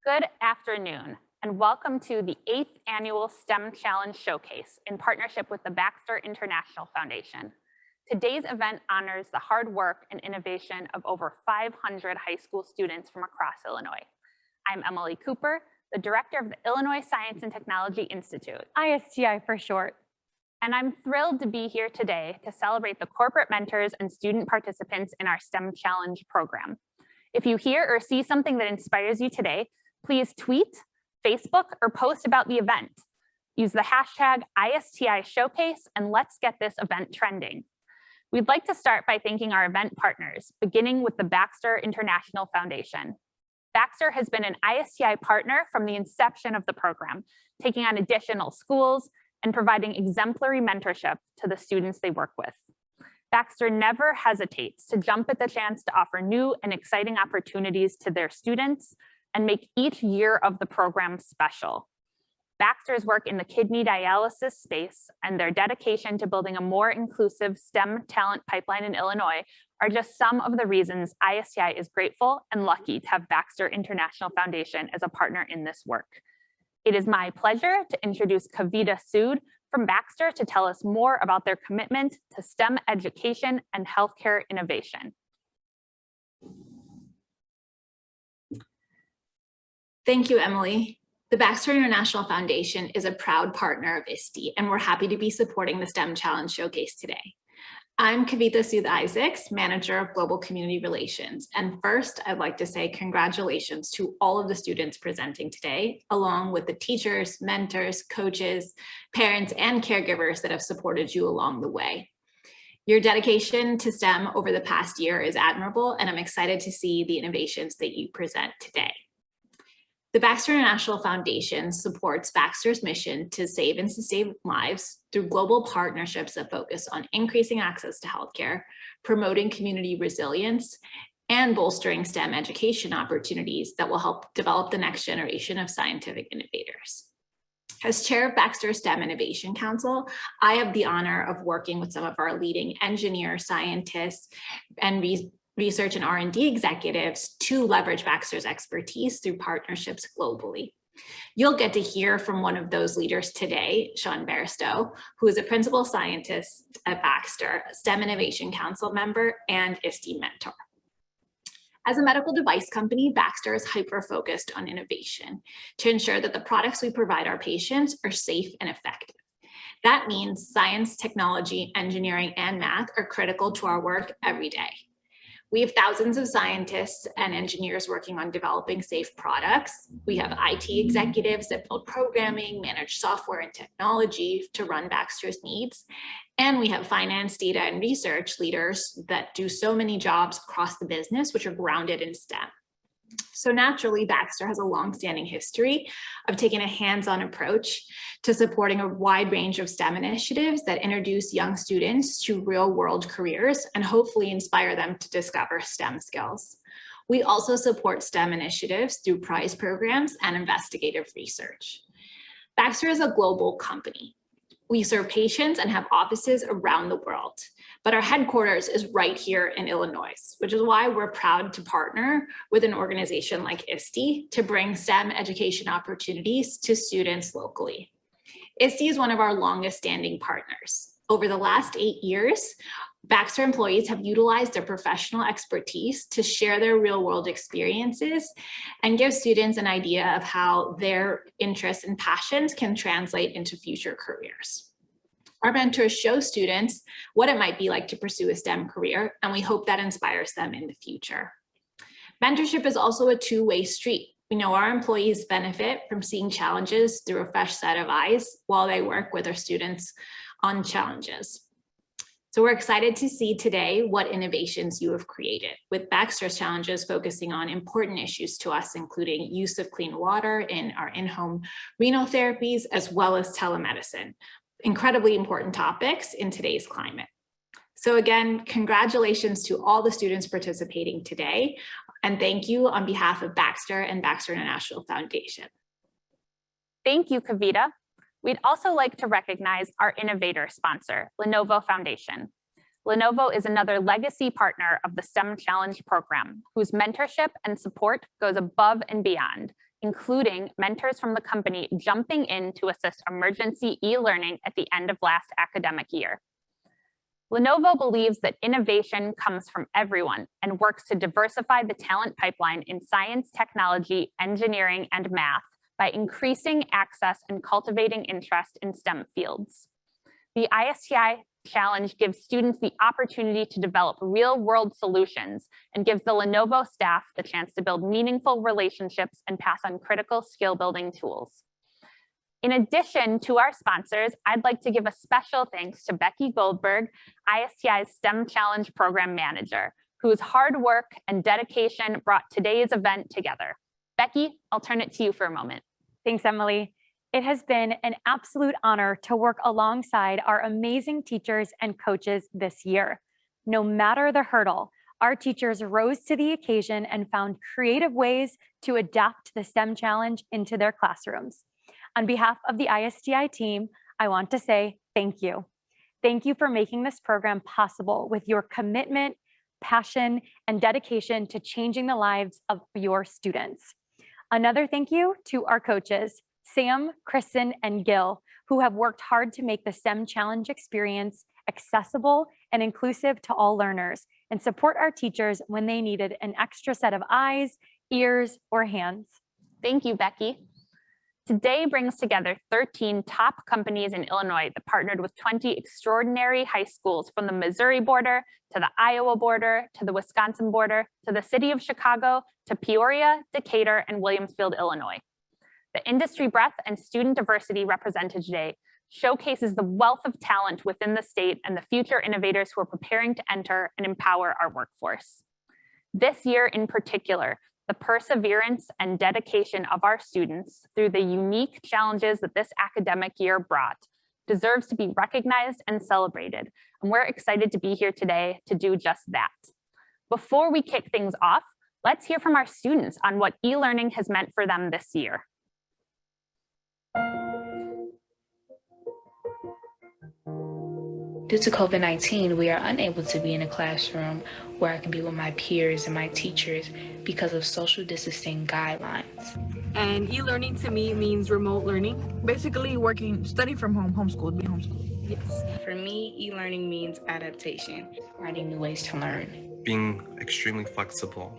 Good afternoon, and welcome to the 8th Annual STEM Challenge Showcase in partnership with the Baxter International Foundation. Today's event honors the hard work and innovation of over 500 high school students from across Illinois. I'm Emily Cooper, the director of the Illinois Science and Technology Institute, ISTI for short. And I'm thrilled to be here today to celebrate the corporate mentors and student participants in our STEM Challenge program. If you hear or see something that inspires you today, please tweet, Facebook, or post about the event. Use the hashtag ISTI Showcase and let's get this event trending. We'd like to start by thanking our event partners, beginning with the Baxter International Foundation. Baxter has been an ISTI partner from the inception of the program, taking on additional schools and providing exemplary mentorship to the students they work with. Baxter never hesitates to jump at the chance to offer new and exciting opportunities to their students and make each year of the program special. Baxter's work in the kidney dialysis space and their dedication to building a more inclusive STEM talent pipeline in Illinois are just some of the reasons ISTI is grateful and lucky to have Baxter International Foundation as a partner in this work. It is my pleasure to introduce Kavita Sood from Baxter to tell us more about their commitment to STEM education and healthcare innovation. Thank you, Emily. The Baxter International Foundation is a proud partner of ISTE, and we're happy to be supporting the STEM Challenge Showcase today. I'm Kavita Sood, Manager of Global Community Relations. And first, I'd like to say congratulations to all of the students presenting today, along with the teachers, mentors, coaches, parents, and caregivers that have supported you along the way. Your dedication to STEM over the past year is admirable, and I'm excited to see the innovations that you present today. The Baxter International Foundation supports Baxter's mission to save and sustain lives through global partnerships that focus on increasing access to healthcare, promoting community resilience, and bolstering STEM education opportunities that will help develop the next generation of scientific innovators. As chair of Baxter STEM Innovation Council, I have the honor of working with some of our leading engineers, scientists, and research and R&D executives to leverage Baxter's expertise through partnerships globally. You'll get to hear from one of those leaders today, Sean Barstow, who is a principal scientist at Baxter, a STEM Innovation Council member, and ISTE mentor. As a medical device company, Baxter is hyper-focused on innovation to ensure that the products we provide our patients are safe and effective. That means science, technology, engineering, and math are critical to our work every day. We have thousands of scientists and engineers working on developing safe products. We have IT executives that build programming, manage software and technology to run Baxter's needs. And we have finance, data, and research leaders that do so many jobs across the business, which are grounded in STEM. So naturally, Baxter has a long-standing history of taking a hands-on approach to supporting a wide range of STEM initiatives that introduce young students to real-world careers and hopefully inspire them to discover STEM skills. We also support STEM initiatives through prize programs and investigative research. Baxter is a global company. We serve patients and have offices around the world, but our headquarters is right here in Illinois, which is why we're proud to partner with an organization like ISTE to bring STEM education opportunities to students locally. ISTE is one of our longest standing partners. Over the last 8 years, Baxter employees have utilized their professional expertise to share their real-world experiences and give students an idea of how their interests and passions can translate into future careers. Our mentors show students what it might be like to pursue a STEM career, and we hope that inspires them in the future. Mentorship is also a two-way street. We know our employees benefit from seeing challenges through a fresh set of eyes while they work with our students on challenges. So we're excited to see today what innovations you have created, with Baxter's challenges focusing on important issues to us, including use of clean water in our in-home renal therapies, as well as telemedicine. Incredibly important topics in today's climate. So again, congratulations to all the students participating today, and thank you on behalf of Baxter and Baxter International Foundation. Thank you, Kavita. We'd also like to recognize our innovator sponsor, Lenovo Foundation. Lenovo is another legacy partner of the STEM Challenge program, whose mentorship and support goes above and beyond including mentors from the company jumping in to assist emergency e-learning at the end of last academic year. Lenovo believes that innovation comes from everyone and works to diversify the talent pipeline in science, technology, engineering, and math by increasing access and cultivating interest in STEM fields. The ISTI Challenge gives students the opportunity to develop real-world solutions and gives the Lenovo staff the chance to build meaningful relationships and pass on critical skill-building tools. In addition to our sponsors, I'd like to give a special thanks to Becky Goldberg, ISTI's STEM Challenge Program Manager, whose hard work and dedication brought today's event together. Becky, I'll turn it to you for a moment. Thanks, Emily. It has been an absolute honor to work alongside our amazing teachers and coaches this year. No matter the hurdle, our teachers rose to the occasion and found creative ways to adapt the STEM Challenge into their classrooms. On behalf of the ISTI team, I want to say thank you. Thank you for making this program possible with your commitment, passion, and dedication to changing the lives of your students. Another thank you to our coaches, Sam, Kristen, and Gil, who have worked hard to make the STEM Challenge experience accessible and inclusive to all learners and support our teachers when they needed an extra set of eyes, ears, or hands. Thank you, Becky. Today brings together 13 top companies in Illinois that partnered with 20 extraordinary high schools from the Missouri border to the Iowa border to the Wisconsin border to the city of Chicago to Peoria, Decatur, and Williamsfield, Illinois. The industry breadth and student diversity represented today showcases the wealth of talent within the state and the future innovators who are preparing to enter and empower our workforce. This year in particular, the perseverance and dedication of our students through the unique challenges that this academic year brought deserves to be recognized and celebrated, and we're excited to be here today to do just that. Before we kick things off, let's hear from our students on what e-learning has meant for them this year. Due to COVID-19, we are unable to be in a classroom where I can be with my peers and my teachers because of social distancing guidelines. And e-learning to me means remote learning. Basically studying from home, homeschooled, being homeschooled. Yes. For me, e-learning means adaptation, finding new ways to learn. Being extremely flexible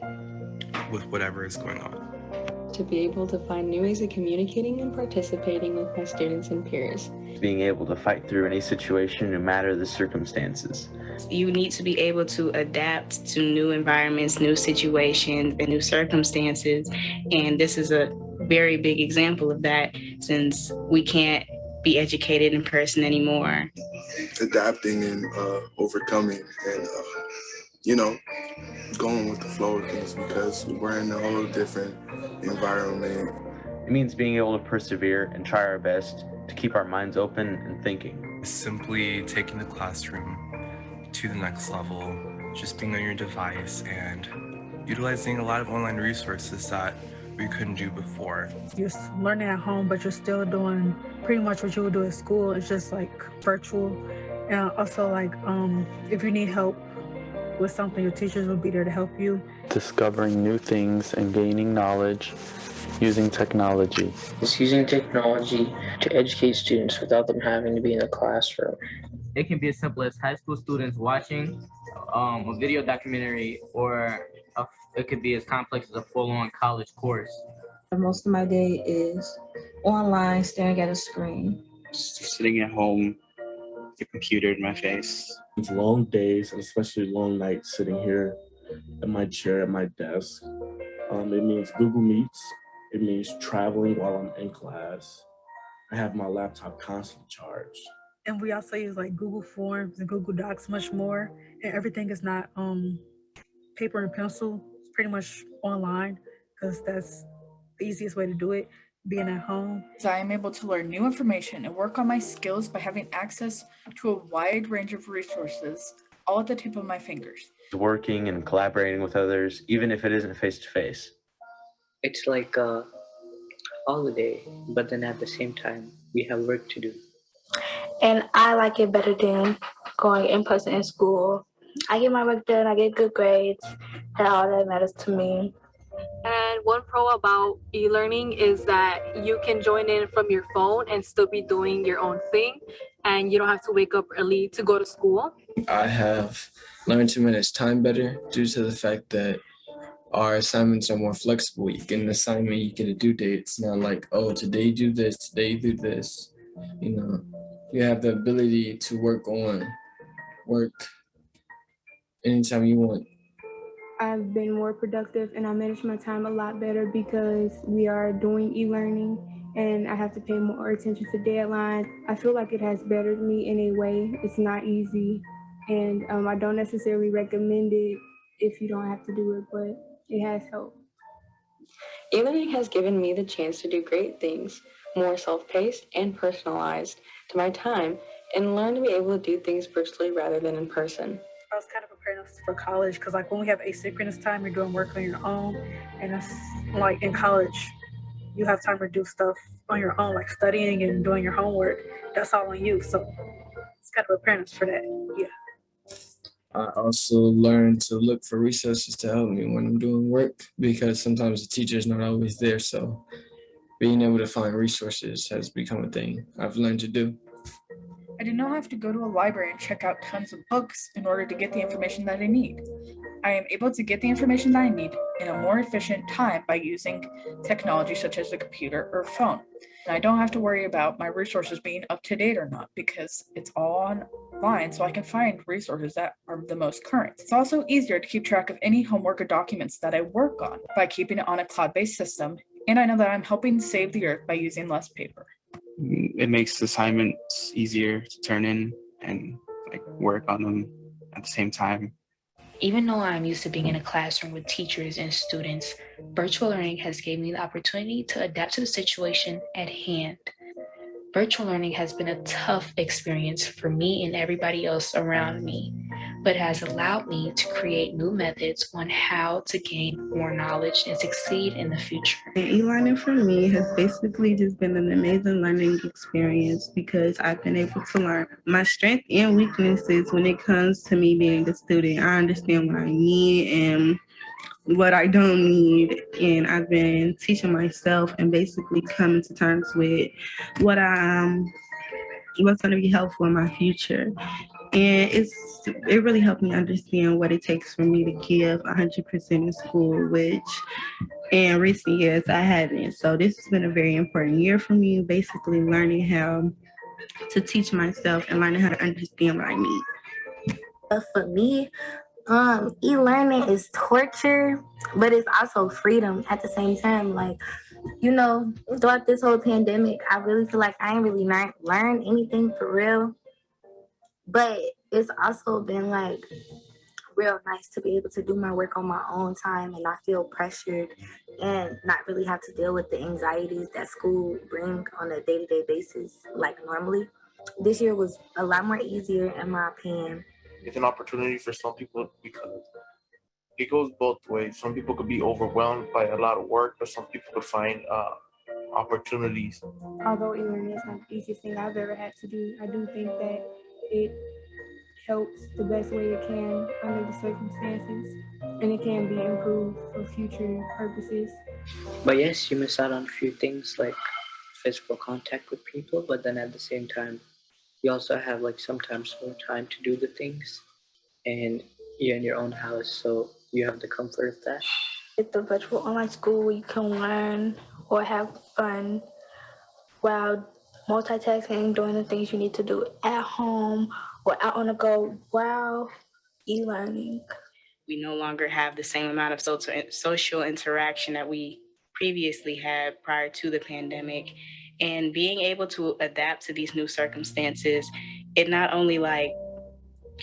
with whatever is going on. To be able to find new ways of communicating and participating with my students and peers. Being able to fight through any situation, no matter the circumstances. You need to be able to adapt to new environments, new situations, and new circumstances. And this is a very big example of that, since we can't be educated in person anymore. Adapting and overcoming and, going with the flow of things, because we're in a whole different environment. It means being able to persevere and try our best to keep our minds open and thinking. Simply taking the classroom to the next level, just being on your device and utilizing a lot of online resources that we couldn't do before. You're learning at home, but you're still doing pretty much what you would do at school. It's just like virtual. And also like if you need help with something, your teachers will be there to help you. Discovering new things and gaining knowledge using technology. It's using technology to educate students without them having to be in a classroom. It can be as simple as high school students watching a video documentary, or it could be as complex as a full-on college course. Most of my day is online, staring at a screen. Just sitting at home, the computer in my face. It's long days, and especially long nights sitting here at my chair at my desk. It means Google Meets. It means traveling while I'm in class. I have my laptop constantly charged. And we also use like Google Forms and Google Docs much more. And everything is not paper and pencil. It's pretty much online, because that's the easiest way to do it, being at home. So I am able to learn new information and work on my skills by having access to a wide range of resources, all at the tip of my fingers. Working and collaborating with others, even if it isn't face-to-face. It's like a holiday, but then at the same time, we have work to do. And I like it better than going in person in school. I get my work done, I get good grades, and all that matters to me. And one pro about e-learning is that you can join in from your phone and still be doing your own thing, and you don't have to wake up early to go to school. I have learned to manage time better due to the fact that our assignments are more flexible. You get an assignment, you get a due date. It's not like, oh, today do this, today do this. You know, you have the ability to work anytime you want. I've been more productive and I manage my time a lot better because we are doing e-learning and I have to pay more attention to deadlines. I feel like it has bettered me in a way. It's not easy and I don't necessarily recommend it if you don't have to do it, but it has helped. E-learning has given me the chance to do great things, more self-paced and personalized to my time, and learn to be able to do things virtually rather than in person. I was kind of preparing us for college because like when we have asynchronous time, you're doing work on your own, and it's like in college, you have time to do stuff on your own, like studying and doing your homework. That's all on you, so it's kind of preparing us for that. Yeah. I also learned to look for resources to help me when I'm doing work because sometimes the teacher's not always there. So being able to find resources has become a thing I've learned to do. I do not have to go to a library and check out tons of books in order to get the information that I need. I am able to get the information that I need in a more efficient time by using technology such as a computer or phone. And I don't have to worry about my resources being up to date or not because it's all online, so I can find resources that are the most current. It's also easier to keep track of any homework or documents that I work on by keeping it on a cloud-based system, and I know that I'm helping save the earth by using less paper. It makes assignments easier to turn in and work on them at the same time. Even though I'm used to being in a classroom with teachers and students, virtual learning has given me the opportunity to adapt to the situation at hand. Virtual learning has been a tough experience for me and everybody else around me, but has allowed me to create new methods on how to gain more knowledge and succeed in the future. E-learning for me has basically just been an amazing learning experience because I've been able to learn my strengths and weaknesses when it comes to me being a student. I understand what I need and what I don't need, and I've been teaching myself and basically coming to terms with what's going to be helpful in my future. And it really helped me understand what it takes for me to give 100% in school, which in recent years I haven't. So this has been a very important year for me, basically learning how to teach myself and learning how to understand what I need. For me, e-learning is torture, but it's also freedom at the same time. Like, you know, throughout this whole pandemic, I really feel like I ain't really learned anything for real. But it's also been like real nice to be able to do my work on my own time and not feel pressured and not really have to deal with the anxieties that school bring on a day-to-day basis like normally. This year was a lot more easier in my opinion. It's an opportunity for some people because it goes both ways. Some people could be overwhelmed by a lot of work, but some people could find opportunities. Although e-learning is not the easiest thing I've ever had to do, I do think that it helps the best way it can under the circumstances, and it can be improved for future purposes. But yes, you miss out on a few things like physical contact with people, but then at the same time, you also have sometimes more time to do the things, and you're in your own house, so you have the comfort of that. With the virtual online school, you can learn or have fun while multitasking, doing the things you need to do at home or out on the go while e-learning. We no longer have the same amount of social interaction that we previously had prior to the pandemic. And being able to adapt to these new circumstances, it not only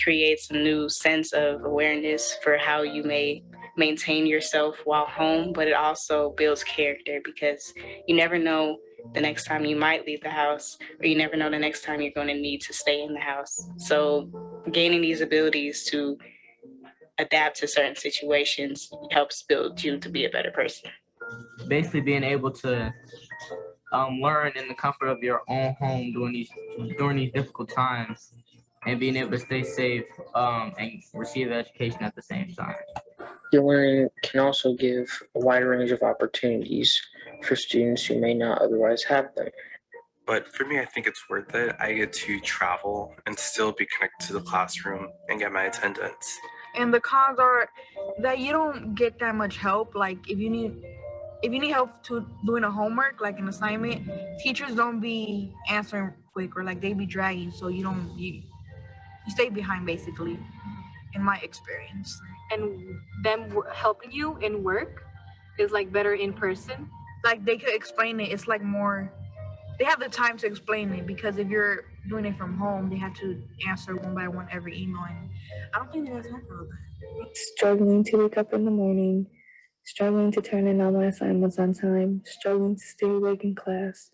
creates a new sense of awareness for how you may maintain yourself while home, but it also builds character because you never know the next time you might leave the house, or you never know the next time you're going to need to stay in the house. So gaining these abilities to adapt to certain situations helps build you to be a better person. Basically being able to learn in the comfort of your own home during these difficult times, and being able to stay safe and receive education at the same time. E-learning can also give a wide range of opportunities for students who may not otherwise have them. But for me, I think it's worth it. I get to travel and still be connected to the classroom and get my attendance. And the cons are that you don't get that much help. Like if you need help to doing a homework, like an assignment, teachers don't be answering quick, or like they be dragging, so you stay behind basically, in my experience. And them helping you in work is like better in person. Like they could explain it. It's like more, they have the time to explain it, because if you're doing it from home, they have to answer one by one every email, and I don't think they have time for all that. Struggling to wake up in the morning, struggling to turn in all my assignments on time, struggling to stay awake in class,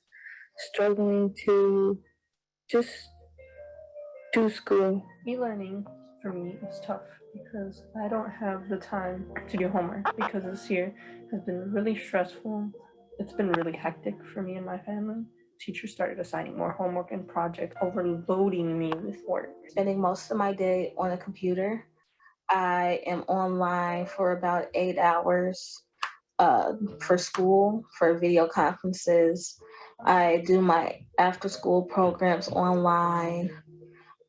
struggling to just do school. E-learning for me is tough because I don't have the time to do homework, because this year has been really stressful. It's been really hectic for me and my family. Teachers started assigning more homework and projects, overloading me with work. Spending most of my day on a computer. I am online for about 8 hours for school, for video conferences. I do my after-school programs online.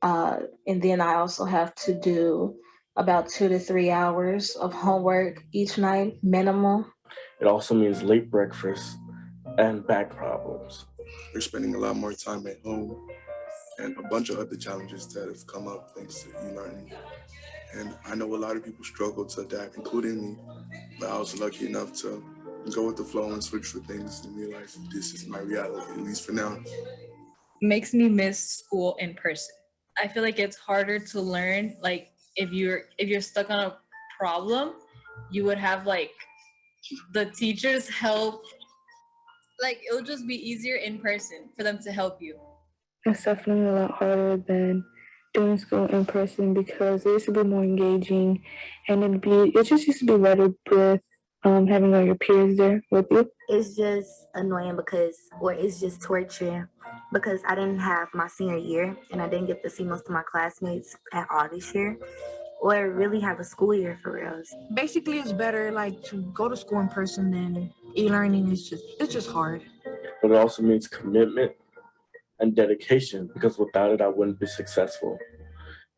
And then I also have to do about 2 to 3 hours of homework each night, minimum. It also means late breakfast and back problems. We're spending a lot more time at home, and a bunch of other challenges that have come up thanks to e-learning. And I know a lot of people struggle to adapt, including me, but I was lucky enough to go with the flow and switch for things and realize this is my reality, at least for now. Makes me miss school in person. I feel like it's harder to learn. Like if you're stuck on a problem, you would have like the teachers help. Like it'll just be easier in person for them to help you. It's definitely a lot harder than doing school in person, because it used to be more engaging, and it just used to be better with having all your peers there with you. It's just annoying it's just torture, because I didn't have my senior year and I didn't get to see most of my classmates at all this year, or really have a school year for real. Basically, it's better like to go to school in person than e-learning. It's just hard. But it also means commitment and dedication, because without it, I wouldn't be successful.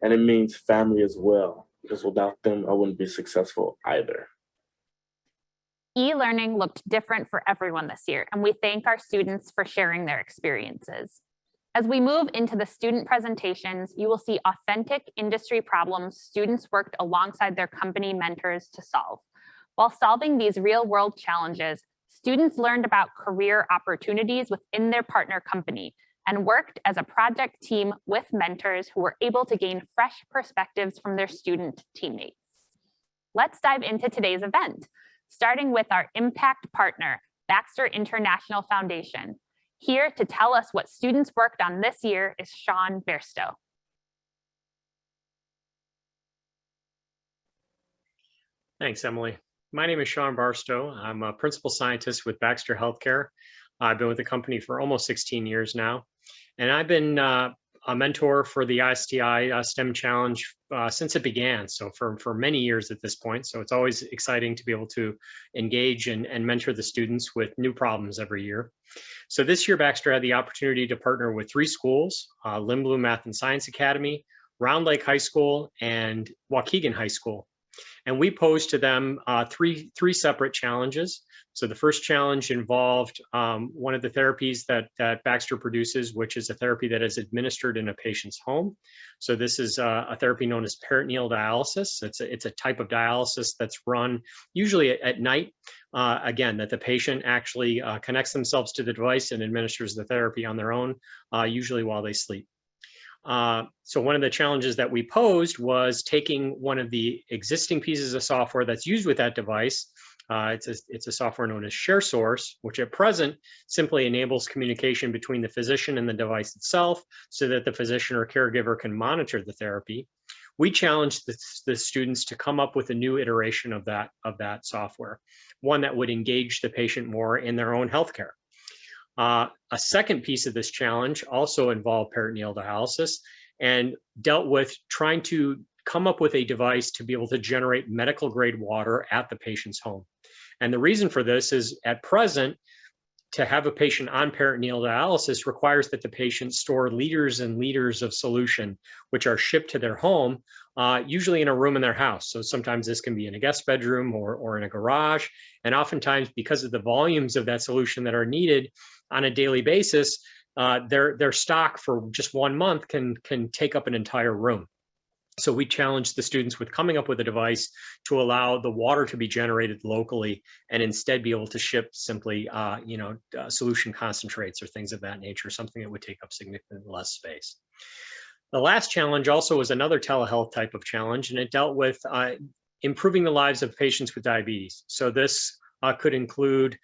And it means family as well, because without them, I wouldn't be successful either. E-learning looked different for everyone this year, and we thank our students for sharing their experiences. As we move into the student presentations, you will see authentic industry problems students worked alongside their company mentors to solve. While solving these real-world challenges, students learned about career opportunities within their partner company and worked as a project team with mentors who were able to gain fresh perspectives from their student teammates. Let's dive into today's event, starting with our impact partner, Baxter International Foundation. Here to tell us what students worked on this year is Sean Barstow. Thanks, Emily. My name is Sean Barstow. I'm a principal scientist with Baxter Healthcare. I've been with the company for almost 16 years now, and I've been a mentor for the ISTI STEM Challenge since it began, so for many years at this point. So it's always exciting to be able to engage and mentor the students with new problems every year. So this year, Baxter had the opportunity to partner with 3 schools, Lynn Math and Science Academy, Round Lake High School, and Waukegan High School. And we posed to them three separate challenges. So the first challenge involved one of the therapies that Baxter produces, which is a therapy that is administered in a patient's home. So this is a therapy known as peritoneal dialysis. It's a type of dialysis that's run usually at night. Again, that the patient actually connects themselves to the device and administers the therapy on their own, usually while they sleep. So one of the challenges that we posed was taking one of the existing pieces of software that's used with that device. It's a software known as ShareSource, which at present simply enables communication between the physician and the device itself so that the physician or caregiver can monitor the therapy. We challenged the students to come up with a new iteration of that software, one that would engage the patient more in their own healthcare. A second piece of this challenge also involved peritoneal dialysis and dealt with trying to come up with a device to be able to generate medical grade water at the patient's home. And the reason for this is at present, to have a patient on peritoneal dialysis requires that the patient store liters and liters of solution, which are shipped to their home, usually in a room in their house. So sometimes this can be in a guest bedroom or in a garage. And oftentimes, because of the volumes of that solution that are needed on a daily basis, their stock for just 1 month can take up an entire room. So we challenged the students with coming up with a device to allow the water to be generated locally and instead be able to ship simply, solution concentrates or things of that nature, something that would take up significantly less space. The last challenge also was another telehealth type of challenge, and it dealt with improving the lives of patients with diabetes. So this could include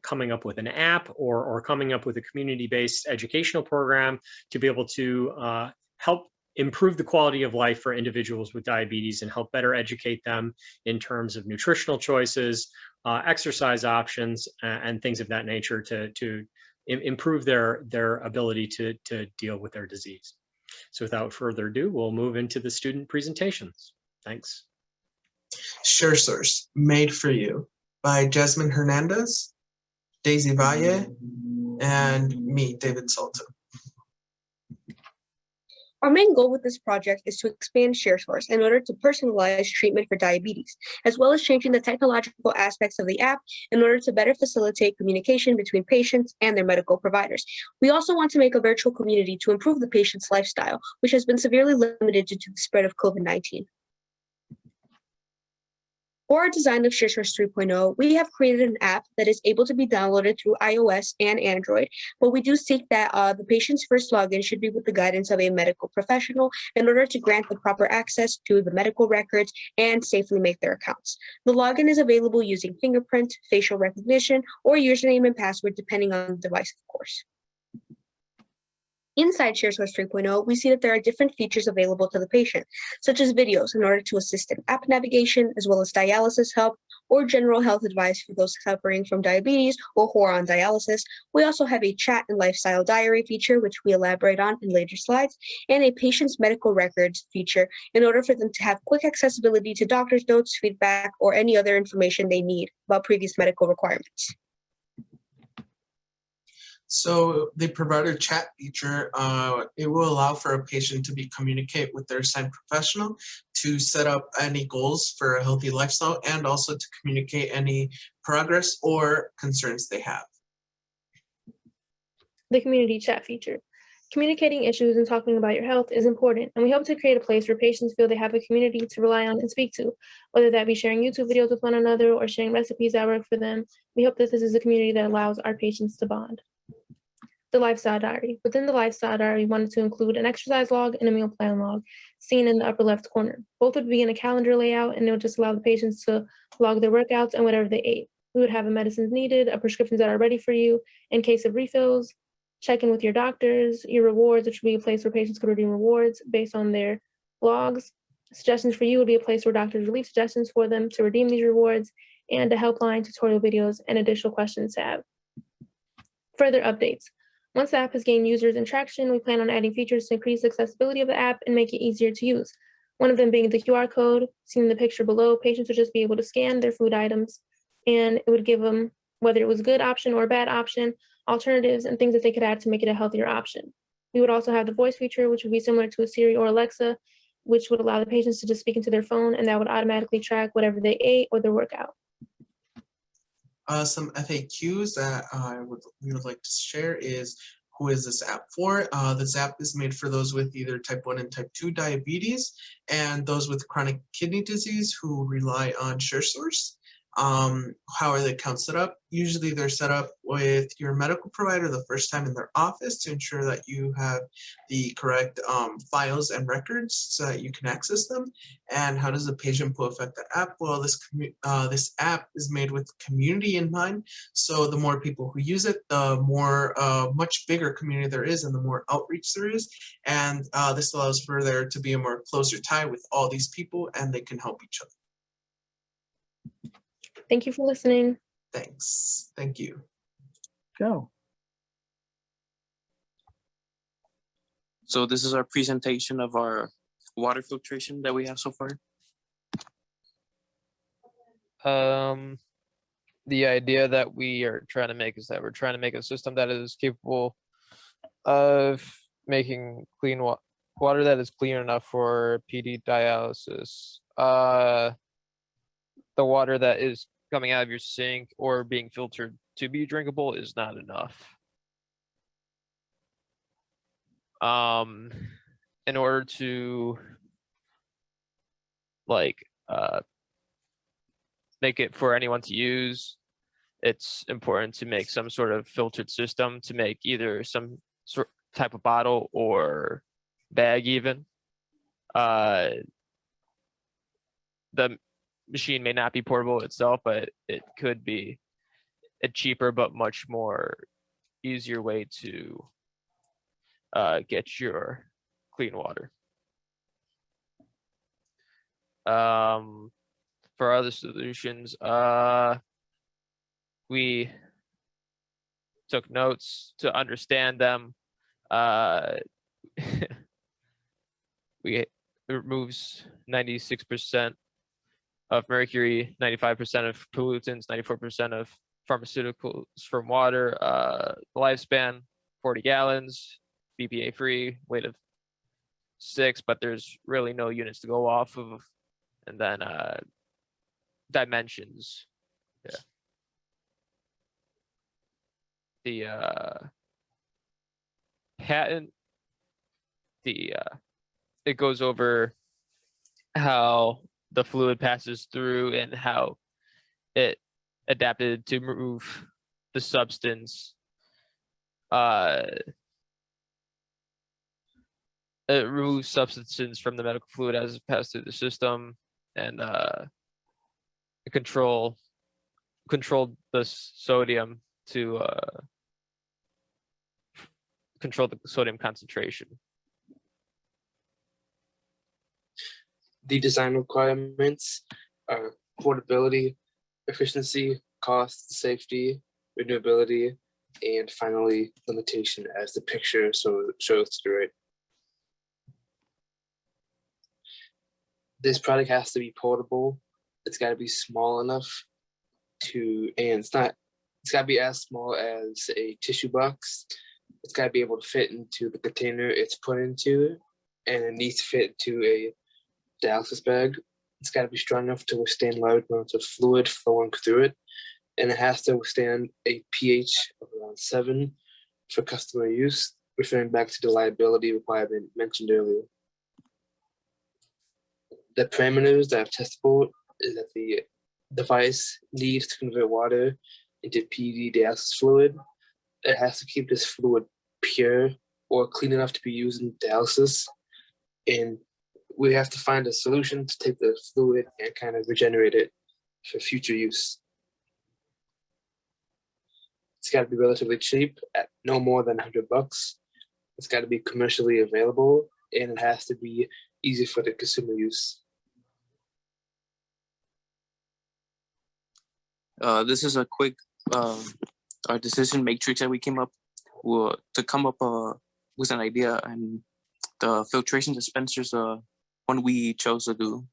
coming up with an app or coming up with a community-based educational program to be able to help improve the quality of life for individuals with diabetes and help better educate them in terms of nutritional choices, exercise options, and things of that nature to improve their ability to deal with their disease. So without further ado, we'll move into the student presentations. Thanks. SureSource, Made for You by Jasmine Hernandez, Daisy Valle, and me, David Salto. Our main goal with this project is to expand ShareSource in order to personalize treatment for diabetes, as well as changing the technological aspects of the app in order to better facilitate communication between patients and their medical providers. We also want to make a virtual community to improve the patient's lifestyle, which has been severely limited due to the spread of COVID-19. For our design of ShareSource 3.0, we have created an app that is able to be downloaded through iOS and Android, but we do seek that the patient's first login should be with the guidance of a medical professional in order to grant the proper access to the medical records and safely make their accounts. The login is available using fingerprint, facial recognition, or username and password, depending on the device, of course. Inside ShareSource 3.0, we see that there are different features available to the patient, such as videos in order to assist in app navigation, as well as dialysis help or general health advice for those suffering from diabetes or who are on dialysis. We also have a chat and lifestyle diary feature, which we elaborate on in later slides, and a patient's medical records feature in order for them to have quick accessibility to doctor's notes, feedback, or any other information they need about previous medical requirements. So they provide a chat feature. It will allow for a patient to communicate with their assigned professional to set up any goals for a healthy lifestyle and also to communicate any progress or concerns they have. The community chat feature. Communicating issues and talking about your health is important, and we hope to create a place where patients feel they have a community to rely on and speak to, whether that be sharing YouTube videos with one another or sharing recipes that work for them. We hope that this is a community that allows our patients to bond. The lifestyle diary. Within the lifestyle diary, we wanted to include an exercise log and a meal plan log, seen in the upper left corner. Both would be in a calendar layout, and it would just allow the patients to log their workouts and whatever they ate. We would have a medicines needed, a prescriptions that are ready for you in case of refills, check in with your doctors, your rewards, which would be a place where patients could redeem rewards based on their logs. Suggestions for you would be a place where doctors would leave suggestions for them to redeem these rewards, and a helpline, tutorial videos, and additional questions to have. Further updates. Once the app has gained users and traction, we plan on adding features to increase the accessibility of the app and make it easier to use. One of them being the QR code, seen in the picture below. Patients would just be able to scan their food items, and it would give them, whether it was a good option or a bad option, alternatives and things that they could add to make it a healthier option. We would also have the voice feature, which would be similar to a Siri or Alexa, which would allow the patients to just speak into their phone, and that would automatically track whatever they ate or their workout. Some FAQs that we would like to share is, who is this app for? This app is made for those with either type 1 and type 2 diabetes and those with chronic kidney disease who rely on ShareSource. How are the accounts set up? Usually they're set up with your medical provider the first time in their office to ensure that you have the correct files and records so that you can access them. And how does the patient pool affect the app? Well, this app is made with community in mind. So the more people who use it, the more much bigger community there is and the more outreach there is. And this allows for there to be a more closer tie with all these people, and they can help each other. Thank you for listening. Thanks. Thank you. Go. So this is our presentation of our water filtration that we have so far? The idea that we are trying to make is that we're trying to make a system that is capable of making clean water that is clean enough for PD dialysis. The water that is coming out of your sink or being filtered to be drinkable is not enough. In order to make it for anyone to use, it's important to make some sort of filtered system to make either some sort type of bottle or bag even. The machine may not be portable itself, but it could be a cheaper but much more easier way to get your clean water. For other solutions, we took notes to understand them. It removes 96% of mercury, 95% of pollutants, 94% of pharmaceuticals from water, lifespan 40 gallons, BPA free, weight of 6, but there's really no units to go off of. And then dimensions. Yeah. The patent, it goes over how the fluid passes through and how it adapted to remove the substance. It removes substances from the medical fluid as it passes through the system, and controlled the sodium to control the sodium concentration. The design requirements are portability, efficiency, cost, safety, renewability, and finally limitation, as the picture shows to the right. This product has to be portable. It's got to be small enough and it's got to be as small as a tissue box. It's got to be able to fit into the container it's put into, and it needs to fit into a dialysis bag. It's got to be strong enough to withstand large amounts of fluid flowing through it, and it has to withstand a pH of around 7 for customer use, referring back to the liability requirement mentioned earlier. The parameters that are testable is that the device needs to convert water into PD dialysis fluid. It has to keep this fluid pure or clean enough to be used in dialysis. And we have to find a solution to take the fluid and kind of regenerate it for future use. It's got to be relatively cheap at no more than $100. It's got to be commercially available, and it has to be easy for the consumer use. This is a quick our decision matrix that we came up to come up with an idea, and the filtration dispensers one we chose to do.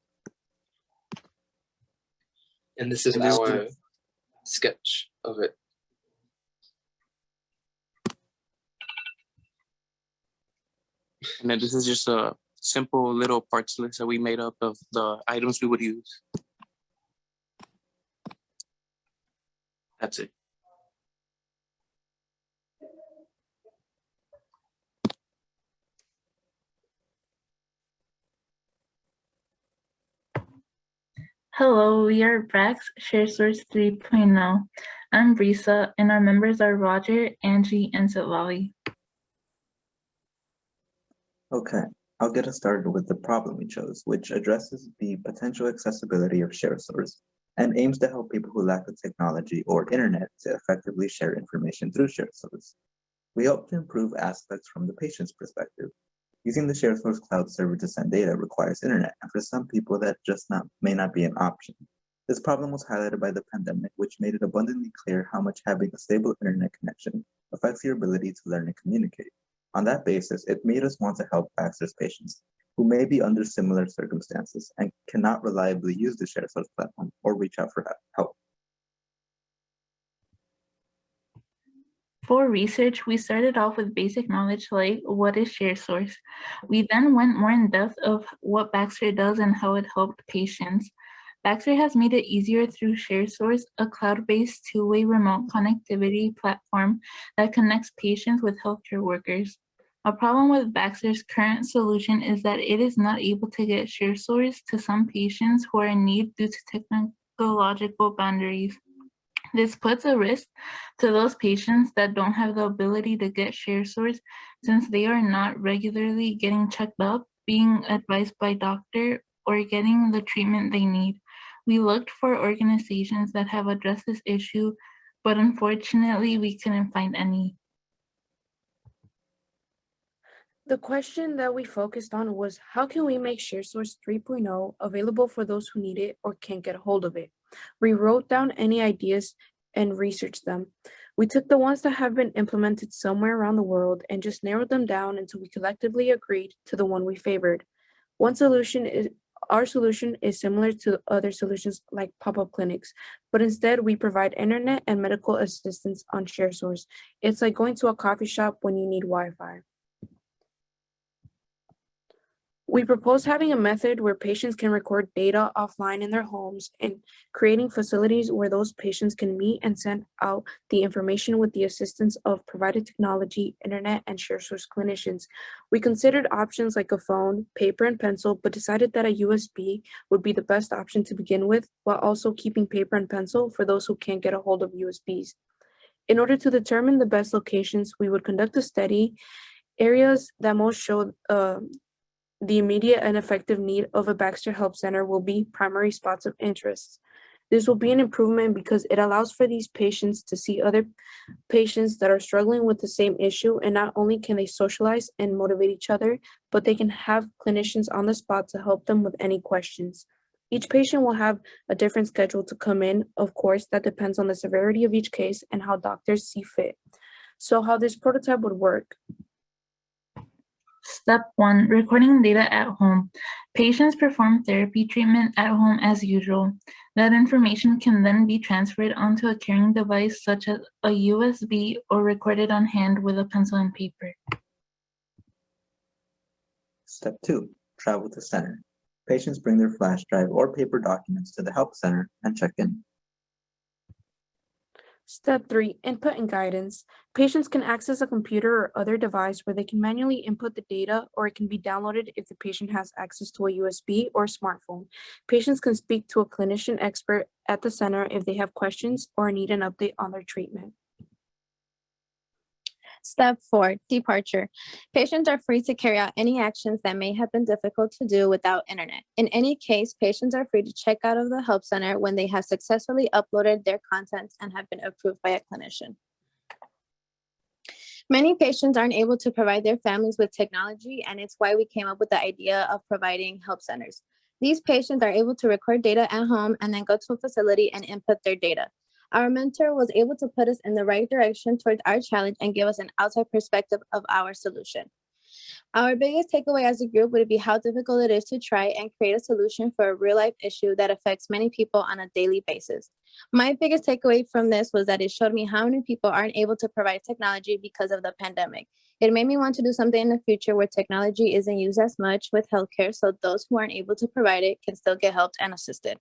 And this is our sketch of it. And then this is just a simple little parts list that we made up of the items we would use. That's it. Hello, we are Brax ShareSource 3.0. I'm Brisa, and our members are Roger, Angie, and Sitlali. Okay, I'll get us started with the problem we chose, which addresses the potential accessibility of ShareSource and aims to help people who lack the technology or internet to effectively share information through ShareSource. We hope to improve aspects from the patient's perspective. Using the ShareSource cloud server to send data requires internet, and for some people that may not be an option. This problem was highlighted by the pandemic, which made it abundantly clear how much having a stable internet connection affects your ability to learn and communicate. On that basis, it made us want to help Baxter's patients who may be under similar circumstances and cannot reliably use the ShareSource platform or reach out for help. For research, we started off with basic knowledge like what is ShareSource. We then went more in depth of what Baxter does and how it helped patients. Baxter has made it easier through ShareSource, a cloud-based two-way remote connectivity platform that connects patients with healthcare workers. A problem with Baxter's current solution is that it is not able to get ShareSource to some patients who are in need due to technological boundaries. This puts a risk to those patients that don't have the ability to get ShareSource since they are not regularly getting checked up, being advised by doctor, or getting the treatment they need. We looked for organizations that have addressed this issue, but unfortunately we couldn't find any. The question that we focused on was how can we make ShareSource 3.0 available for those who need it or can't get a hold of it? We wrote down any ideas and researched them. We took the ones that have been implemented somewhere around the world and just narrowed them down until we collectively agreed to the one we favored. Our solution is similar to other solutions like pop-up clinics, but instead we provide internet and medical assistance on ShareSource. It's like going to a coffee shop when you need Wi-Fi. We propose having a method where patients can record data offline in their homes and creating facilities where those patients can meet and send out the information with the assistance of provided technology, internet, and ShareSource clinicians. We considered options like a phone, paper, and pencil, but decided that a USB would be the best option to begin with, while also keeping paper and pencil for those who can't get a hold of USBs. In order to determine the best locations, we would conduct a study. Areas that most show the immediate and effective need of a Baxter Help Center will be primary spots of interest. This will be an improvement because it allows for these patients to see other patients that are struggling with the same issue, and not only can they socialize and motivate each other, but they can have clinicians on the spot to help them with any questions. Each patient will have a different schedule to come in. Of course, that depends on the severity of each case and how doctors see fit. So how this prototype would work. Step 1, recording data at home. Patients perform therapy treatment at home as usual. That information can then be transferred onto a carrying device such as a USB or recorded on hand with a pencil and paper. Step 2, travel to center. Patients bring their flash drive or paper documents to the help center and check in. Step 3, input and guidance. Patients can access a computer or other device where they can manually input the data, or it can be downloaded if the patient has access to a USB or smartphone. Patients can speak to a clinician expert at the center if they have questions or need an update on their treatment. Step 4, departure. Patients are free to carry out any actions that may have been difficult to do without internet. In any case, patients are free to check out of the help center when they have successfully uploaded their contents and have been approved by a clinician. Many patients aren't able to provide their families with technology, and it's why we came up with the idea of providing help centers. These patients are able to record data at home and then go to a facility and input their data. Our mentor was able to put us in the right direction towards our challenge and give us an outside perspective of our solution. Our biggest takeaway as a group would be how difficult it is to try and create a solution for a real life issue that affects many people on a daily basis. My biggest takeaway from this was that it showed me how many people aren't able to provide technology because of the pandemic. It made me want to do something in the future where technology isn't used as much with healthcare, so those who aren't able to provide it can still get helped and assisted.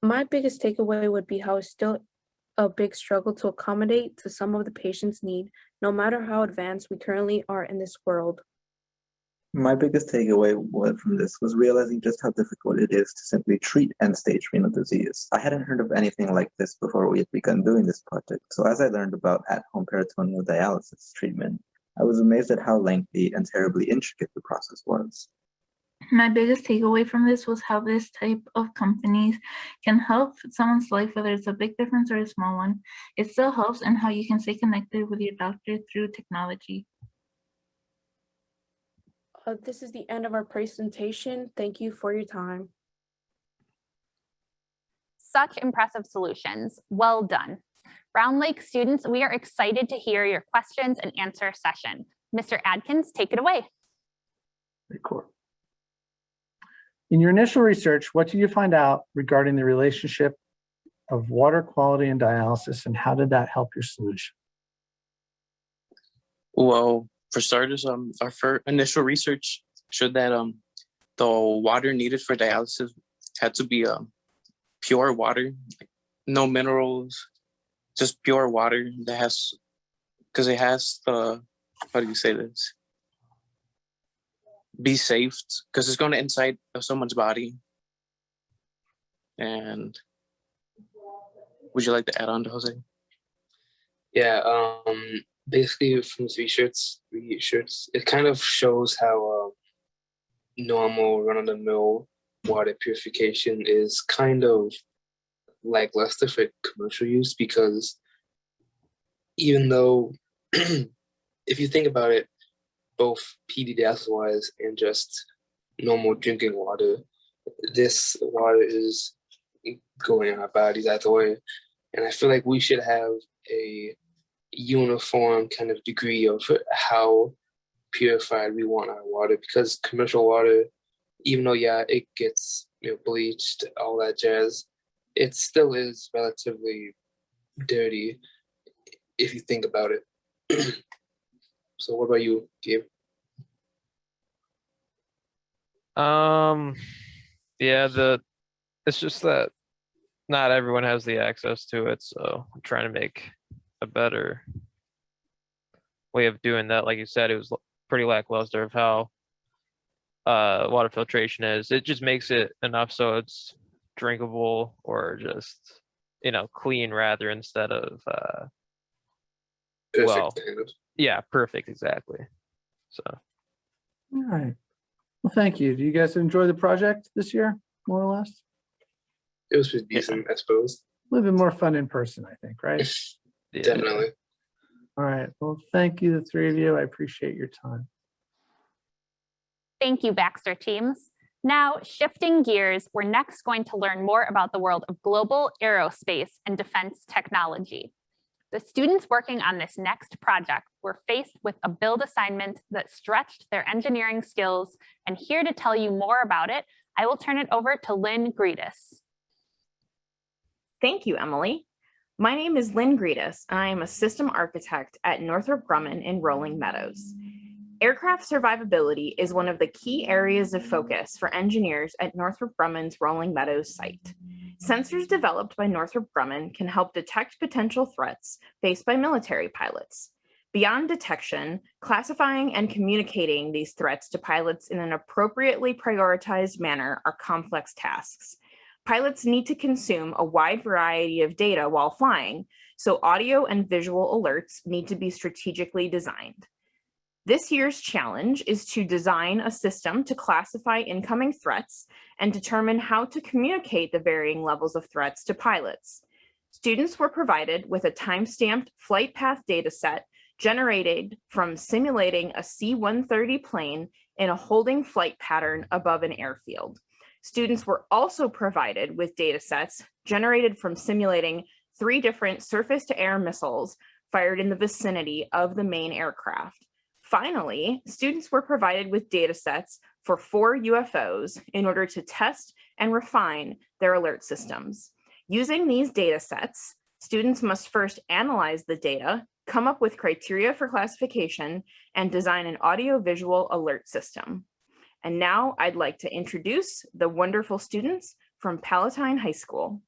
My biggest takeaway would be how it's still a big struggle to accommodate to some of the patients' need, no matter how advanced we currently are in this world. My biggest takeaway from this was realizing just how difficult it is to simply treat end-stage renal disease. I hadn't heard of anything like this before we had begun doing this project, so as I learned about at-home peritoneal dialysis treatment, I was amazed at how lengthy and terribly intricate the process was. My biggest takeaway from this was how this type of companies can help someone's life, whether it's a big difference or a small one. It still helps, and how you can stay connected with your doctor through technology. This is the end of our presentation. Thank you for your time. Such impressive solutions. Well done. Round Lake students, we are excited to hear your questions and answer session. Mr. Adkins, take it away. Record. In your initial research, what did you find out regarding the relationship of water quality and dialysis, and how did that help your solution? Well, for starters, our initial research showed that the water needed for dialysis had to be pure water, like no minerals, just pure water that has, because it has the, how do you say this? Be safe, because it's going to inside of someone's body. And would you like to add on to Jose? Yeah, basically from this research, it kind of shows how normal run-of-the-mill water purification is kind of lackluster for commercial use, because even though, if you think about it, both PD dialysis-wise and just normal drinking water, this water is going in our bodies either way. And I feel like we should have a uniform kind of degree of how purified we want our water, because commercial water, even though, yeah, it gets bleached, all that jazz, it still is relatively dirty if you think about it. So what about you, Gabe? Yeah, it's just that not everyone has the access to it, so I'm trying to make a better way of doing that. Like you said, it was pretty lackluster of how water filtration is. It just makes it enough so it's drinkable, or just, clean rather, instead of Perfect. yeah, perfect, exactly. So All right. Well, thank you. Do you guys enjoy the project this year, more or less? It was pretty decent, I suppose. A little bit more fun in person, I think, right? Definitely. All right. Well, thank you, the three of you. I appreciate your time. Thank you, Baxter teams. Now, shifting gears, we're next going to learn more about the world of global aerospace and defense technology. The students working on this next project were faced with a build assignment that stretched their engineering skills, and here to tell you more about it, I will turn it over to Lynn Greitas. Thank you, Emily. My name is Lynn Greitas, and I am a system architect at Northrop Grumman in Rolling Meadows. Aircraft survivability is one of the key areas of focus for engineers at Northrop Grumman's Rolling Meadows site. Sensors developed by Northrop Grumman can help detect potential threats faced by military pilots. Beyond detection, classifying and communicating these threats to pilots in an appropriately prioritized manner are complex tasks. Pilots need to consume a wide variety of data while flying, so audio and visual alerts need to be strategically designed. This year's challenge is to design a system to classify incoming threats and determine how to communicate the varying levels of threats to pilots. Students were provided with a time-stamped flight path dataset generated from simulating a C-130 plane in a holding flight pattern above an airfield. Students were also provided with datasets generated from simulating 3 different surface-to-air missiles fired in the vicinity of the main aircraft. Finally, students were provided with datasets for 4 UFOs in order to test and refine their alert systems. Using these datasets, students must first analyze the data, come up with criteria for classification, and design an audio-visual alert system. And now I'd like to introduce the wonderful students from Palatine High School.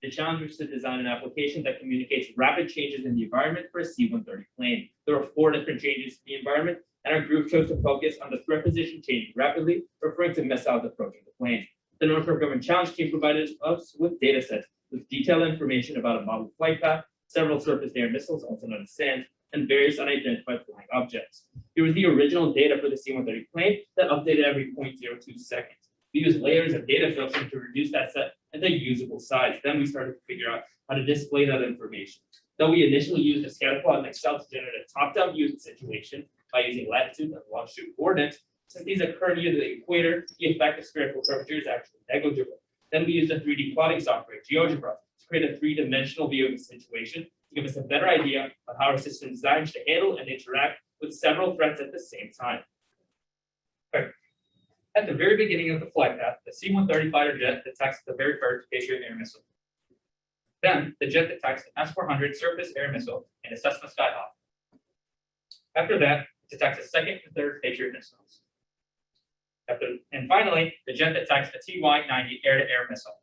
The challenge was to design an application that communicates rapid changes in the environment for a C-130 plane. There were 4 different changes to the environment, and our group chose to focus on the threat position changing rapidly, referring to missiles approaching the plane. The Northrop Grumman Challenge team provided us with data sets with detailed information about a model flight path, several surface-to-air missiles, also known as SANs, and various unidentified flying objects. It was the original data for the C-130 plane that updated every 0.02 seconds. We used layers of data filtering to reduce that set and a usable size. Then we started to figure out how to display that information. Though we initially used a scatter plot in Excel to generate a top-down view situation by using latitude and longitude coordinates, since these occur near the equator, the effect of spherical curvature is actually negligible. Then we used a 3D plotting software, GeoGebra, to create a 3-dimensional view of the situation to give us a better idea of how our system is designed to handle and interact with several threats at the same time. At the very beginning of the flight path, the C-130 fighter jet detects the very first Patriot air missile. Then, the jet detects an S-400 surface air missile and a Cessna Skyhawk. After that, it detects a second and third Patriot missiles. And finally, the jet detects a TY-90 air-to-air missile.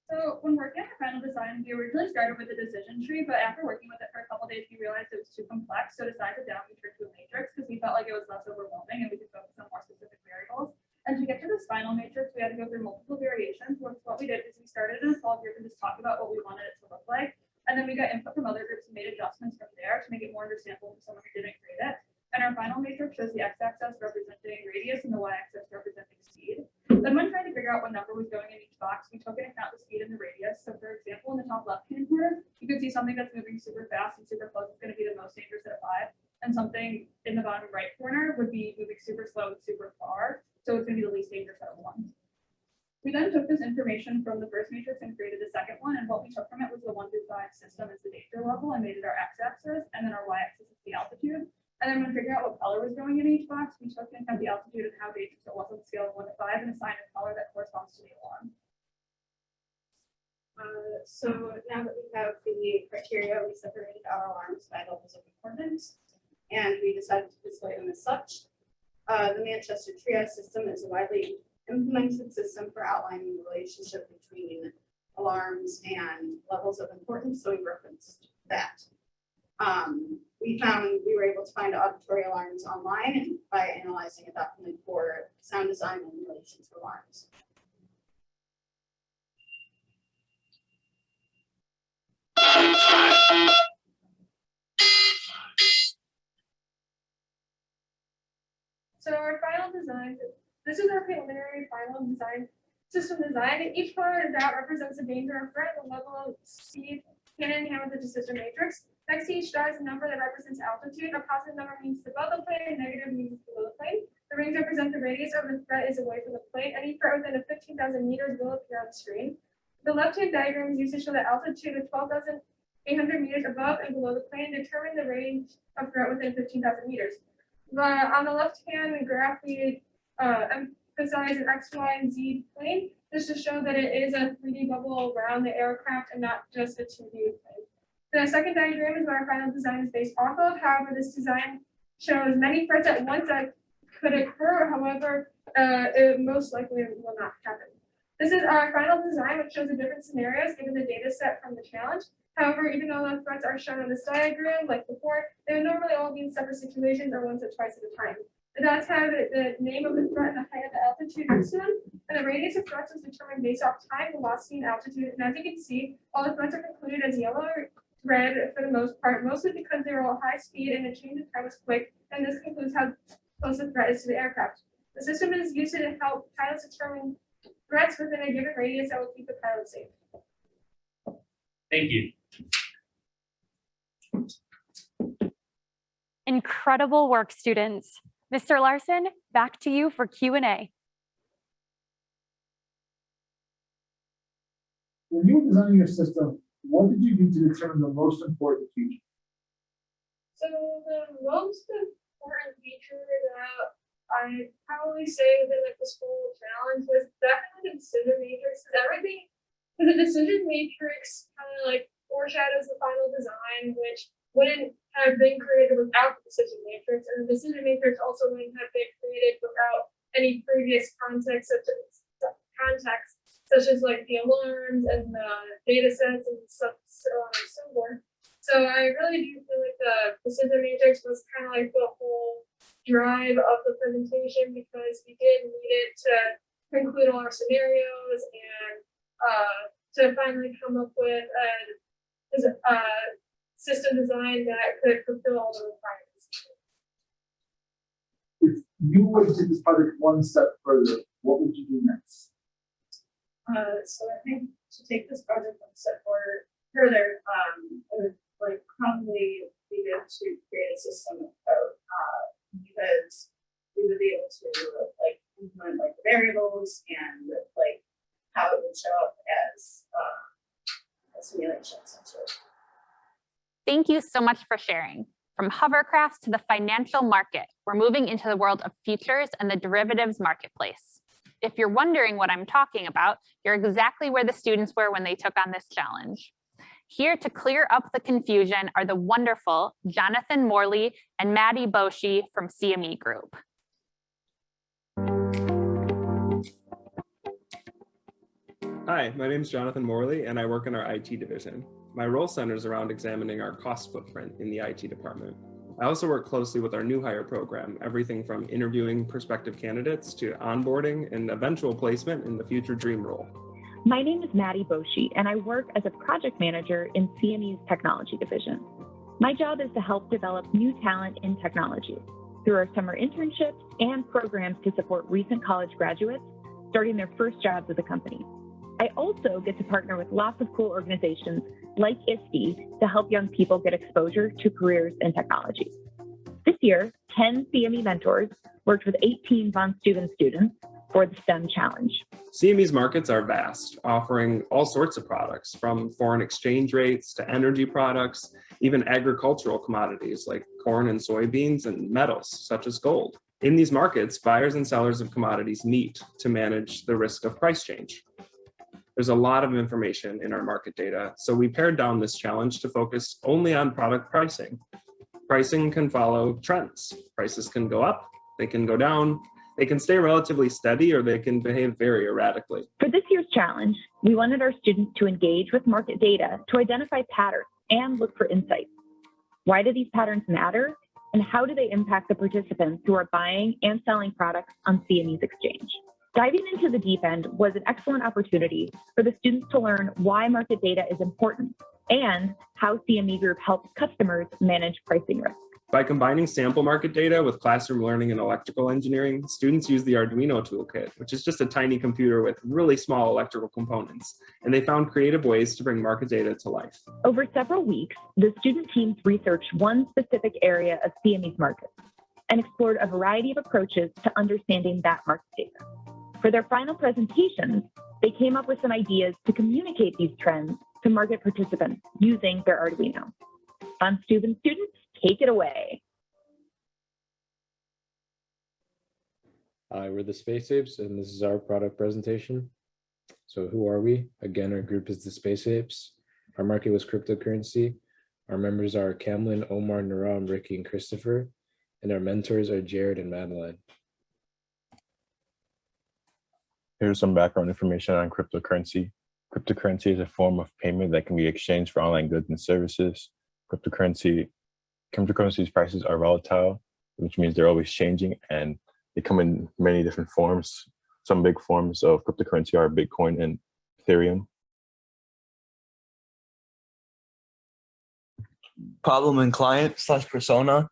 So when working on our final design, we originally started with a decision tree, but after working with it for a couple days, we realized it was too complex. So decided to down feature to a matrix because we felt like it was less overwhelming and we could focus on more specific variables. And to get to this final matrix, we had to go through multiple variations. What we did is we started in a small group and just talked about what we wanted it to look like. And then we got input from other groups and made adjustments from there to make it more understandable for someone who didn't create it. And our final matrix shows the x-axis representing radius and the y-axis representing speed. Then when trying to figure out what number was going in each box, we took into account the speed and the radius. So for example, in the top left-hand corner, you can see something that's moving super fast and super close is going to be the most dangerous at 5. And something in the bottom right corner would be moving super slow and super far. So it's going to be the least dangerous out of 1. We then took this information from the first matrix and created the second one. And what we took from it was the 1 through 5 system as the danger level and made it our x-axis, and then our y-axis is the altitude. And then when figuring out what color was going in each box, we took into account the altitude and how dangerous it was on the scale of 1 to 5 and assigned a color that corresponds to the alarm. So now that we have the criteria, we separated our alarms by levels of importance, and we decided to display them as such. The Manchester Triage system is a widely implemented system for outlining the relationship between alarms and levels of importance, so we referenced that. We were able to find auditory alarms online and by analyzing a document for sound design in relation to alarms. So our final design, this is our preliminary final design, system design. Each color that represents a danger or threat, the level of speed hand in hand with the decision matrix. Next to each star is a number that represents altitude. A positive number means above the plane, a negative means below the plane. The rings represent the radius of the threat is away from the plane. Any threat within a 15,000 meters will appear on the screen. The left-hand diagram is used to show the altitude of 12,800 meters above and below the plane. Determine the range of threat within 15,000 meters. On the left-hand graph, we emphasize an X, Y, and Z plane, just to show that it is a 3D bubble around the aircraft and not just a 2D plane. The second diagram is what our final design is based off of. However, this design shows many threats at once that could occur. However, it most likely will not happen. This is our final design, which shows the different scenarios given the data set from the challenge. However, even though the threats are shown on this diagram, like before, they would normally all be in separate situations or once or twice at a time. The dots have the name of the threat and the height of the altitude next to them, and the radius of threats was determined based off time, velocity, and altitude. And as you can see, all the threats are concluded as yellow or red for the most part, mostly because they were all high speed and the change of time was quick, and this concludes how close the threat is to the aircraft. The system is used to help pilots determine threats within a given radius that will keep the pilot safe. Thank you. Incredible work, students. Mr. Larson, back to you for Q&A. When you were designing your system, what did you do to determine the most important feature? So the most important feature that I probably say within like the school challenge was definitely the decision matrix, because the decision matrix kind of like foreshadows the final design, which wouldn't have been created without the decision matrix, and the decision matrix also wouldn't have been created without any previous context such as like the alarms and the data sets and stuff, so on and so forth. So I really do feel like the decision matrix was kind of like the whole drive of the presentation, because we did need it to include all our scenarios and to finally come up with a system design that could fulfill all the requirements. If you were to take this project one step further, what would you do next? So I think to take this project one step further, I would like probably be able to create a system of code, because we would be able to like implement like the variables and like how it would show up as a simulation essentially. Thank you so much for sharing. From hovercrafts to the financial market, we're moving into the world of futures and the derivatives marketplace. If you're wondering what I'm talking about, you're exactly where the students were when they took on this challenge. Here to clear up the confusion are the wonderful Jonathan Morley and Maddie Boshi from CME Group. Hi, my name is Jonathan Morley, and I work in our IT division. My role centers around examining our cost footprint in the IT department. I also work closely with our new hire program, everything from interviewing prospective candidates to onboarding and eventual placement in the future dream role. My name is Maddie Boshi, and I work as a project manager in CME's technology division. My job is to help develop new talent in technology through our summer internships and programs to support recent college graduates starting their first jobs with the company. I also get to partner with lots of cool organizations like ISTE to help young people get exposure to careers in technology. This year, 10 CME mentors worked with 18 von Steuben students for the STEM challenge. CME's markets are vast, offering all sorts of products, from foreign exchange rates to energy products, even agricultural commodities like corn and soybeans, and metals such as gold. In these markets, buyers and sellers of commodities meet to manage the risk of price change. There's a lot of information in our market data, so we pared down this challenge to focus only on product pricing. Pricing can follow trends. Prices can go up, they can go down, they can stay relatively steady, or they can behave very erratically. For this year's challenge, we wanted our students to engage with market data to identify patterns and look for insights. Why do these patterns matter? And how do they impact the participants who are buying and selling products on CME's exchange? Diving into the deep end was an excellent opportunity for the students to learn why market data is important and how CME Group helps customers manage pricing risk. By combining sample market data with classroom learning and electrical engineering, students use the Arduino toolkit, which is just a tiny computer with really small electrical components, and they found creative ways to bring market data to life. Over several weeks, the student teams researched one specific area of CME's market and explored a variety of approaches to understanding that market data. For their final presentations, they came up with some ideas to communicate these trends to market participants using their Arduino. Von Steuben students, take it away. Hi, we're the Space Apes, and this is our product presentation. So who are we? Again, our group is the Space Apes. Our market was cryptocurrency. Our members are Camlin, Omar, Naram, Ricky, and Christopher. And our mentors are Jared and Madeline. Here's some background information on cryptocurrency. Cryptocurrency is a form of payment that can be exchanged for online goods and services. Cryptocurrency's prices are volatile, which means they're always changing, and they come in many different forms. Some big forms of cryptocurrency are Bitcoin and Ethereum. Problem and client / persona.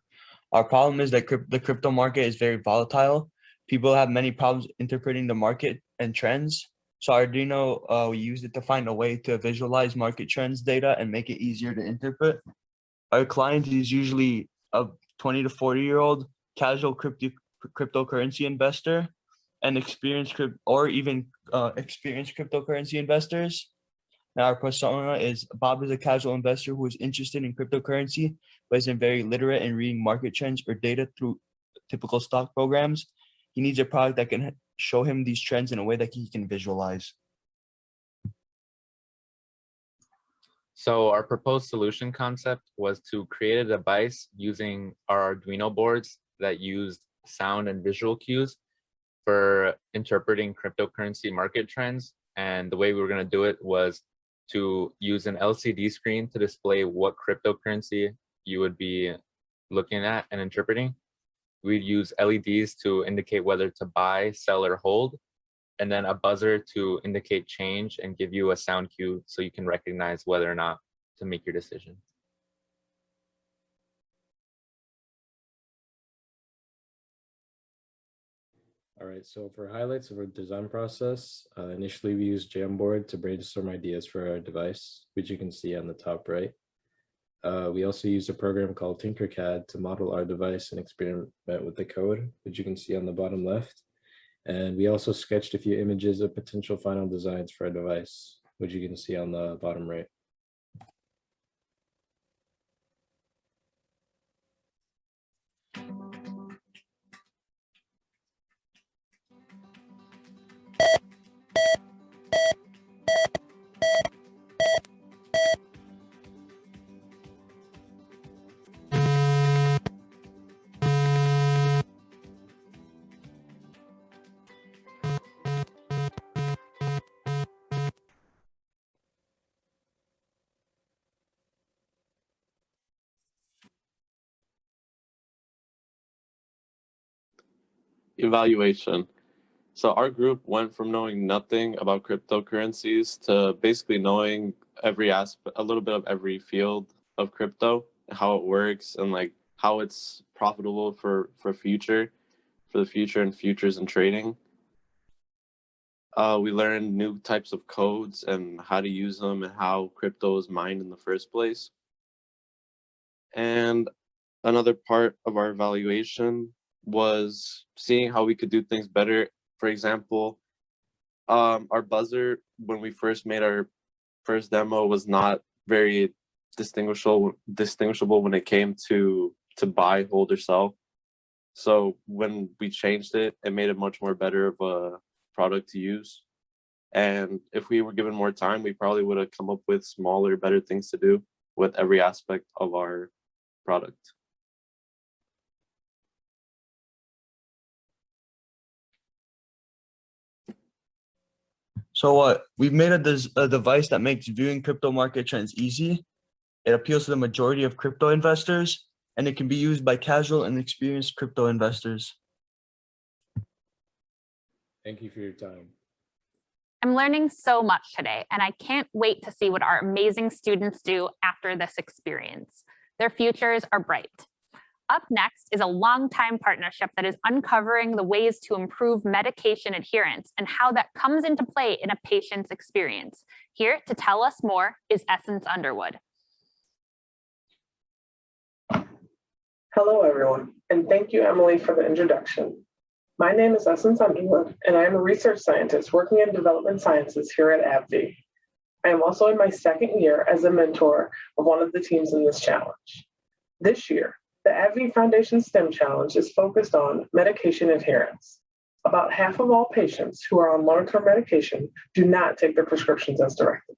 Our problem is that the crypto market is very volatile. People have many problems interpreting the market and trends. So Arduino, we used it to find a way to visualize market trends data and make it easier to interpret. Our client is usually a 20 to 40-year-old casual cryptocurrency investor and experienced cryptocurrency investors. Now our persona is Bob is a casual investor who is interested in cryptocurrency, but isn't very literate in reading market trends or data through typical stock programs. He needs a product that can show him these trends in a way that he can visualize. So our proposed solution concept was to create a device using our Arduino boards that used sound and visual cues for interpreting cryptocurrency market trends. And the way we were going to do it was to use an LCD screen to display what cryptocurrency you would be looking at and interpreting. We'd use LEDs to indicate whether to buy, sell, or hold, and then a buzzer to indicate change and give you a sound cue so you can recognize whether or not to make your decision. All right, so for highlights of our design process, initially we used Jamboard to brainstorm ideas for our device, which you can see on the top right. We also used a program called Tinkercad to model our device and experiment with the code, which you can see on the bottom left. And we also sketched a few images of potential final designs for our device, which you can see on the bottom right. Evaluation. So our group went from knowing nothing about cryptocurrencies to basically knowing every aspect, a little bit of every field of crypto, how it works, and like how it's profitable for the future and futures and trading. We learned new types of codes and how to use them and how crypto is mined in the first place. And another part of our evaluation was seeing how we could do things better. For example, our buzzer, when we first made our first demo, was not very distinguishable when it came to buy, hold, or sell. So when we changed it, it made it much more better of a product to use. And if we were given more time, we probably would have come up with smaller, better things to do with every aspect of our product. So we've made a device that makes viewing crypto market trends easy. It appeals to the majority of crypto investors, and it can be used by casual and experienced crypto investors. Thank you for your time. I'm learning so much today, and I can't wait to see what our amazing students do after this experience. Their futures are bright. Up next is a longtime partnership that is uncovering the ways to improve medication adherence and how that comes into play in a patient's experience. Here to tell us more is Essence Underwood. Hello, everyone, and thank you, Emily, for the introduction. My name is Essence Underwood, and I am a research scientist working in development sciences here at AbbVie. I am also in my second year as a mentor of one of the teams in this challenge. This year, the AbbVie Foundation STEM Challenge is focused on medication adherence. About half of all patients who are on long-term medication do not take their prescriptions as directed.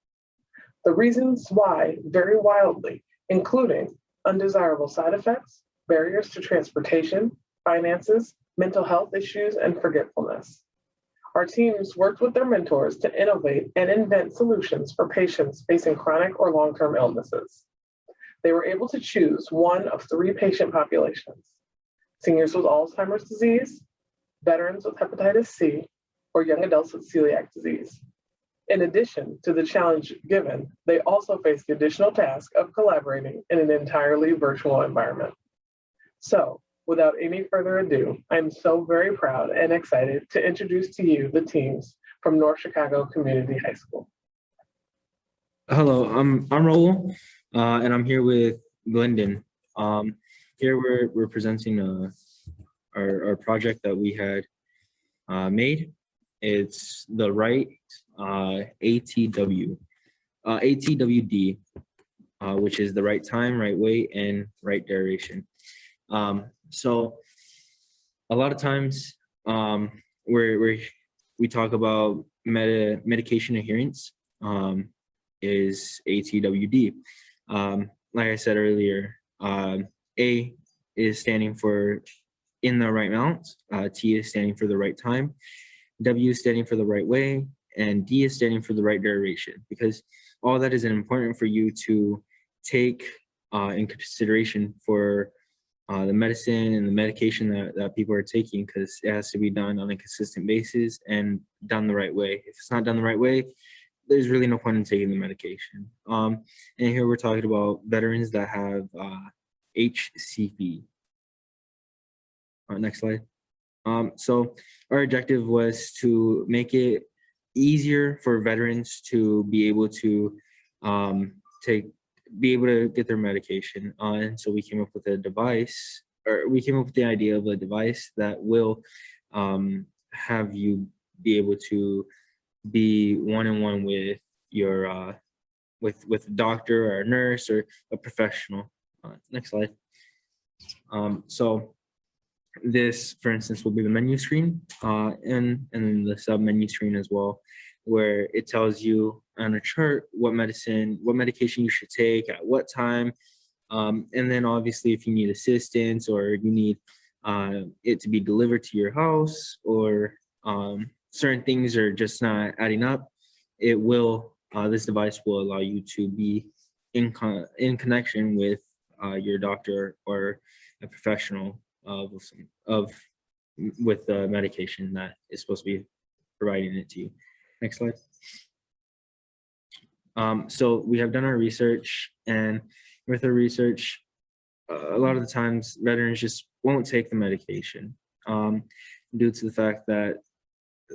The reasons why vary wildly, including undesirable side effects, barriers to transportation, finances, mental health issues, and forgetfulness. Our teams worked with their mentors to innovate and invent solutions for patients facing chronic or long-term illnesses. They were able to choose one of 3 patient populations: seniors with Alzheimer's disease, veterans with hepatitis C, or young adults with celiac disease. In addition to the challenge given, they also faced the additional task of collaborating in an entirely virtual environment. So, without any further ado, I'm so very proud and excited to introduce to you the teams from North Chicago Community High School. Hello, I'm Raul, and I'm here with Glendon. Here we're presenting our project that we had made. It's the right ATWD, which is the right time, right way, and right duration. So a lot of times we talk about medication adherence is ATWD. Like I said earlier, A is standing for in the right amount, T is standing for the right time, W is standing for the right way, and D is standing for the right duration, because all that is important for you to take in consideration for the medicine and the medication that people are taking, because it has to be done on a consistent basis and done the right way. If it's not done the right way, there's really no point in taking the medication. And here we're talking about veterans that have HCV. Next slide. So our objective was to make it easier for veterans to be able to get their medication. And so we came up with a device, or we came up with the idea of a device that will have you be able to be one-on-one with your with a doctor or a nurse or a professional. Next slide. So this, for instance, will be the menu screen, and then the sub menu screen as well, where it tells you on a chart what medication you should take at what time, and then obviously if you need assistance or you need it to be delivered to your house, or certain things are just not adding up, it will this device will allow you to be in connection with your doctor or a professional of with the medication that is supposed to be providing it to you. Next slide. So we have done our research, and with our research, a lot of the times veterans just won't take the medication due to the fact that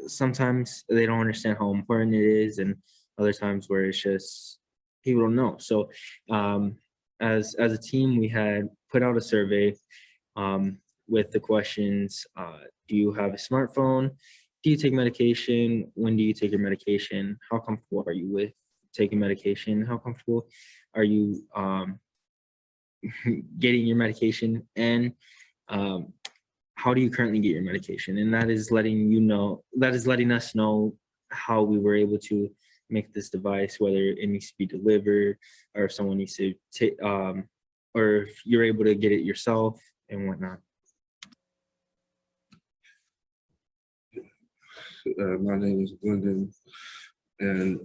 sometimes they don't understand how important it is, and other times where it's just people don't know. So as a team, we had put out a survey with the questions, do you have a smartphone? Do you take medication? When do you take your medication? How comfortable are you with taking medication? How comfortable are you getting your medication? And how do you currently get your medication? And that is letting us know how we were able to make this device, whether it needs to be delivered, or if someone needs to take, or if you're able to get it yourself and whatnot. My name is Lyndon, and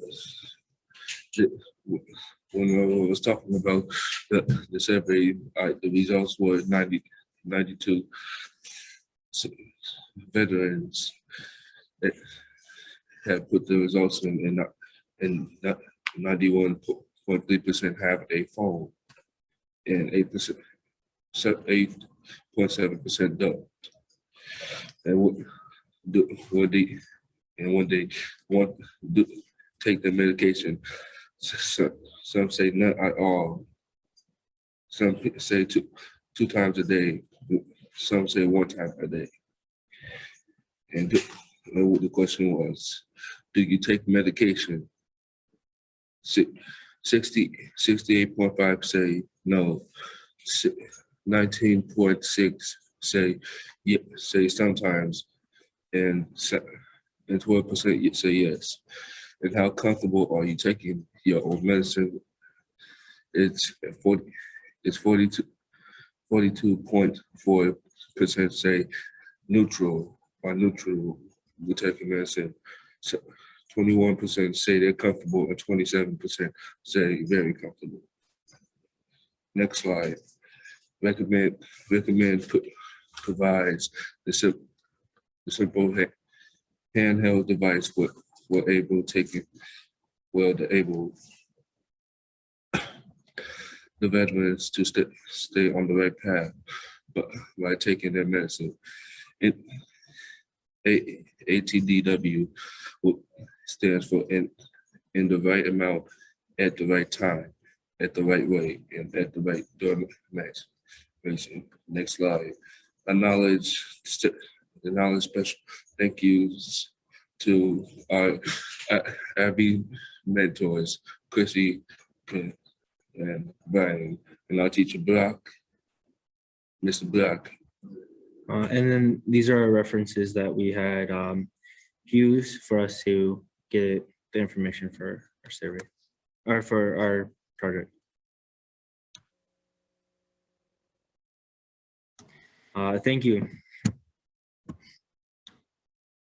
when I was talking about the survey, the results were 92 veterans that have put the results in 91.3% have a phone, and 8.7% don't. And when they want to take the medication, some say not at all. Some say two times a day. Some say one time a day. And the question was, do you take medication? 68.5 say no. 19.6 say sometimes, and 12% say yes. And how comfortable are you taking your own medicine? It's 42.4% say neutral with taking medicine. So 21% say they're comfortable, and 27% say very comfortable. Next slide. Recommend provides the simple handheld device we're able to take it, the veterans to stay on the right path, but by taking their medicine. ATDW stands for in the right amount, at the right time, at the right way, and at the right max. Next slide. The knowledge special thank yous to our Abby mentors, Chrissy and Brian, and our teacher Brock, Mr. Brock. And then these are our references that we had used for us to get the information for our survey, or for our project. Thank you.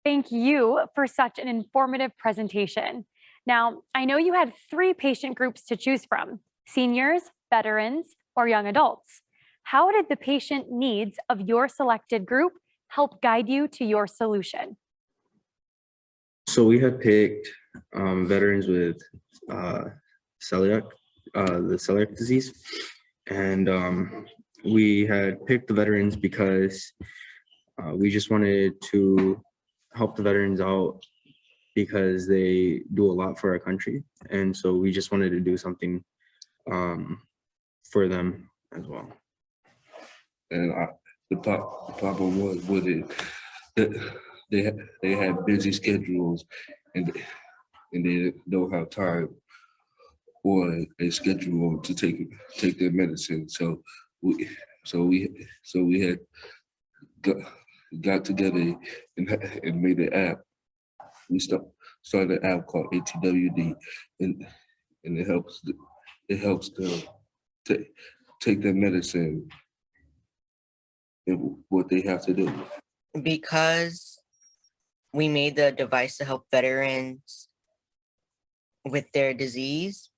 Thank you for such an informative presentation. Now, I know you had 3 patient groups to choose from: seniors, veterans, or young adults. How did the patient needs of your selected group help guide you to your solution? So we had picked veterans with celiac, the celiac disease, and we had picked the veterans because we just wanted to help the veterans out because they do a lot for our country, and so we just wanted to do something for them as well. And the problem was with it that they had busy schedules, and they don't have time or a schedule to take their medicine. So we had got together and made an app. We started an app called ATWD, and it helps them take their medicine and what they have to do. Because we made the device to help veterans with their disease,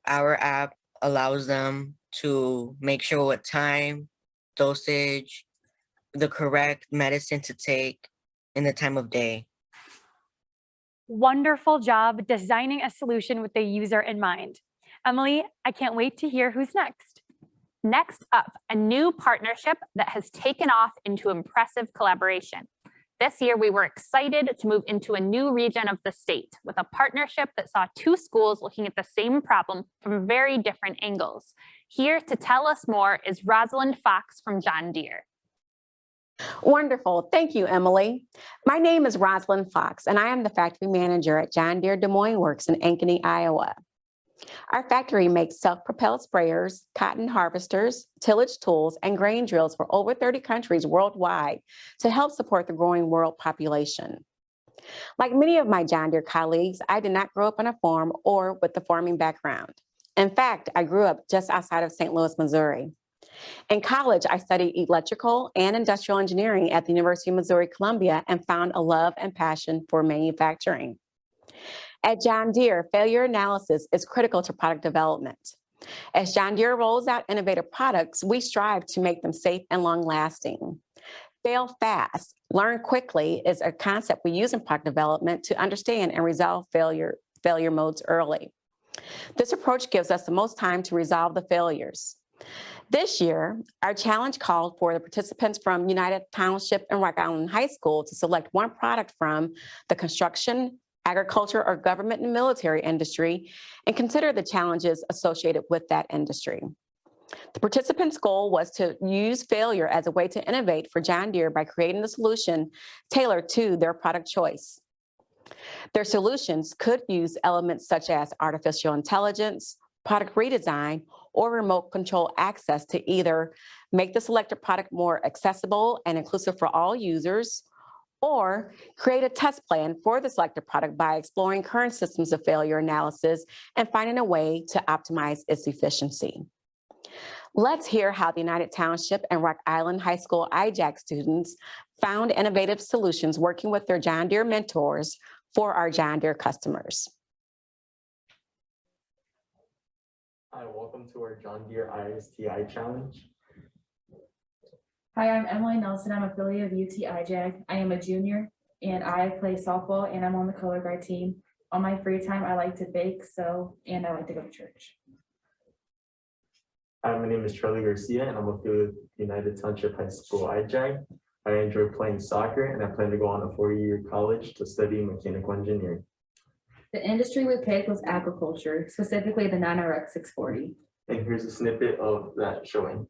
our app allows them to make sure what time, dosage, the correct medicine to take in the time of day. Wonderful job designing a solution with the user in mind. Emily, I can't wait to hear who's next. Next up, a new partnership that has taken off into impressive collaboration. This year, we were excited to move into a new region of the state with a partnership that saw two schools looking at the same problem from very different angles. Here to tell us more is Rosalind Fox from John Deere. Wonderful. Thank you, Emily. My name is Rosalind Fox, and I am the factory manager at John Deere Des Moines Works in Ankeny, Iowa. Our factory makes self-propelled sprayers, cotton harvesters, tillage tools, and grain drills for over 30 countries worldwide to help support the growing world population. Like many of my John Deere colleagues, I did not grow up on a farm or with a farming background. In fact, I grew up just outside of St. Louis, Missouri. In college, I studied electrical and industrial engineering at the University of Missouri-Columbia and found a love and passion for manufacturing. At John Deere, failure analysis is critical to product development. As John Deere rolls out innovative products, we strive to make them safe and long-lasting. Fail fast, learn quickly is a concept we use in product development to understand and resolve failure modes early. This approach gives us the most time to resolve the failures. This year, our challenge called for the participants from United Township and Rock Island High School to select one product from the construction, agriculture, or government and military industry and consider the challenges associated with that industry. The participants' goal was to use failure as a way to innovate for John Deere by creating a solution tailored to their product choice. Their solutions could use elements such as artificial intelligence, product redesign, or remote control access to either make the selected product more accessible and inclusive for all users, or create a test plan for the selected product by exploring current systems of failure analysis and finding a way to optimize its efficiency. Let's hear how the United Township and Rock Island High School IJAC students found innovative solutions working with their John Deere mentors for our John Deere customers. Hi, welcome to our John Deere ISTI Challenge. Hi, I'm Emily Nelson. I'm affiliate of UT IJAG. I am a junior and I play softball and I'm on the color guard team. On my free time, I like to bake, sew, and I like to go to church. Hi, my name is Charlie Garcia and I'm affiliate with United Township High School IJAG. I enjoy playing soccer and I plan to go on a 4-year college to study mechanical engineering. The industry we picked was agriculture, specifically the 9RX 640. And here's a snippet of that showing.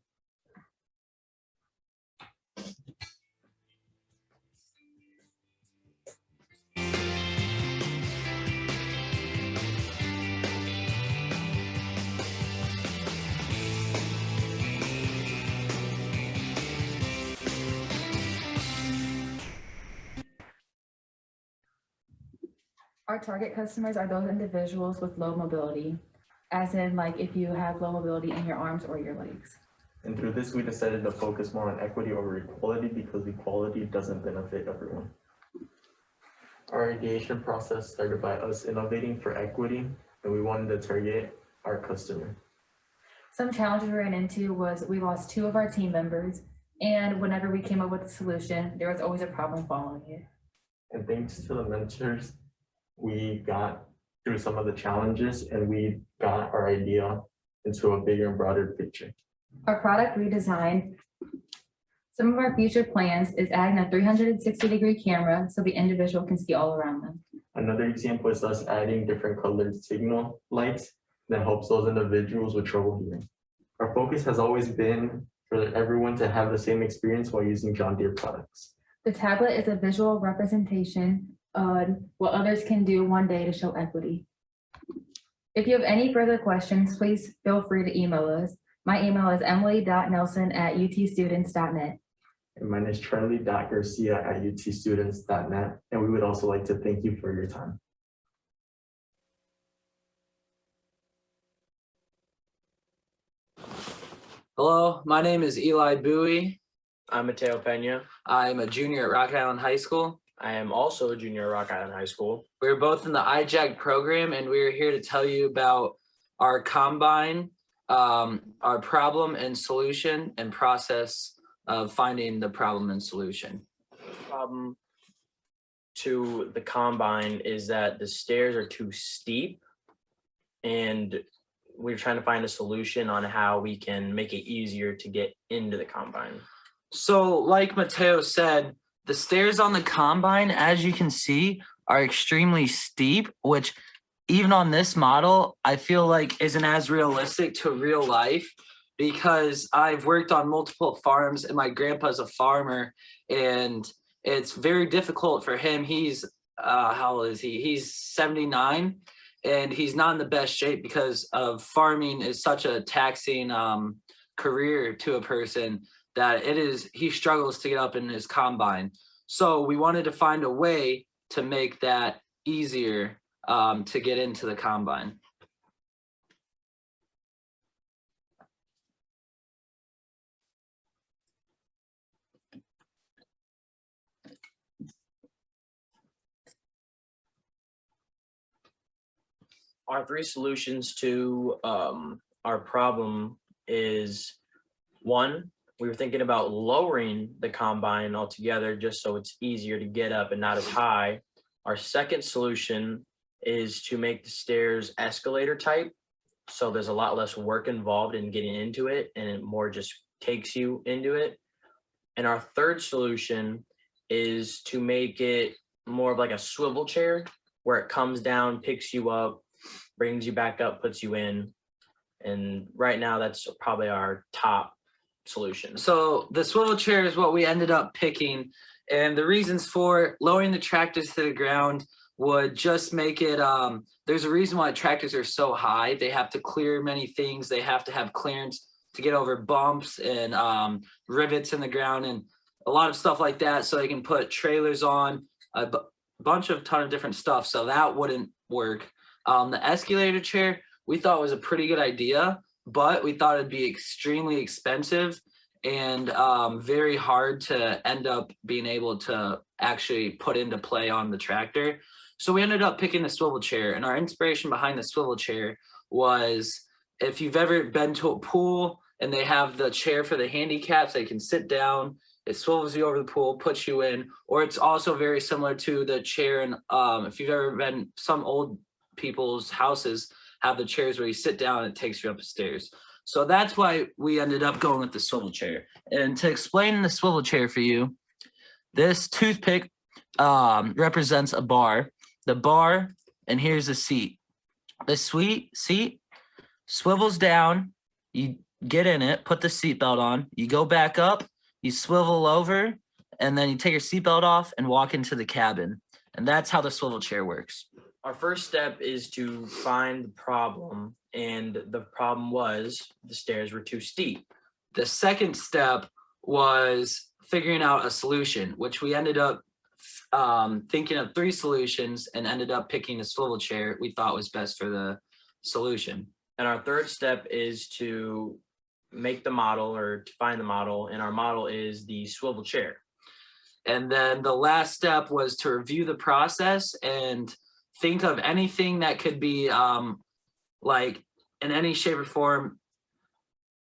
Our target customers are those individuals with low mobility, as in like if you have low mobility in your arms or your legs. And through this, we decided to focus more on equity over equality because equality doesn't benefit everyone. Our ideation process started by us innovating for equity, and we wanted to target our customer. Some challenges we ran into was we lost 2 of our team members, and whenever we came up with a solution, there was always a problem following it. And thanks to the mentors, we got through some of the challenges and we got our idea into a bigger and broader picture. Our product redesign, some of our future plans is adding a 360-degree camera so the individual can see all around them. Another example is us adding different colored signal lights that helps those individuals with trouble hearing. Our focus has always been for everyone to have the same experience while using John Deere products. The tablet is a visual representation on what others can do one day to show equity. If you have any further questions, please feel free to email us. My email is emily.nelson@utstudents.net. And mine is charlie.garcia@utstudents.net. And we would also like to thank you for your time. Hello, my name is Eli Bowie. I'm Mateo Pena. I'm a junior at Rock Island High School. I am also a junior at Rock Island High School. We're both in the IJAG program, and we're here to tell you about our combine, our problem and solution and process of finding the problem and solution. Problem to the combine is that the stairs are too steep, and we're trying to find a solution on how we can make it easier to get into the combine. So like Mateo said, the stairs on the combine, as you can see, are extremely steep, which even on this model, I feel like isn't as realistic to real life, because I've worked on multiple farms and my grandpa's a farmer, and it's very difficult for him. He's, how old is he? He's 79, and he's not in the best shape because of farming is such a taxing career to a person that he struggles to get up in his combine. So we wanted to find a way to make that easier to get into the combine. Our three solutions to our problem is, one, we were thinking about lowering the combine altogether just so it's easier to get up and not as high. Our second solution is to make the stairs escalator type, so there's a lot less work involved in getting into it and it more just takes you into it. And our third solution is to make it more of like a swivel chair where it comes down, picks you up, brings you back up, puts you in. And right now that's probably our top solution. So the swivel chair is what we ended up picking. And the reasons for lowering the tractors to the ground would just make it, there's a reason why tractors are so high. They have to clear many things. They have to have clearance to get over bumps and rivets in the ground and a lot of stuff like that. So they can put trailers on a ton of different stuff. So that wouldn't work. The escalator chair, we thought was a pretty good idea, but we thought it'd be extremely expensive and very hard to end up being able to actually put into play on the tractor. So we ended up picking the swivel chair, and our inspiration behind the swivel chair was, if you've ever been to a pool and they have the chair for the handicaps, they can sit down, it swivels you over the pool, puts you in, or it's also very similar to the chair. And if you've ever been, some old people's houses have the chairs where you sit down and it takes you up the stairs. So that's why we ended up going with the swivel chair. And to explain the swivel chair for you, this toothpick represents a bar. The bar, and here's the seat. The seat swivels down, you get in it, put the seatbelt on, you go back up, you swivel over, and then you take your seatbelt off and walk into the cabin. And that's how the swivel chair works. Our first step is to find the problem, and the problem was the stairs were too steep. The second step was figuring out a solution, which we ended up thinking of 3 solutions and ended up picking a swivel chair we thought was best for the solution. And our third step is to make the model or to find the model, and our model is the swivel chair. And then the last step was to review the process and think of anything that could be like in any shape or form.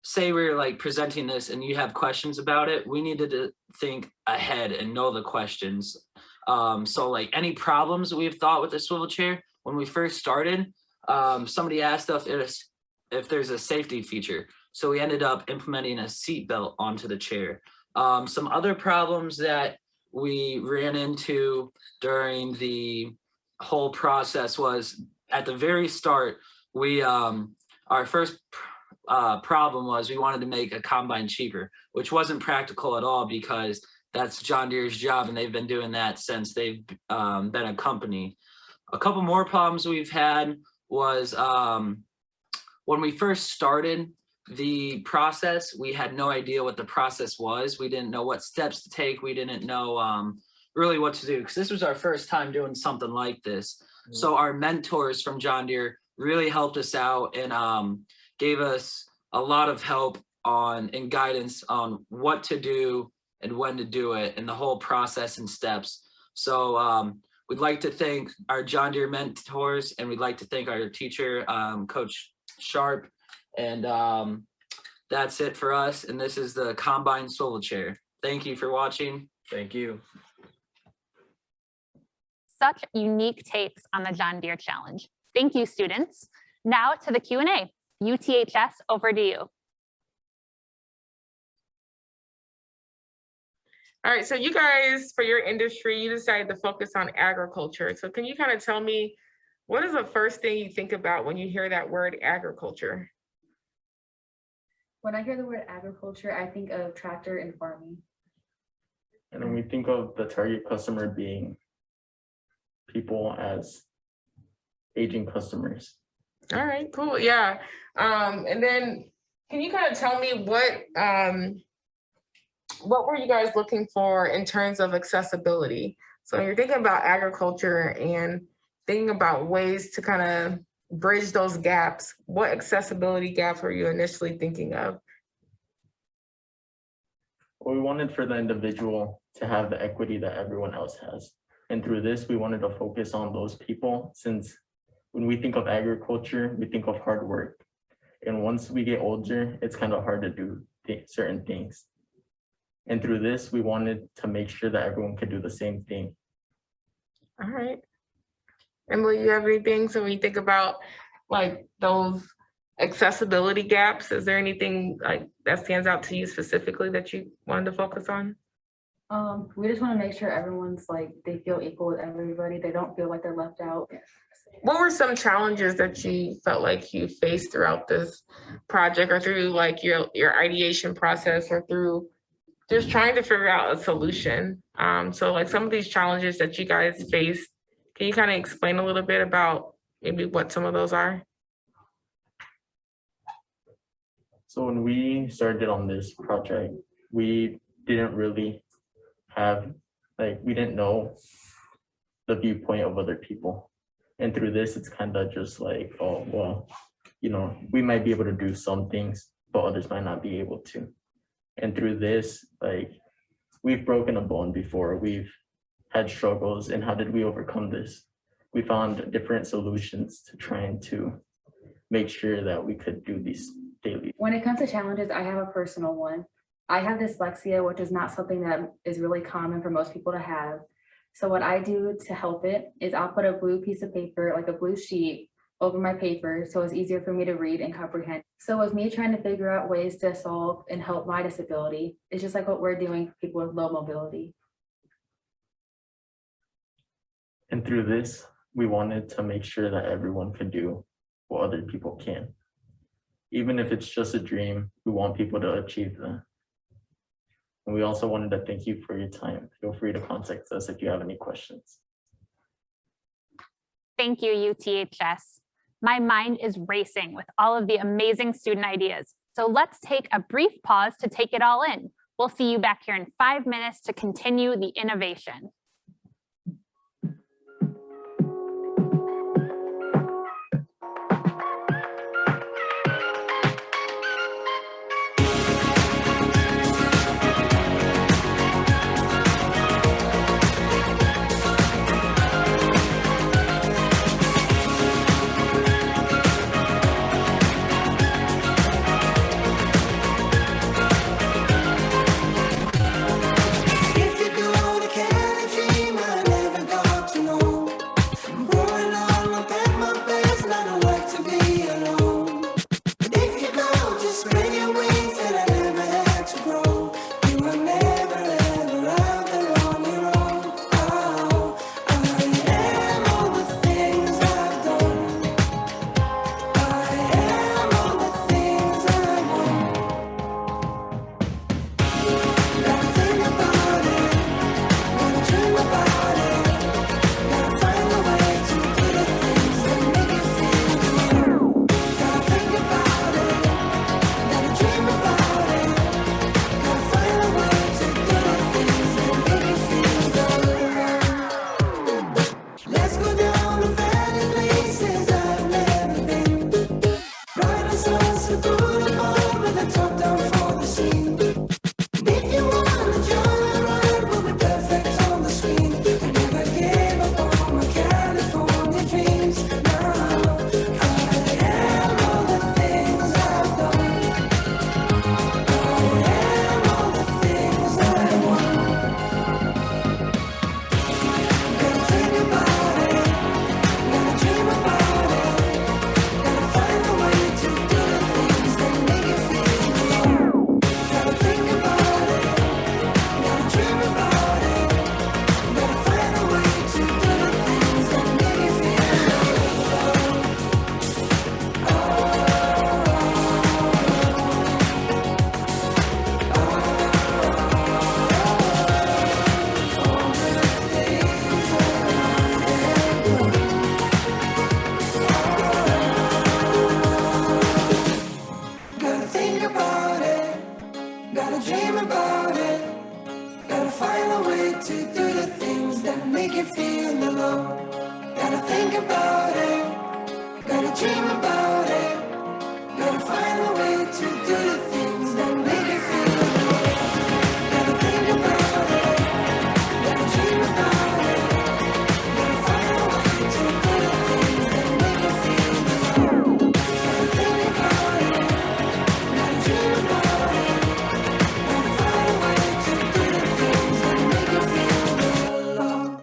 Say we're like presenting this and you have questions about it, we needed to think ahead and know the questions. So like any problems we've thought with the swivel chair, when we first started, somebody asked us if there's a safety feature. So we ended up implementing a seat belt onto the chair. Some other problems that we ran into during the whole process was, at the very start, we our first problem was we wanted to make a combine cheaper, which wasn't practical at all because that's John Deere's job and they've been doing that since they've been a company. A couple more problems we've had was when we first started the process, we had no idea what the process was. We didn't know what steps to take. We didn't know really what to do because this was our first time doing something like this. So our mentors from John Deere really helped us out and gave us a lot of help on and guidance on what to do and when to do it and the whole process and steps. So we'd like to thank our John Deere mentors, and we'd like to thank our teacher, Coach Sharp, and That's it for us, and this is the Combine Swivel Chair. Thank you for watching. Thank you. Such unique takes on the John Deere Challenge. Thank you, students. Now to the Q&A. UTHS, over to you. All right, so you guys, for your industry, you decided to focus on agriculture. So can you kind of tell me, what is the first thing you think about when you hear that word agriculture? When I hear the word agriculture, I think of tractor and farming. And then we think of the target customer being people as aging customers. All right, cool, yeah. And then can you kind of tell me what were you guys looking for in terms of accessibility? So when you're thinking about agriculture and thinking about ways to kind of bridge those gaps, what accessibility gaps were you initially thinking of? Well, we wanted for the individual to have the equity that everyone else has. And through this, we wanted to focus on those people, since when we think of agriculture, we think of hard work. And once we get older, it's kind of hard to do certain things. And through this, we wanted to make sure that everyone could do the same thing. All right. Emily, you have anything? So when you think about like those accessibility gaps, is there anything like that stands out to you specifically that you wanted to focus on? We just want to make sure everyone's like, they feel equal with everybody. They don't feel like they're left out. What were some challenges that you felt like you faced throughout this project, or through like your ideation process, or through just trying to figure out a solution? So like some of these challenges that you guys face, can you kind of explain a little bit about maybe what some of those are? So when we started on this project, we didn't really have, we didn't know the viewpoint of other people. And through this, it's kind of just like, oh, well, we might be able to do some things, but others might not be able to. And through this, we've broken a bone before, we've had struggles, and how did we overcome this? We found different solutions to trying to make sure that we could do these daily. When it comes to challenges, I have a personal one. I have dyslexia, which is not something that is really common for most people to have. So what I do to help it is I'll put a blue piece of paper, like a blue sheet, over my paper so it's easier for me to read and comprehend. So with me trying to figure out ways to solve and help my disability, it's just like what we're doing for people with low mobility. And through this, we wanted to make sure that everyone could do what other people can. Even if it's just a dream, we want people to achieve that. And we also wanted to thank you for your time. Feel free to contact us if you have any questions. Thank you, UTHS. My mind is racing with all of the amazing student ideas. So let's take a brief pause to take it all in. We'll see you back here in 5 minutes to continue the innovation. Dream think about it, gotta dream about it, gotta find a way to do the things that make you feel alone. Gotta think about it, gotta dream about it, gotta find a way to do the things that make you feel alone. Gotta think about it, gotta dream about it, gotta find a way to do the things that make you feel alone. Gotta think about it, gotta dream about it, gotta find a way to do the things that make you feel alone.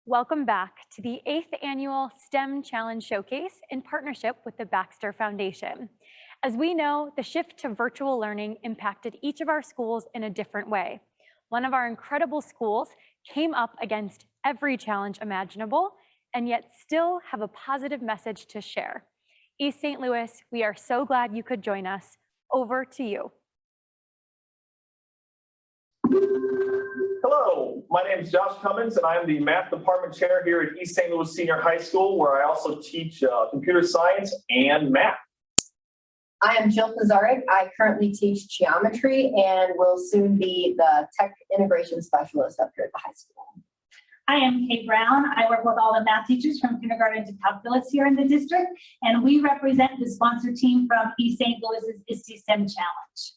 Welcome back to the 8th Annual STEM Challenge Showcase in partnership with the Baxter Foundation. As we know, the shift to virtual learning impacted each of our schools in a different way. One of our incredible schools came up against every challenge imaginable and yet still have a positive message to share. East St. Louis, we are so glad you could join us. Over to you. Hello, my name is Josh Cummins, and I am the math department chair here at East St. Louis Senior High School, where I also teach computer science and math. I am Jill Pizarnik. I currently teach geometry and will soon be the tech integration specialist up here at the high school. I am Kay Brown. I work with all the math teachers from kindergarten to calculus here in the district, and we represent the sponsor team from East St. Louis's ISTE STEM Challenge.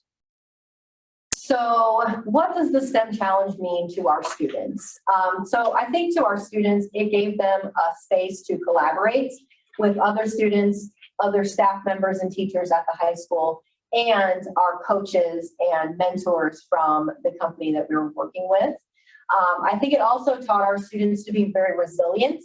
So what does the STEM Challenge mean to our students? So I think to our students, it gave them a space to collaborate with other students, other staff members and teachers at the high school, and our coaches and mentors from the company that we were working with. I think it also taught our students to be very resilient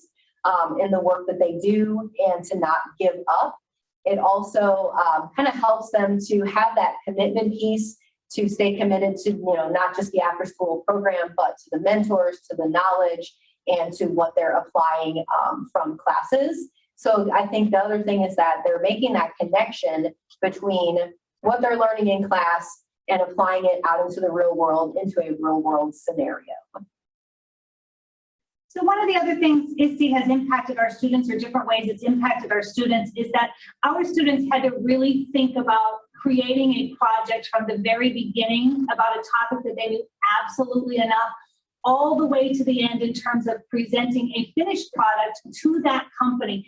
in the work that they do and to not give up. It also kind of helps them to have that commitment piece, to stay committed to, not just the after school program, but to the mentors, to the knowledge, and to what they're applying from classes. So I think the other thing is that they're making that connection between what they're learning in class and applying it out into the real world, into a real world scenario. So one of the other things ISTE has impacted our students, or different ways it's impacted our students, is that our students had to really think about creating a project from the very beginning about a topic that they knew absolutely enough, all the way to the end in terms of presenting a finished product to that company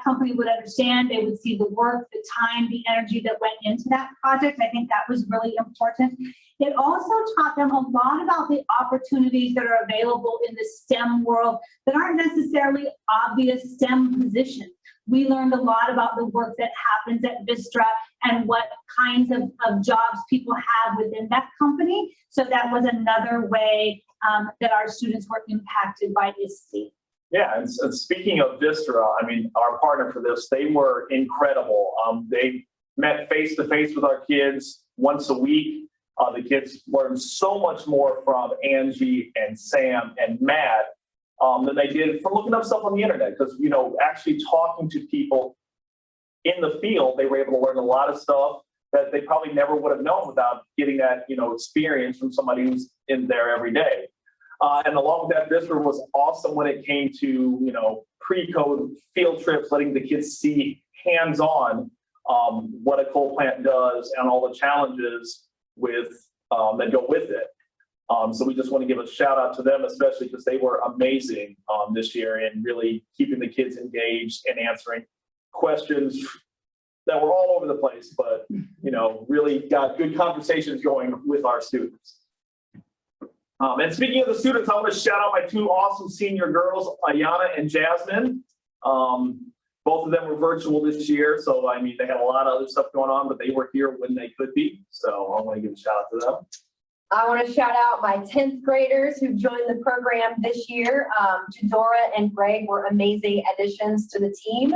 company would understand. They would see the work, the time, the energy that went into that project. I think that was really important. It also taught them a lot about the opportunities that are available in the STEM world that aren't necessarily obvious STEM positions. We learned a lot about the work that happens at Vistra and what kinds of jobs people have within that company. So that was another way that our students were impacted by ISTE. Yeah, and speaking of Vistra, I mean, our partner for this, they were incredible. They met face-to-face with our kids once a week. The kids learned so much more from Angie and Sam and Matt than they did from looking up stuff on the internet. Because, you know, actually talking to people in the field, they were able to learn a lot of stuff that they probably never would have known without getting that, you know, experience from somebody who's in there every day. And along with that, Vistra was awesome when it came to, you know, pre-code field trips, letting the kids see hands-on what a coal plant does and all the challenges with that go with it. So we just want to give a shout out to them, especially because they were amazing this year in really keeping the kids engaged and answering questions that were all over the place, but, you know, really got good conversations going with our students. And speaking of the students, I want to shout out my two awesome senior girls, Ayanna and Jasmine. Both of them were virtual this year, so I mean, they had a lot of other stuff going on, but they were here when they could be. So I want to give a shout out to them. I want to shout out my 10th graders who joined the program this year. Jadora and Greg were amazing additions to the team.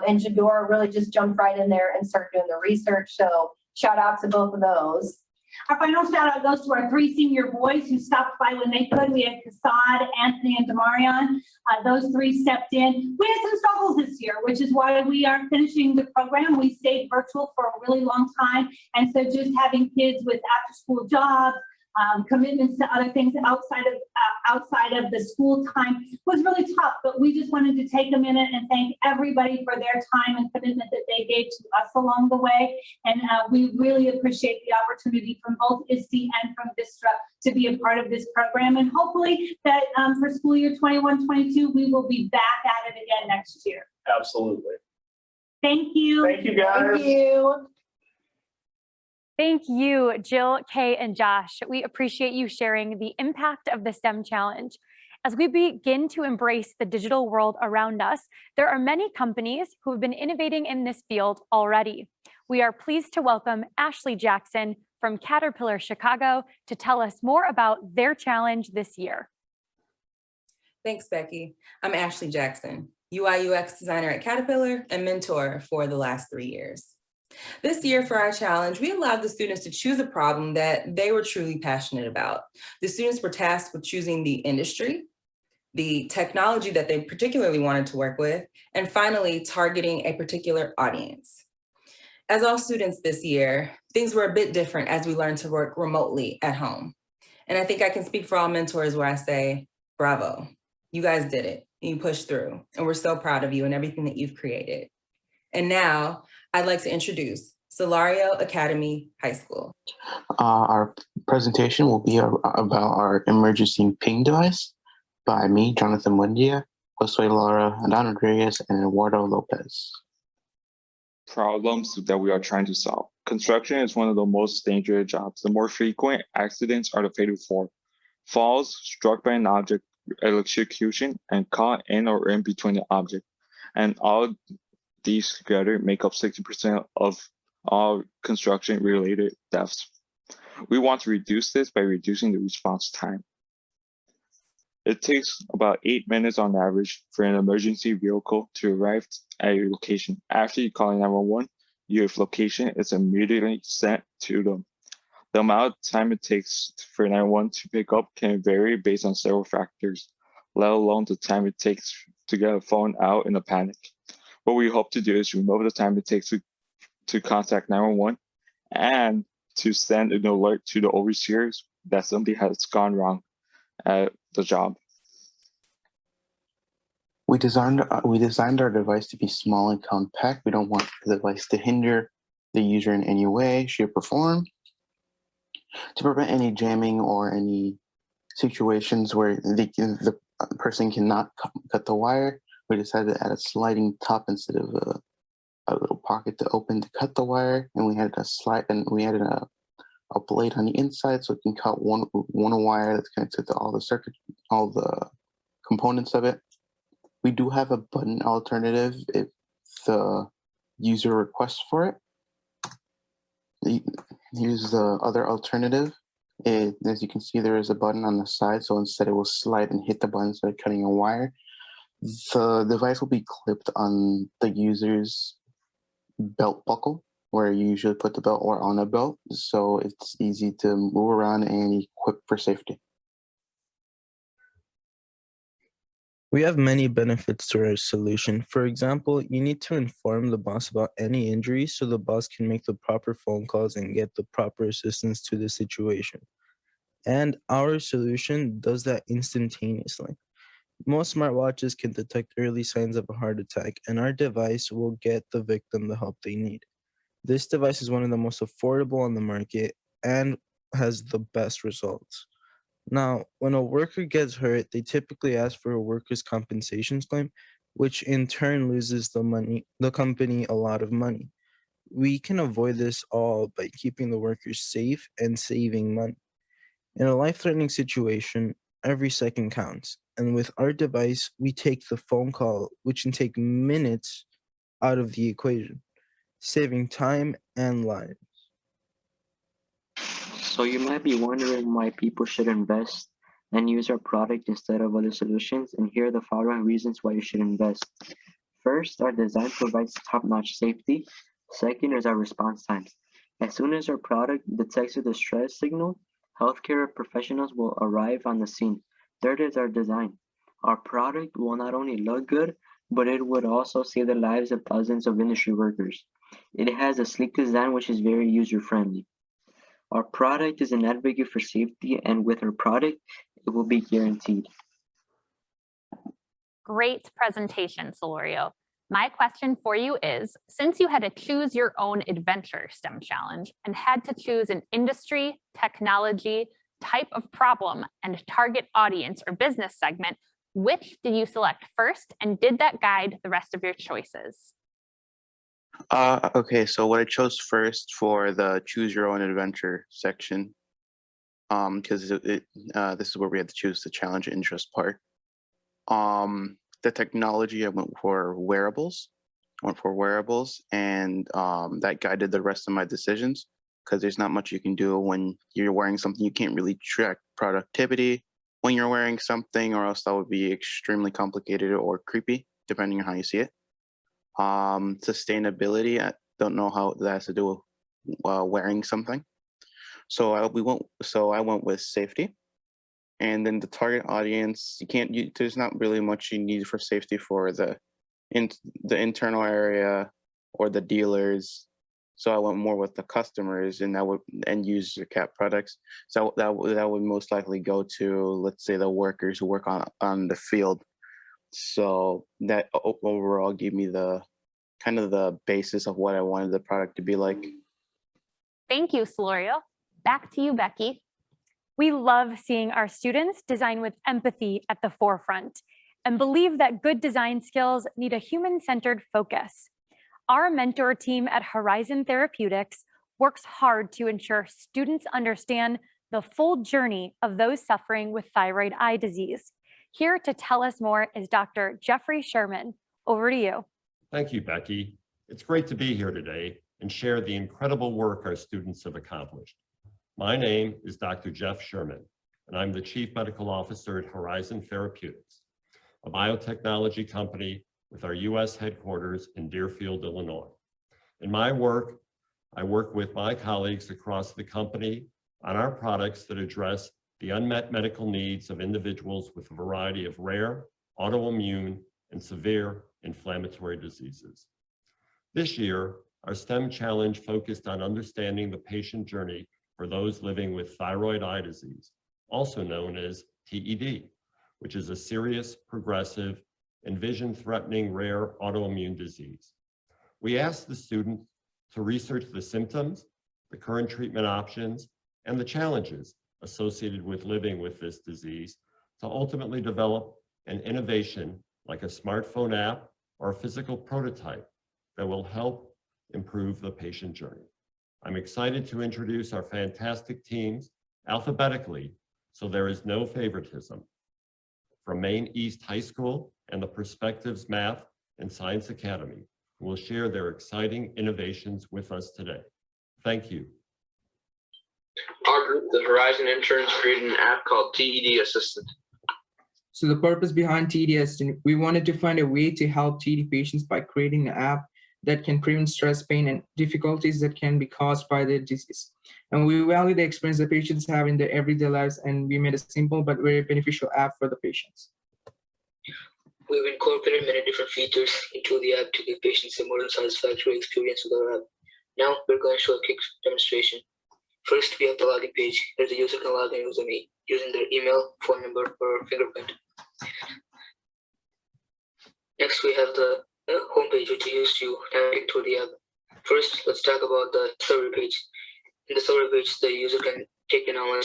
And Jadora really just jumped right in there and started doing the research. So shout out to both of those. Our final shout out goes to our 3 senior boys who stopped by when they could. We had Kassad, Anthony, and Demarion. Those 3 stepped in. We had some struggles this year, which is why we aren't finishing the program. We stayed virtual for a really long time. And so just having kids with after school jobs, commitments to other things outside of the school time was really tough, but we just wanted to take a minute and thank everybody for their time and commitment that they gave to us along the way. And we really appreciate the opportunity from both ISTE and from Vistra to be a part of this program. And hopefully that for school year 21-22, we will be back at it again next year. Absolutely. Thank you. Thank you, guys. Thank you. Thank you, Jill, Kay, and Josh. We appreciate you sharing the impact of the STEM challenge. As we begin to embrace the digital world around us, there are many companies who have been innovating in this field already. We are pleased to welcome Ashley Jackson from Caterpillar Chicago to tell us more about their challenge this year. Thanks, Becky. I'm Ashley Jackson, UI UX designer at Caterpillar and mentor for the last 3 years. This year for our challenge, we allowed the students to choose a problem that they were truly passionate about. The students were tasked with choosing the industry, the technology that they particularly wanted to work with, and finally targeting a particular audience. As all students this year, things were a bit different as we learned to work remotely at home. And I think I can speak for all mentors where I say, bravo, you guys did it, you pushed through, and we're so proud of you and everything that you've created. And now, I'd like to introduce Solario Academy High School. Our presentation will be about our emergency ping device by me, Jonathan Buendia, Josue Lara, Lynn Greitas, and Eduardo Lopez. Problems that we are trying to solve. Construction is one of the most dangerous jobs. The more frequent accidents are the fatal form. Falls, struck by an object, electrocution, and caught in or in between the object. And all these together make up 60% of all construction-related deaths. We want to reduce this by reducing the response time. It takes about 8 minutes on average for an emergency vehicle to arrive at your location. After you call 911, your location is immediately sent to them. The amount of time it takes for 911 to pick up can vary based on several factors, let alone the time it takes to get a phone out in a panic. What we hope to do is remove the time it takes to contact 911 and to send an alert to the overseers that something has gone wrong at the job. We designed our device to be small and compact. We don't want the device to hinder the user in any way, shape, or form. To prevent any jamming or any situations where the person cannot cut the wire, we decided to add a sliding top instead of a little pocket to open to cut the wire, and we had added a blade on the inside so it can cut one wire that's connected to all the components of it. We do have a button alternative the user request for it. Here's the other alternative. As you can see, there is a button on the side, so instead it will slide and hit the button instead of cutting a wire. The device will be clipped on the user's belt buckle, where you usually put the belt, or on a belt, so it's easy to move around and equip for safety. We have many benefits to our solution. For example, you need to inform the boss about any injuries so the boss can make the proper phone calls and get the proper assistance to the situation. And our solution does that instantaneously. Most smartwatches can detect early signs of a heart attack, and our device will get the victim the help they need. This device is one of the most affordable on the market and has the best results. Now, when a worker gets hurt, they typically ask for a workers' compensation claim, which in turn loses the company a lot of money. We can avoid this all by keeping the workers safe and saving money. In a life-threatening situation, every second counts. And with our device, we take the phone call, which can take minutes, out of the equation, saving time and lives. So you might be wondering why people should invest and use our product instead of other solutions, and here are the following reasons why you should invest. First, our design provides top-notch safety. Second is our response times. As soon as our product detects a distress signal, healthcare professionals will arrive on the scene. Third is our design. Our product will not only look good, but it would also save the lives of thousands of industry workers. It has a sleek design which is very user-friendly. Our product is an advocate for safety, and with our product, it will be guaranteed. Great presentation, Solorio. My question for you is, since you had to choose your own adventure STEM challenge and had to choose an industry, technology, type of problem, and target audience or business segment, which did you select first, and did that guide the rest of your choices? Okay, so what I chose first for the choose your own adventure section, because this is where we had to choose the challenge interest part. The technology, I went for wearables. And that guided the rest of my decisions, because there's not much you can do when you're wearing something. You can't really track productivity when you're wearing something, or else that would be extremely complicated or creepy, depending on how you see it. Sustainability, I don't know how that has to do with wearing something. So I went with safety. And then the target audience, there's not really much you need for safety for the internal area or the dealers. So I went more with the customers, and that would end user cap products. So that would most likely go to, let's say, the workers who work on the field. So that overall gave me the kind of the basis of what I wanted the product to be like. Thank you, Solorio. Back to you, Becky. We love seeing our students design with empathy at the forefront and believe that good design skills need a human-centered focus. Our mentor team at Horizon Therapeutics works hard to ensure students understand the full journey of those suffering with thyroid eye disease. Here to tell us more is Dr. Jeffrey Sherman. Over to you. Thank you, Becky. It's great to be here today and share the incredible work our students have accomplished. My name is Dr. Jeff Sherman, and I'm the Chief Medical Officer at Horizon Therapeutics, a biotechnology company with our U.S. headquarters in Deerfield, Illinois. In my work, I work with my colleagues across the company on our products that address the unmet medical needs of individuals with a variety of rare, autoimmune, and severe inflammatory diseases. This year, our STEM challenge focused on understanding the patient journey for those living with thyroid eye disease, also known as TED, which is a serious, progressive, and vision-threatening rare autoimmune disease. We asked the students to research the symptoms, the current treatment options, and the challenges associated with living with this disease to ultimately develop an innovation like a smartphone app or a physical prototype that will help improve the patient journey. I'm excited to introduce our fantastic teams alphabetically, so there is no favoritism. From Maine East High School and the Perspectives Math and Science Academy, who will share their exciting innovations with us today. Thank you. Our group, the Horizon interns, created an app called TED Assistant. So the purpose behind TED Assistant, we wanted to find a way to help TED patients by creating an app that can prevent stress, pain, and difficulties that can be caused by the disease. And we value the experience the patients have in their everyday lives, and we made a simple but very beneficial app for the patients. We've incorporated many different features into the app to give patients a more satisfactory experience with our app. Now we're going to show a quick demonstration. First, we have the login page where the user can log in using their email, phone number, or fingerprint. Next, we have the homepage which is used to navigate through the app. First, let's talk about the survey page. In the survey page, the user can take an online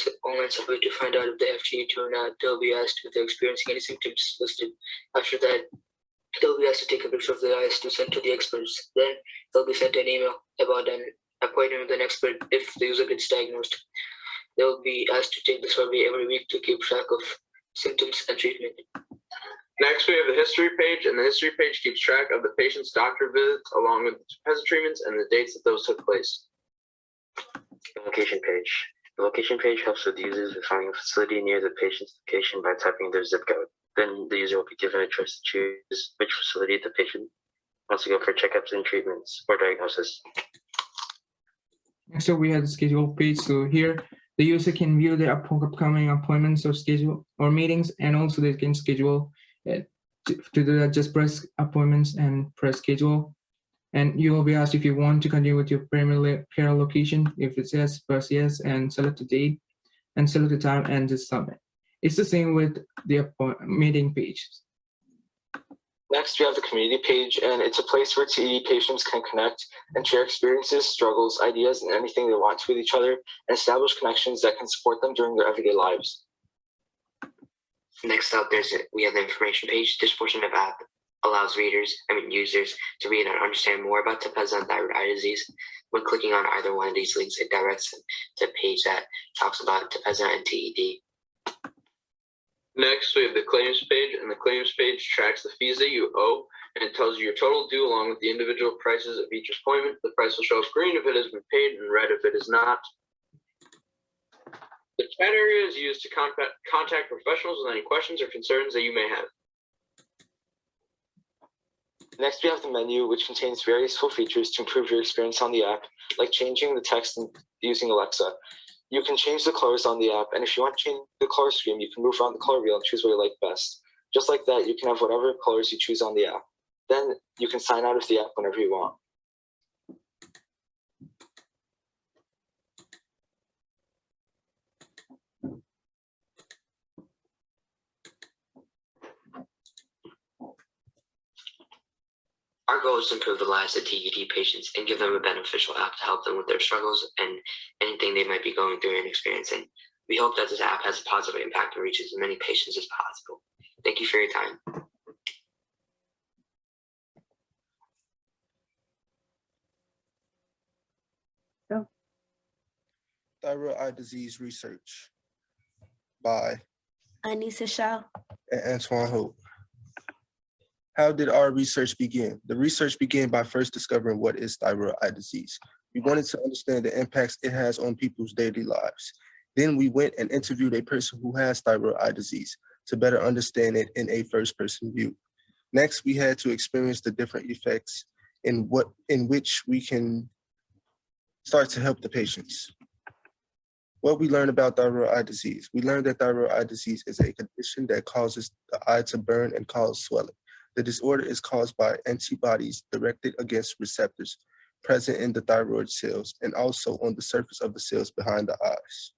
survey to find out if they have TED or not. They'll be asked if they're experiencing any symptoms listed. After that, they'll be asked to take a picture of their eyes to send to the experts. Then they'll be sent an email about an appointment with an expert if the user gets diagnosed. They'll be asked to take the survey every week to keep track of symptoms and treatment. Next, we have the history page, and the history page keeps track of the patient's doctor visits along with the Tepezza treatments and the dates that those took place. The location page. The location page helps with users with finding a facility near the patient's location by typing their zip code. Then the user will be given a choice to choose which facility the patient wants to go for checkups and treatments or diagnosis. Next up, we have the schedule page. So here, the user can view their upcoming appointments or schedule or meetings, and also they can schedule to do that. Just press appointments and press schedule. And you will be asked if you want to continue with your primary care location. If it's yes, press yes and select the date and select the time and just submit. It's the same with the meeting page. Next, we have the community page, and it's a place where TED patients can connect and share experiences, struggles, ideas, and anything they want to with each other, and establish connections that can support them during their everyday lives. Next up, we have the information page. This portion of the app allows users to read and understand more about Tepezza and Thyroid Eye Disease. When clicking on either one of these links, it directs them to a page that talks about Tepezza and TED. Next, we have the claims page, and the claims page tracks the fees that you owe, and it tells you your total due along with the individual prices of each appointment. The price will show up green if it has been paid and red if it is not. The chat area is used to contact professionals with any questions or concerns that you may have. Next, we have the menu, which contains various full features to improve your experience on the app, like changing the text and using Alexa. You can change the colors on the app, and if you want to change the color scheme, you can move around the color wheel and choose what you like best. Just like that, you can have whatever colors you choose on the app. Then you can sign out of the app whenever you want. Our goal is to improve the lives of TED patients and give them a beneficial app to help them with their struggles and anything they might be going through and experiencing. We hope that this app has a positive impact and reaches as many patients as possible. Thank you for your time. Thyroid Eye Disease Research by Anissa Shaw and Antoine Hope. How did our research begin? The research began by first discovering what is thyroid eye disease. We wanted to understand the impacts it has on people's daily lives. Then we went and interviewed a person who has thyroid eye disease to better understand it in a first-person view. Next, we had to experience the different effects in which we can start to help the patients. What we learned about thyroid eye disease. We learned that thyroid eye disease is a condition that causes the eye to burn and cause swelling. The disorder is caused by antibodies directed against receptors present in the thyroid cells and also on the surface of the cells behind the eyes.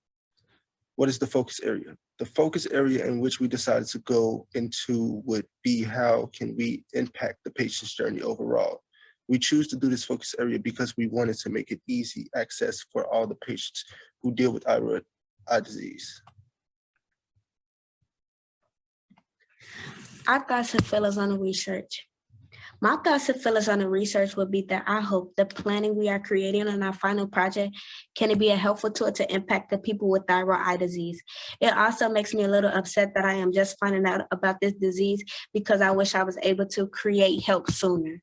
What is the focus area? The focus area in which we decided to go into would be how can we impact the patient's journey overall. We choose to do this focus area because we wanted to make it easy access for all the patients who deal with thyroid eye disease. Our thoughts and feelings on the research. My thoughts and feelings on the research would be that I hope the planning we are creating on our final project can be a helpful tool to impact the people with thyroid eye disease. It also makes me a little upset that I am just finding out about this disease because I wish I was able to create help sooner.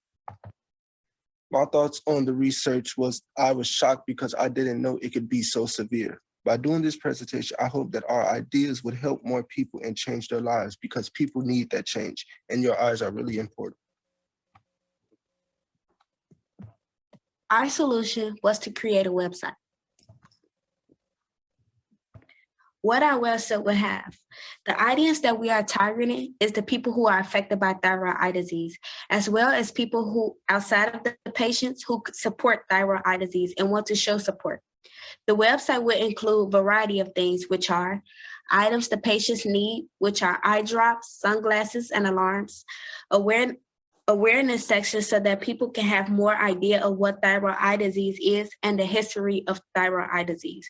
My thoughts on the research was I was shocked because I didn't know it could be so severe. By doing this presentation, I hope that our ideas would help more people and change their lives because people need that change, and your eyes are really important. Our solution was to create a website. What our website would have. The audience that we are targeting is the people who are affected by thyroid eye disease, as well as people who outside of the patients who support thyroid eye disease and want to show support. The website would include a variety of things, which are items the patients need, which are eye drops, sunglasses, and alarms, awareness section so that people can have more idea of what thyroid eye disease is and the history of thyroid eye disease.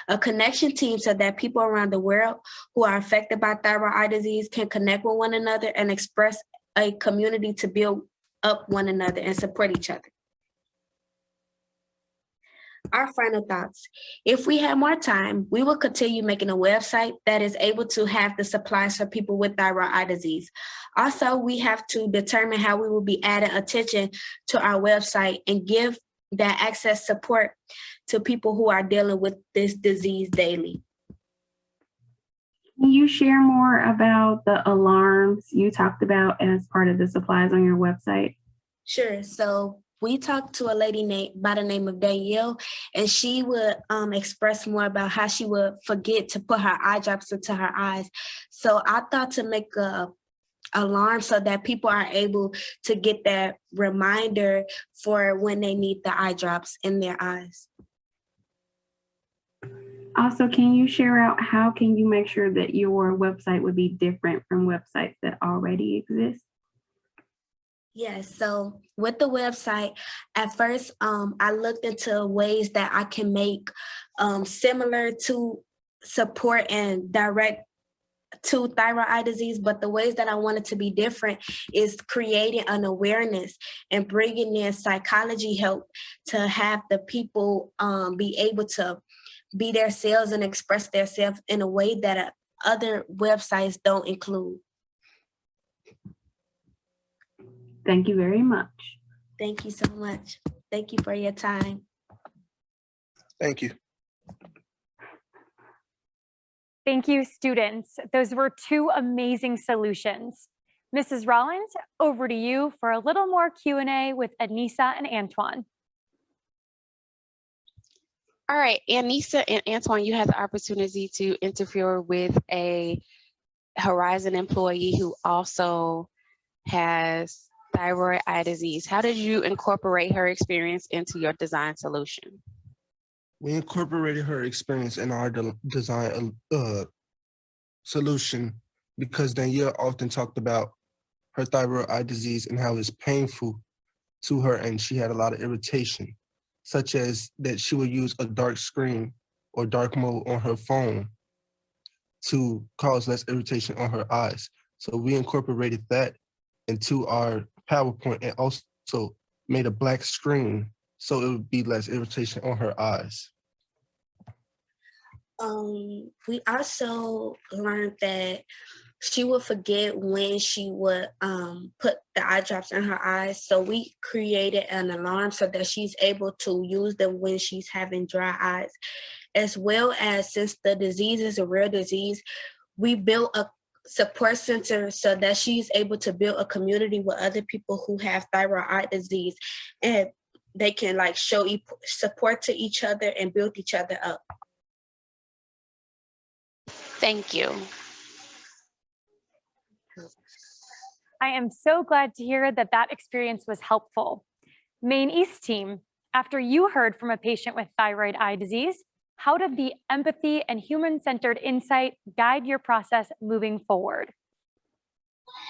A connection team so that people around the world who are affected by thyroid eye disease can connect with one another and express a community to build up one another and support each other. Our final thoughts. If we had more time, we will continue making a website that is able to have the supplies for people with thyroid eye disease. Also, we have to determine how we will be adding attention to our website and give that access support to people who are dealing with this disease daily. Can you share more about the alarms you talked about as part of the supplies on your website? Sure. So we talked to a lady by the name of Danielle, and she would express more about how she would forget to put her eye drops into her eyes. So I thought to make a alarm so that people are able to get that reminder for when they need the eye drops in their eyes. Also, can you share out how can you make sure that your website would be different from websites that already exist? Yes, so with the website, at first, I looked into ways that I can make similar to support and direct to thyroid eye disease, but the ways that I wanted to be different is creating an awareness and bringing in psychology help to have the people be able to be themselves and express themselves in a way that other websites don't include. Thank you very much. Thank you so much. Thank you for your time. Thank you. Thank you, students. Those were two amazing solutions. Mrs. Rollins, over to you for a little more Q&A with Anissa and Antoine. All right, Anissa and Antoine, you had the opportunity to interview with a Horizon employee who also has thyroid eye disease. How did you incorporate her experience into your design solution? We incorporated her experience in our design solution because Danielle often talked about her thyroid eye disease and how it's painful to her, and she had a lot of irritation, such as that she would use a dark screen or dark mode on her phone to cause less irritation on her eyes. So we incorporated that into our PowerPoint and also made a black screen so it would be less irritation on her eyes. We also learned that she would forget when she would put the eye drops in her eyes. So we created an alarm so that she's able to use them when she's having dry eyes. As well as, since the disease is a rare disease, we built a support center so that she's able to build a community with other people who have thyroid eye disease, and they can like show support to each other and build each other up. Thank you. I am so glad to hear that that experience was helpful. Maine East team, after you heard from a patient with thyroid eye disease, how did the empathy and human-centered insight guide your process moving forward?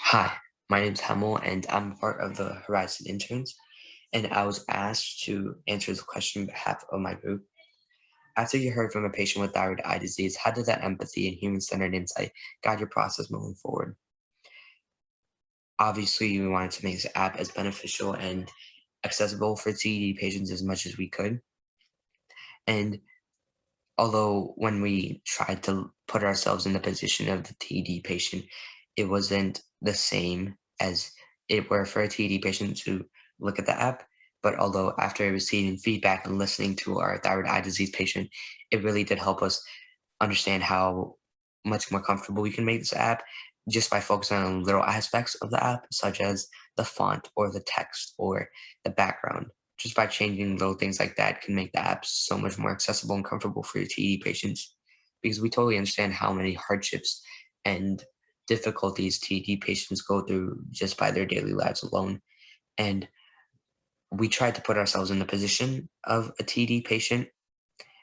Hi, my name is Hemel, and I'm part of the Horizon interns, and I was asked to answer the question on behalf of my group. After you heard from a patient with thyroid eye disease, how did that empathy and human-centered insight guide your process moving forward? Obviously, we wanted to make this app as beneficial and accessible for TED patients as much as we could. And although when we tried to put ourselves in the position of the TED patient, it wasn't the same as it were for a TED patient to look at the app. But although after receiving feedback and listening to our thyroid eye disease patient, it really did help us understand how much more comfortable we can make this app just by focusing on little aspects of the app, such as the font or the text or the background. Just by changing little things like that can make the app so much more accessible and comfortable for your TED patients, because we totally understand how many hardships and difficulties TED patients go through just by their daily lives alone. And we tried to put ourselves in the position of a TED patient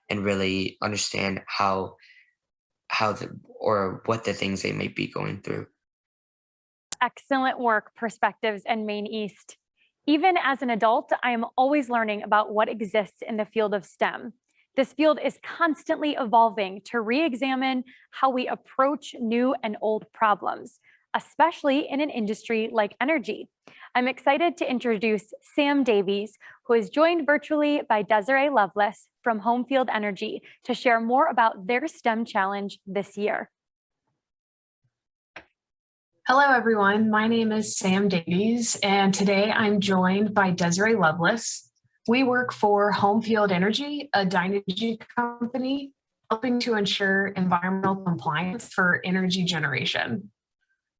and really understand what the things they may be going through. Excellent work, Perspectives and Maine East. Even as an adult, I am always learning about what exists in the field of STEM. This field is constantly evolving to re-examine how we approach new and old problems, especially in an industry like energy. I'm excited to introduce Sam Davies, who is joined virtually by Desiree Lovelace from Homefield Energy to share more about their STEM challenge this year. Hello, everyone. My name is Sam Davies, and today I'm joined by Desiree Lovelace. We work for Homefield Energy, a Dynegy company, helping to ensure environmental compliance for energy generation.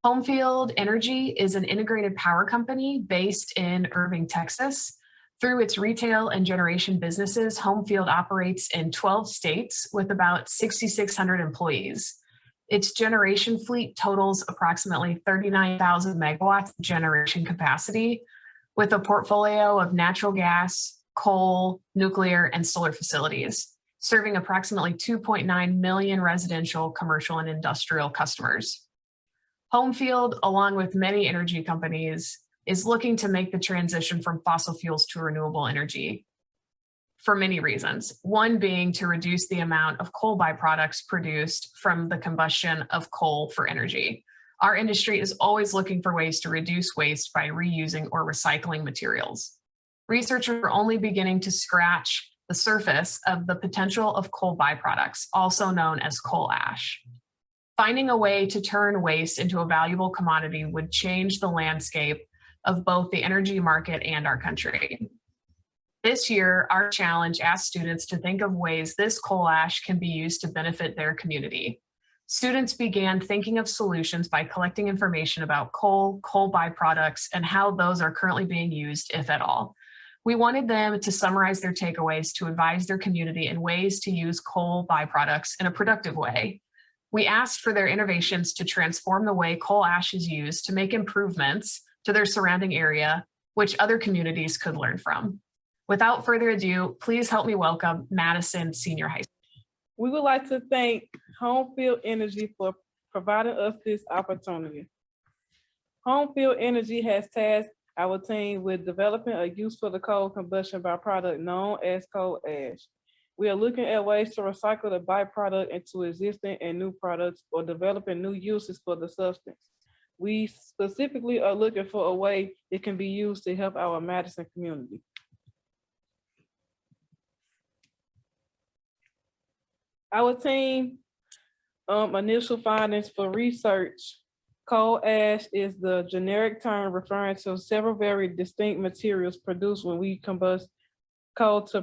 Homefield Energy is an integrated power company based in Irving, Texas. Through its retail and generation businesses, Homefield operates in 12 states with about 6,600 employees. Its generation fleet totals approximately 39,000 megawatts of generation capacity, with a portfolio of natural gas, coal, nuclear, and solar facilities, serving approximately 2.9 million residential, commercial, and industrial customers. Homefield, along with many energy companies, is looking to make the transition from fossil fuels to renewable energy for many reasons. One being to reduce the amount of coal byproducts produced from the combustion of coal for energy. Our industry is always looking for ways to reduce waste by reusing or recycling materials. Researchers are only beginning to scratch the surface of the potential of coal byproducts, also known as coal ash. Finding a way to turn waste into a valuable commodity would change the landscape of both the energy market and our country. This year, our challenge asked students to think of ways this coal ash can be used to benefit their community. Students began thinking of solutions by collecting information about coal byproducts, and how those are currently being used, if at all. We wanted them to summarize their takeaways to advise their community in ways to use coal byproducts in a productive way. We asked for their innovations to transform the way coal ash is used to make improvements to their surrounding area, which other communities could learn from. Without further ado, please help me welcome Madison Senior High School. We would like to thank Homefield Energy for providing us this opportunity. Homefield Energy has tasked our team with developing a use for the coal combustion byproduct known as coal ash. We are looking at ways to recycle the byproduct into existing and new products, or developing new uses for the substance. We specifically are looking for a way it can be used to help our Madison community. Our team initial findings for research: coal ash is the generic term referring to several very distinct materials produced when we combust coal to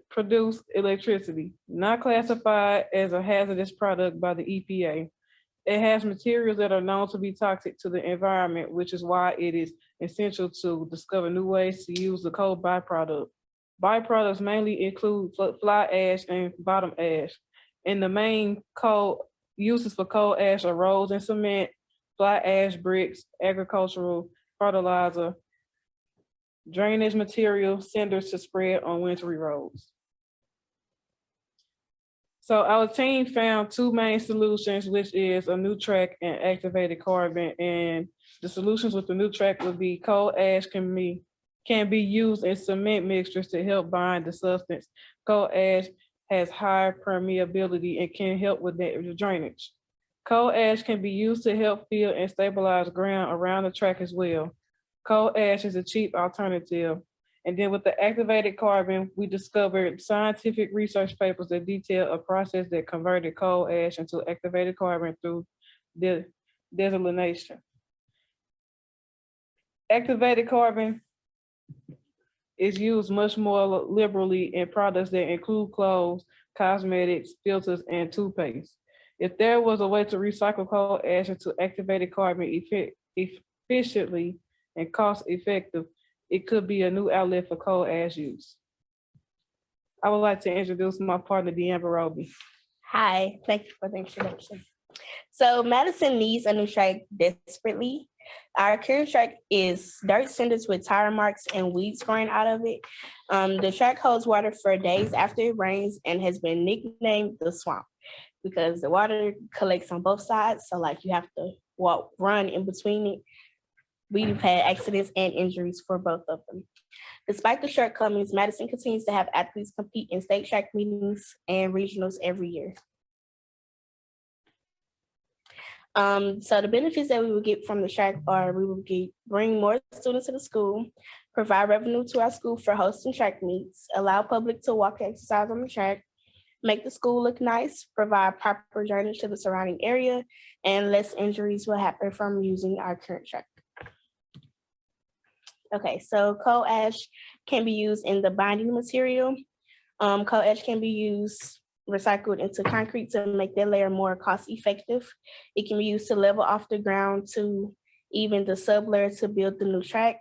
produce electricity, not classified as a hazardous product by the EPA. It has materials that are known to be toxic to the environment, which is why it is essential to discover new ways to use the coal byproduct. Byproducts mainly include fly ash and bottom ash. And the main coal uses for coal ash are roads and cement, fly ash bricks, agricultural fertilizer, drainage material, cinders to spread on wintry roads. So our team found two main solutions, which is a new track and activated carbon. And the solutions with the new track would be coal ash can be used in cement mixtures to help bind the substance. Coal ash has high permeability and can help with the drainage. Coal ash can be used to help fill and stabilize ground around the track as well. Coal ash is a cheap alternative. And then with the activated carbon, we discovered scientific research papers that detail a process that converted coal ash into activated carbon through desalination. Activated carbon is used much more liberally in products that include clothes, cosmetics, filters, and toothpaste. If there was a way to recycle coal ash into activated carbon efficiently and cost effective, it could be a new outlet for coal ash use. I would like to introduce my partner, Bianca Roby. Hi, thank you for the introduction. So Madison needs a new track desperately. Our current track is dirt cinders with tire marks and weeds growing out of it. The track holds water for days after it rains and has been nicknamed the swamp because the water collects on both sides. So like you have to run in between it. We've had accidents and injuries for both of them. Despite the shortcomings, Madison continues to have athletes compete in state track meetings and regionals every year. So the benefits that we would get from the track are we would bring more students to the school, provide revenue to our school for hosting track meets, allow public to walk and exercise on the track, make the school look nice, provide proper drainage to the surrounding area, and less injuries will happen from using our current track. Okay, so coal ash can be used in the binding material. Coal ash can be used recycled into concrete to make that layer more cost effective. It can be used to level off the ground to even the sublayer to build the new track.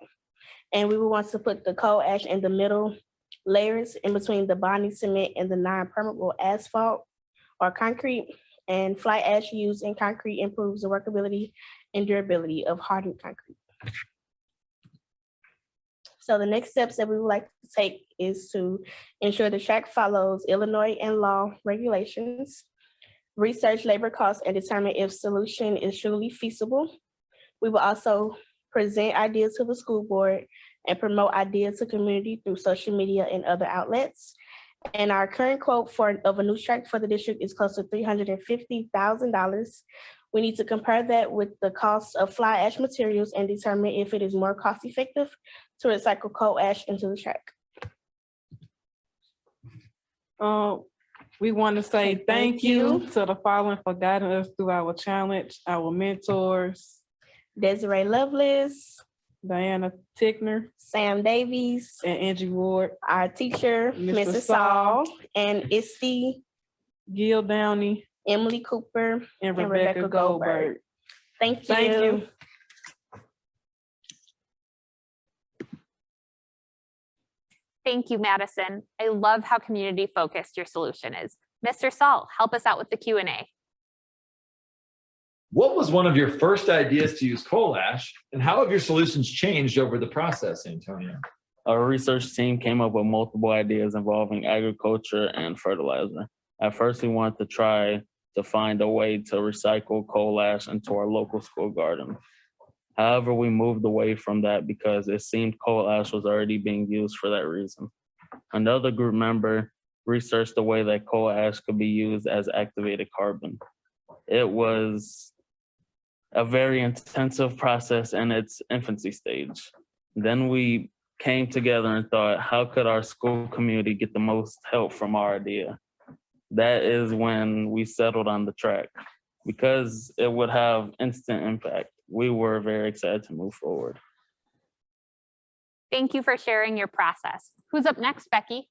And we would want to put the coal ash in the middle layers in between the bonding cement and the non-permeable asphalt or concrete. And fly ash used in concrete improves the workability and durability of hardened concrete. So the next steps that we would like to take is to ensure the track follows Illinois and law regulations, research labor costs and determine if solution is truly feasible. We will also present ideas to the school board and promote ideas to community through social media and other outlets. And our current quote of a new track for the district is close to $350,000. We need to compare that with the cost of fly ash materials and determine if it is more cost effective to recycle coal ash into the track. We want to say thank you to the following for guiding us through our challenge, our mentors. Desiree Lovelace, Diana Tickner, Sam Davies, and Angie Ward. Our teacher, Mrs. Saul, and Isti, Gil Downey, Emily Cooper, and Rebecca Goldberg. Thank you. Thank you. Thank you, Madison. I love how community focused your solution is. Mr. Saul, help us out with the Q&A. What was one of your first ideas to use coal ash, and how have your solutions changed over the process, Antonio? Our research team came up with multiple ideas involving agriculture and fertilizer. At first, we wanted to try to find a way to recycle coal ash into our local school garden. However, we moved away from that because it seemed coal ash was already being used for that reason. Another group member researched the way that coal ash could be used as activated carbon. It was a very intensive process in its infancy stage. Then we came together and thought, how could our school community get the most help from our idea? That is when we settled on the track. Because it would have instant impact, we were very excited to move forward. Thank you for sharing your process. Who's up next, Becky?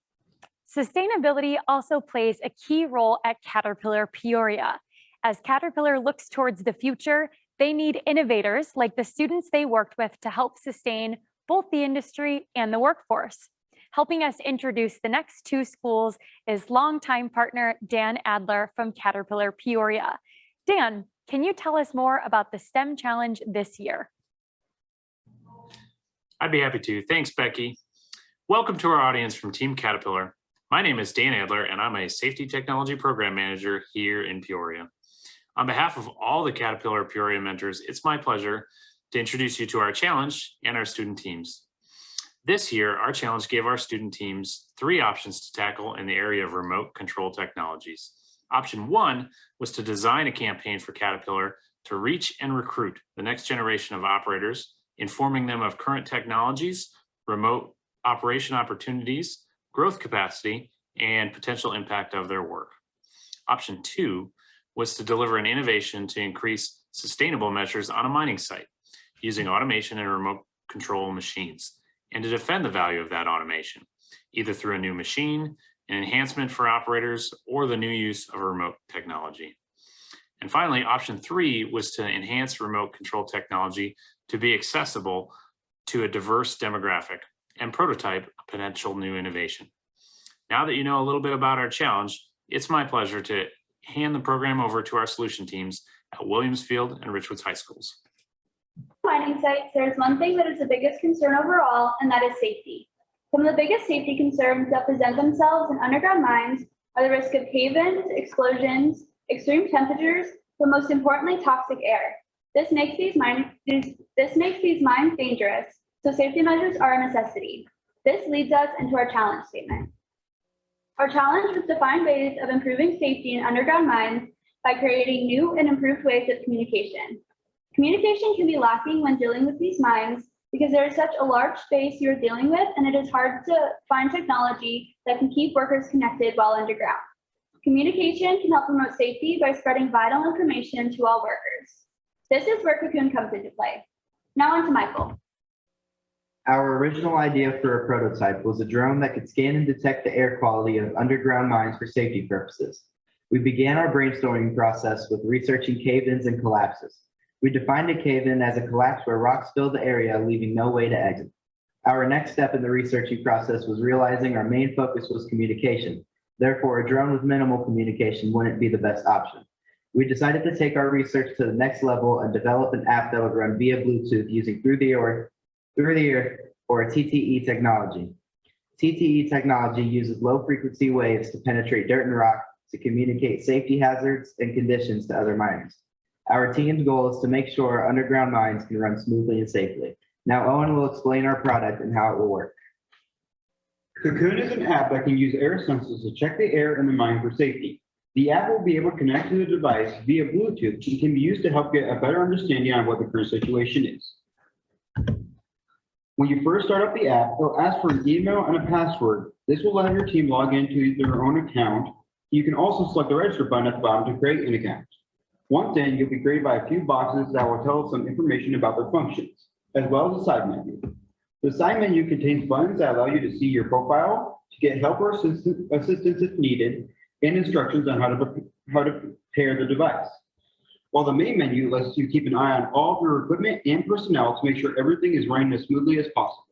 Sustainability also plays a key role at Caterpillar Peoria. As Caterpillar looks towards the future, they need innovators like the students they worked with to help sustain both the industry and the workforce. Helping us introduce the next two schools is longtime partner Dan Adler from Caterpillar Peoria. Dan, can you tell us more about the STEM Challenge this year? I'd be happy to. Thanks, Becky. Welcome to our audience from Team Caterpillar. My name is Dan Adler, and I'm a Safety Technology Program Manager here in Peoria. On behalf of all the Caterpillar Peoria mentors, it's my pleasure to introduce you to our challenge and our student teams. This year, our challenge gave our student teams 3 options to tackle in the area of remote control technologies. Option 1 was to design a campaign for Caterpillar to reach and recruit the next generation of operators, informing them of current technologies, remote operation opportunities, growth capacity, and potential impact of their work. Option 2 was to deliver an innovation to increase sustainable measures on a mining site using automation and remote control machines. and to defend the value of that automation, either through a new machine, an enhancement for operators, or the new use of remote technology. And finally, option 3 was to enhance remote control technology to be accessible to a diverse demographic and prototype a potential new innovation. Now that you know a little bit about our challenge, it's my pleasure to hand the program over to our solution teams at Williamsfield and Richwoods High Schools. Mining sites, there's one thing that is the biggest concern overall, and that is safety. Some of the biggest safety concerns that present themselves in underground mines are the risk of cave-ins, explosions, extreme temperatures, but most importantly, toxic air. This makes these mines dangerous, so safety measures are a necessity. This leads us into our challenge statement. Our challenge is to find ways of improving safety in underground mines by creating new and improved ways of communication. Communication can be lacking when dealing with these mines because there is such a large space you're dealing with, and it is hard to find technology that can keep workers connected while underground. Communication can help promote safety by spreading vital information to all workers. This is where Kuhn comes into play. Now on to Michael. Our original idea for a prototype was a drone that could scan and detect the air quality of underground mines for safety purposes. We began our brainstorming process with researching cave-ins and collapses. We defined a cave-in as a collapse where rocks fill the area, leaving no way to exit. Our next step in the researching process was realizing our main focus was communication. Therefore, a drone with minimal communication wouldn't be the best option. We decided to take our research to the next level and develop an app that would run via Bluetooth using through-the-air or TTE technology. TTE technology uses low-frequency waves to penetrate dirt and rock to communicate safety hazards and conditions to other miners. Our team's goal is to make sure underground mines can run smoothly and safely. Now Owen will explain our product and how it will work. Kuhn is an app that can use air sensors to check the air in the mine for safety. The app will be able to connect to the device via Bluetooth and can be used to help get a better understanding on what the current situation is. When you first start up the app, it'll ask for an email and a password. This will allow your team log into their own account. You can also select the register button at the bottom to create an account. Once in, you'll be greeted by a few boxes that will tell us some information about their functions, as well as a side menu. The side menu contains buttons that allow you to see your profile, to get help or assistance if needed, and instructions on how to pair the device. While the main menu lets you keep an eye on all of your equipment and personnel to make sure everything is running as smoothly as possible.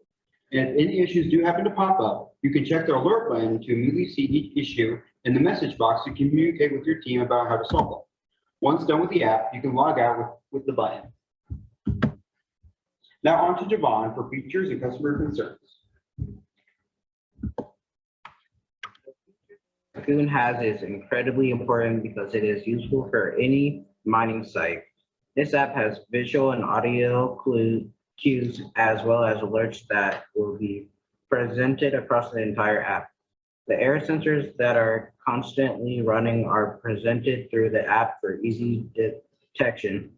And if any issues do happen to pop up, you can check the alert button to immediately see each issue in the message box to communicate with your team about how to solve them. Once done with the app, you can log out with the button. Now on to Javon for features and customer concerns. Kuhn has is incredibly important because it is useful for any mining site. This app has visual and audio cues as well as alerts that will be presented across the entire app. The air sensors that are constantly running are presented through the app for easy detection.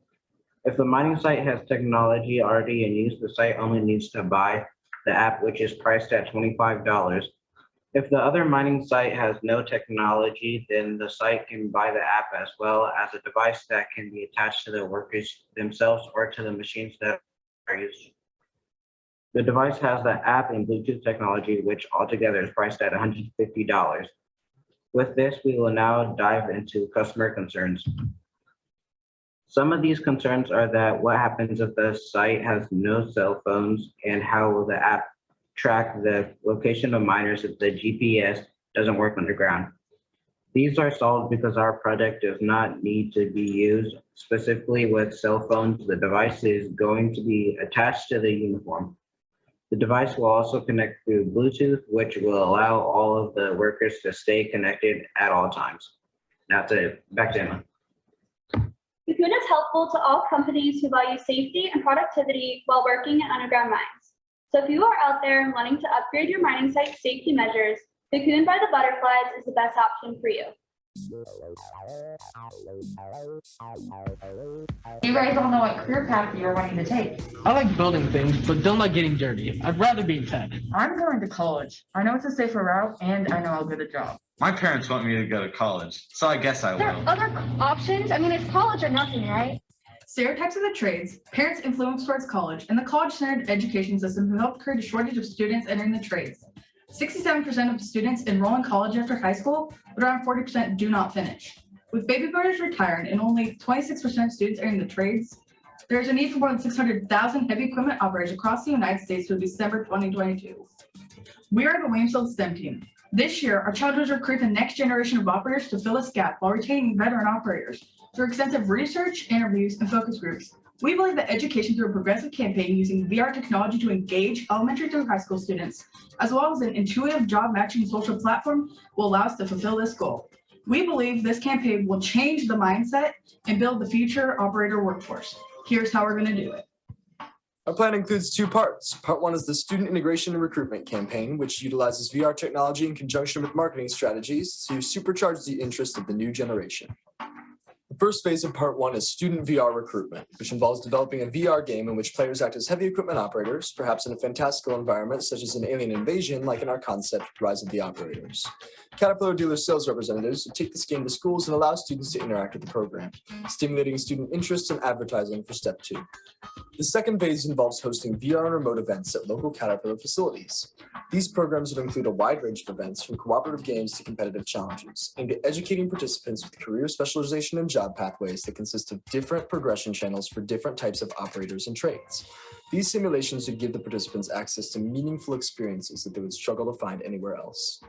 If the mining site has technology already in use, the site only needs to buy the app, which is priced at $25. If the other mining site has no technology, then the site can buy the app as well as a device that can be attached to the workers themselves or to the machines that are used. The device has the app and Bluetooth technology, which altogether is priced at $150. With this, we will now dive into customer concerns. Some of these concerns are that what happens if the site has no cell phones, and how will the app track the location of miners if the GPS doesn't work underground? These are solved because our product does not need to be used. Specifically with cell phones, the device is going to be attached to the uniform. The device will also connect through Bluetooth, which will allow all of the workers to stay connected at all times. That's it. Back to Emma. Kuhn is helpful to all companies who value safety and productivity while working in underground mines. So if you are out there and wanting to upgrade your mining site safety measures, the Kuhn by the Butterflies is the best option for you. You guys all know what career path you're wanting to take. I like building things, but don't like getting dirty. I'd rather be in tech. I'm going to college. I know it's a safer route, and I know I'll get a job. My parents want me to go to college, so I guess I There will. are other options. I mean, it's college or nothing, right? Stereotypes of the trades, parents' influence towards college, and the college-centered education system who helped create a shortage of students entering the trades. 67% of students enroll in college after high school, but around 40% do not finish. With baby boomers retiring and only 26% of students entering the trades, there is a need for more than 600,000 heavy equipment operators across the United States through December 2022. We are the Waynesville STEM team. This year, our challenge was to recruit the next generation of operators to fill this gap while retaining veteran operators. Through extensive research, interviews, and focus groups, we believe that education through a progressive campaign using VR technology to engage elementary through high school students, as well as an intuitive job matching social platform, will allow us to fulfill this goal. We believe this campaign will change the mindset and build the future operator workforce. Here's how we're going to do it. Our plan includes two parts. Part one is the Student Integration and Recruitment campaign, which utilizes VR technology in conjunction with marketing strategies to supercharge the interest of the new generation. The first phase of part one is student VR recruitment, which involves developing a VR game in which players act as heavy equipment operators, perhaps in a fantastical environment such as an alien invasion, like in our concept, Rise of the Operators. Caterpillar dealer sales representatives take this game to schools and allow students to interact with the program, stimulating student interest and advertising for step two. The second phase involves hosting VR and remote events at local Caterpillar facilities. These programs would include a wide range of events from cooperative games to competitive challenges, aimed at educating participants with career specialization and job pathways that consist of different progression channels for different types of operators and trades. These simulations would give the participants access to meaningful experiences that they would struggle to find anywhere else.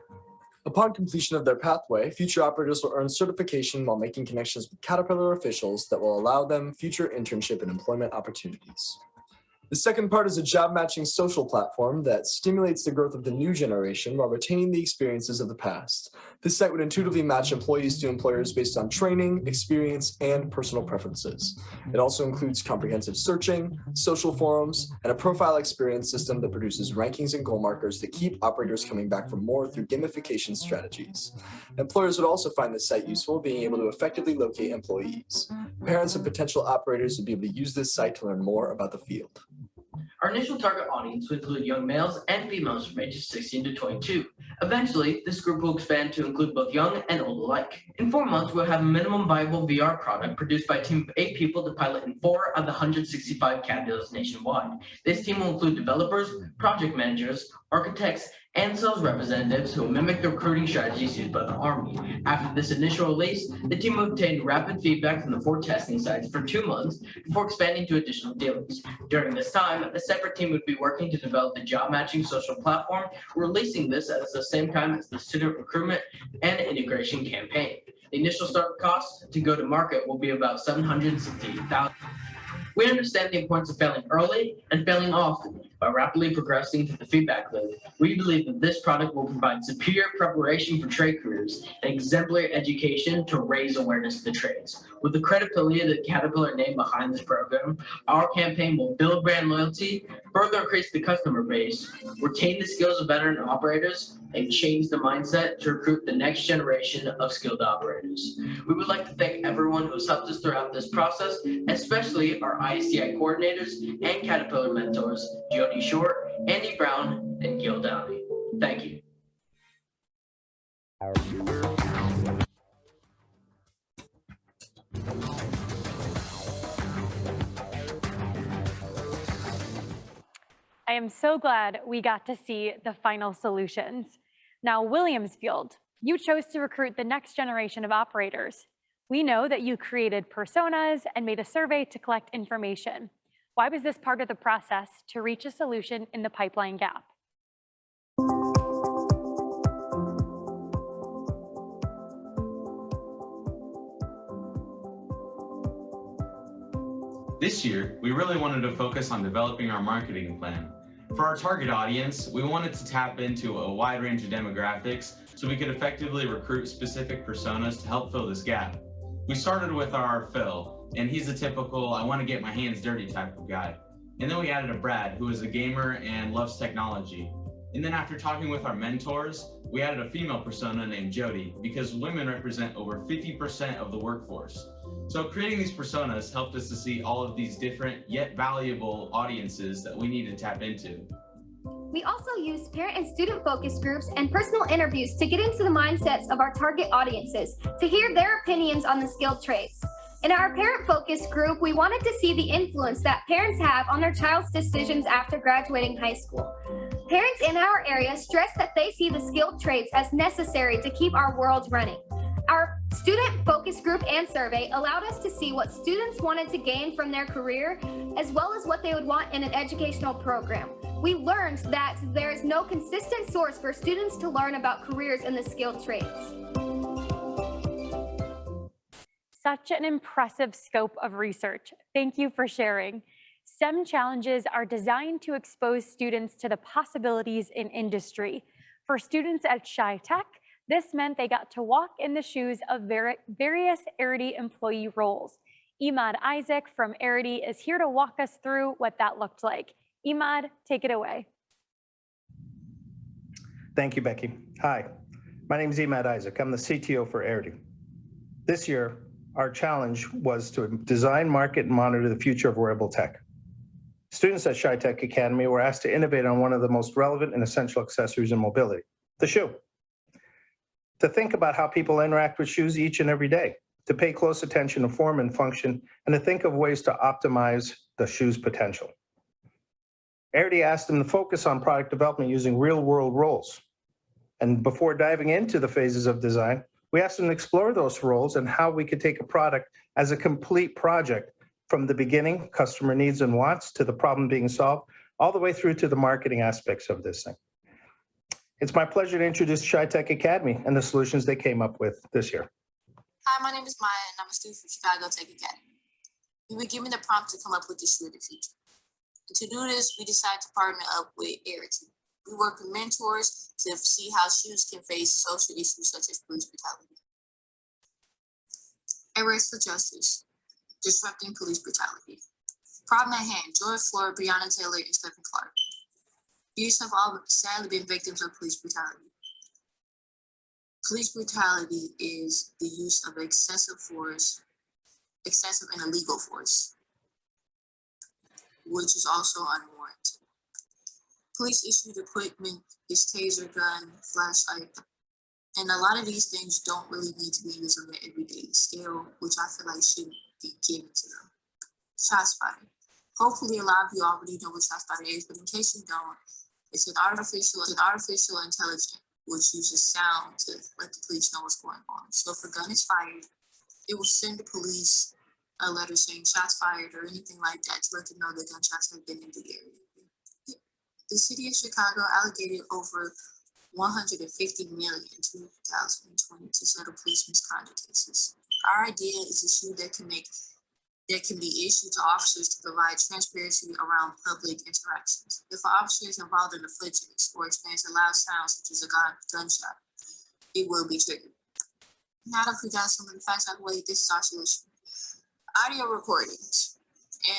Upon completion of their pathway, future operators will earn certification while making connections with Caterpillar officials that will allow them future internship and employment opportunities. The second part is a job matching social platform that stimulates the growth of the new generation while retaining the experiences of the past. This site would intuitively match employees to employers based on training, experience, and personal preferences. It also includes comprehensive searching, social forums, and a profile experience system that produces rankings and goal markers that keep operators coming back for more through gamification strategies. Employers would also find this site useful, being able to effectively locate employees. Parents and potential operators would be able to use this site to learn more about the field. Our initial target audience will include young males and females from ages 16 to 22. Eventually, this group will expand to include both young and old alike. In 4 months, we'll have a minimum viable VR product produced by a team of 8 people to pilot in 4 of the 165 CAD dealers nationwide. This team will include developers, project managers, architects, and sales representatives who will mimic the recruiting strategies used by the Army. After this initial release, the team will obtain rapid feedback from the 4 testing sites for 2 months before expanding to additional dealers. During this time, a separate team would be working to develop the job matching social platform, releasing this at the same time as the student recruitment and integration campaign. The initial startup cost to go to market will be about $768,000. We understand the importance of failing early and failing often by rapidly progressing through the feedback loop. We believe that this product will provide superior preparation for trade careers and exemplary education to raise awareness of the trades. With the credibility of the Caterpillar name behind this program, our campaign will build brand loyalty, further increase the customer base, retain the skills of veteran operators, and change the mindset to recruit the next generation of skilled operators. We would like to thank everyone who has helped us throughout this process, especially our ISTI coordinators and Caterpillar mentors, Jody Short, Andy Brown, and Gil Downey. Thank you. I am so glad we got to see the final solutions. Now, Williamsfield, you chose to recruit the next generation of operators. We know that you created personas and made a survey to collect information. Why was this part of the process to reach a solution in the pipeline gap? This year, we really wanted to focus on developing our marketing plan. For our target audience, we wanted to tap into a wide range of demographics so we could effectively recruit specific personas to help fill this gap. We started with our Phil, and he's a typical, I want to get my hands dirty type of guy. And then we added a Brad, who is a gamer and loves technology. And then after talking with our mentors, we added a female persona named Jody, because women represent over 50% of the workforce. So creating these personas helped us to see all of these different yet valuable audiences that we need to tap into. We also used parent and student focus groups and personal interviews to get into the mindsets of our target audiences, to hear their opinions on the skilled trades. In our parent focus group, we wanted to see the influence that parents have on their child's decisions after graduating high school. Parents in our area stress that they see the skilled trades as necessary to keep our worlds running. Our student focus group and survey allowed us to see what students wanted to gain from their career, as well as what they would want in an educational program. We learned that there is no consistent source for students to learn about careers in the skilled trades. Such an impressive scope of research. Thank you for sharing. STEM challenges are designed to expose students to the possibilities in industry. For students at Chi-Tech, this meant they got to walk in the shoes of various Arity employee roles. Imad Isaac from Arity is here to walk us through what that looked like. Imad, take it away. Thank you, Becky. Hi, my name is Imad Isaac. I'm the CTO for Arity. This year, our challenge was to design, market, and monitor the future of wearable tech. Students at Chi-Tech Academy were asked to innovate on one of the most relevant and essential accessories in mobility, the shoe. To think about how people interact with shoes each and every day, to pay close attention to form and function, and to think of ways to optimize the shoe's potential. Arity asked them to focus on product development using real-world roles. And before diving into the phases of design, we asked them to explore those roles and how we could take a product as a complete project from the beginning, customer needs and wants, to the problem being solved, all the way through to the marketing aspects of this thing. It's my pleasure to introduce Chi-Tech Academy and the solutions they came up with this year. Hi, my name is Maya, and I'm a student from Chicago Tech Academy. We were given the prompt to come up with the shoe of the future. And to do this, we decided to partner up with Adherence. We work with mentors to see how shoes can face social issues such as police brutality. Adherence for Justice, disrupting police brutality. Problem at hand, George Floyd, Breonna Taylor, and Stephen Clark. Youth have all sadly been victims of police brutality. Police brutality is the use of excessive force, excessive and illegal force, which is also unwarranted. Police issued equipment is taser gun, flashlight, and a lot of these things don't really need to be used on an everyday scale, which I feel like should be given to them. Shots fired. Hopefully a lot of you already know what shots fired is, but in case you don't, it's an artificial intelligence which uses sound to let the police know what's going on. So if a gun is fired, it will send the police a letter saying shots fired or anything like that to let them know that gunshots have been in the area. The city of Chicago allocated over $150 million in 2020 to settle police misconduct cases. Our idea is a shoe that can be issued to officers to provide transparency around public interactions. If an officer is involved in a foot chase or experiences a loud sound such as a gunshot, it will be triggered. Now that we got some of the facts out of the way, this is our solution. Audio recordings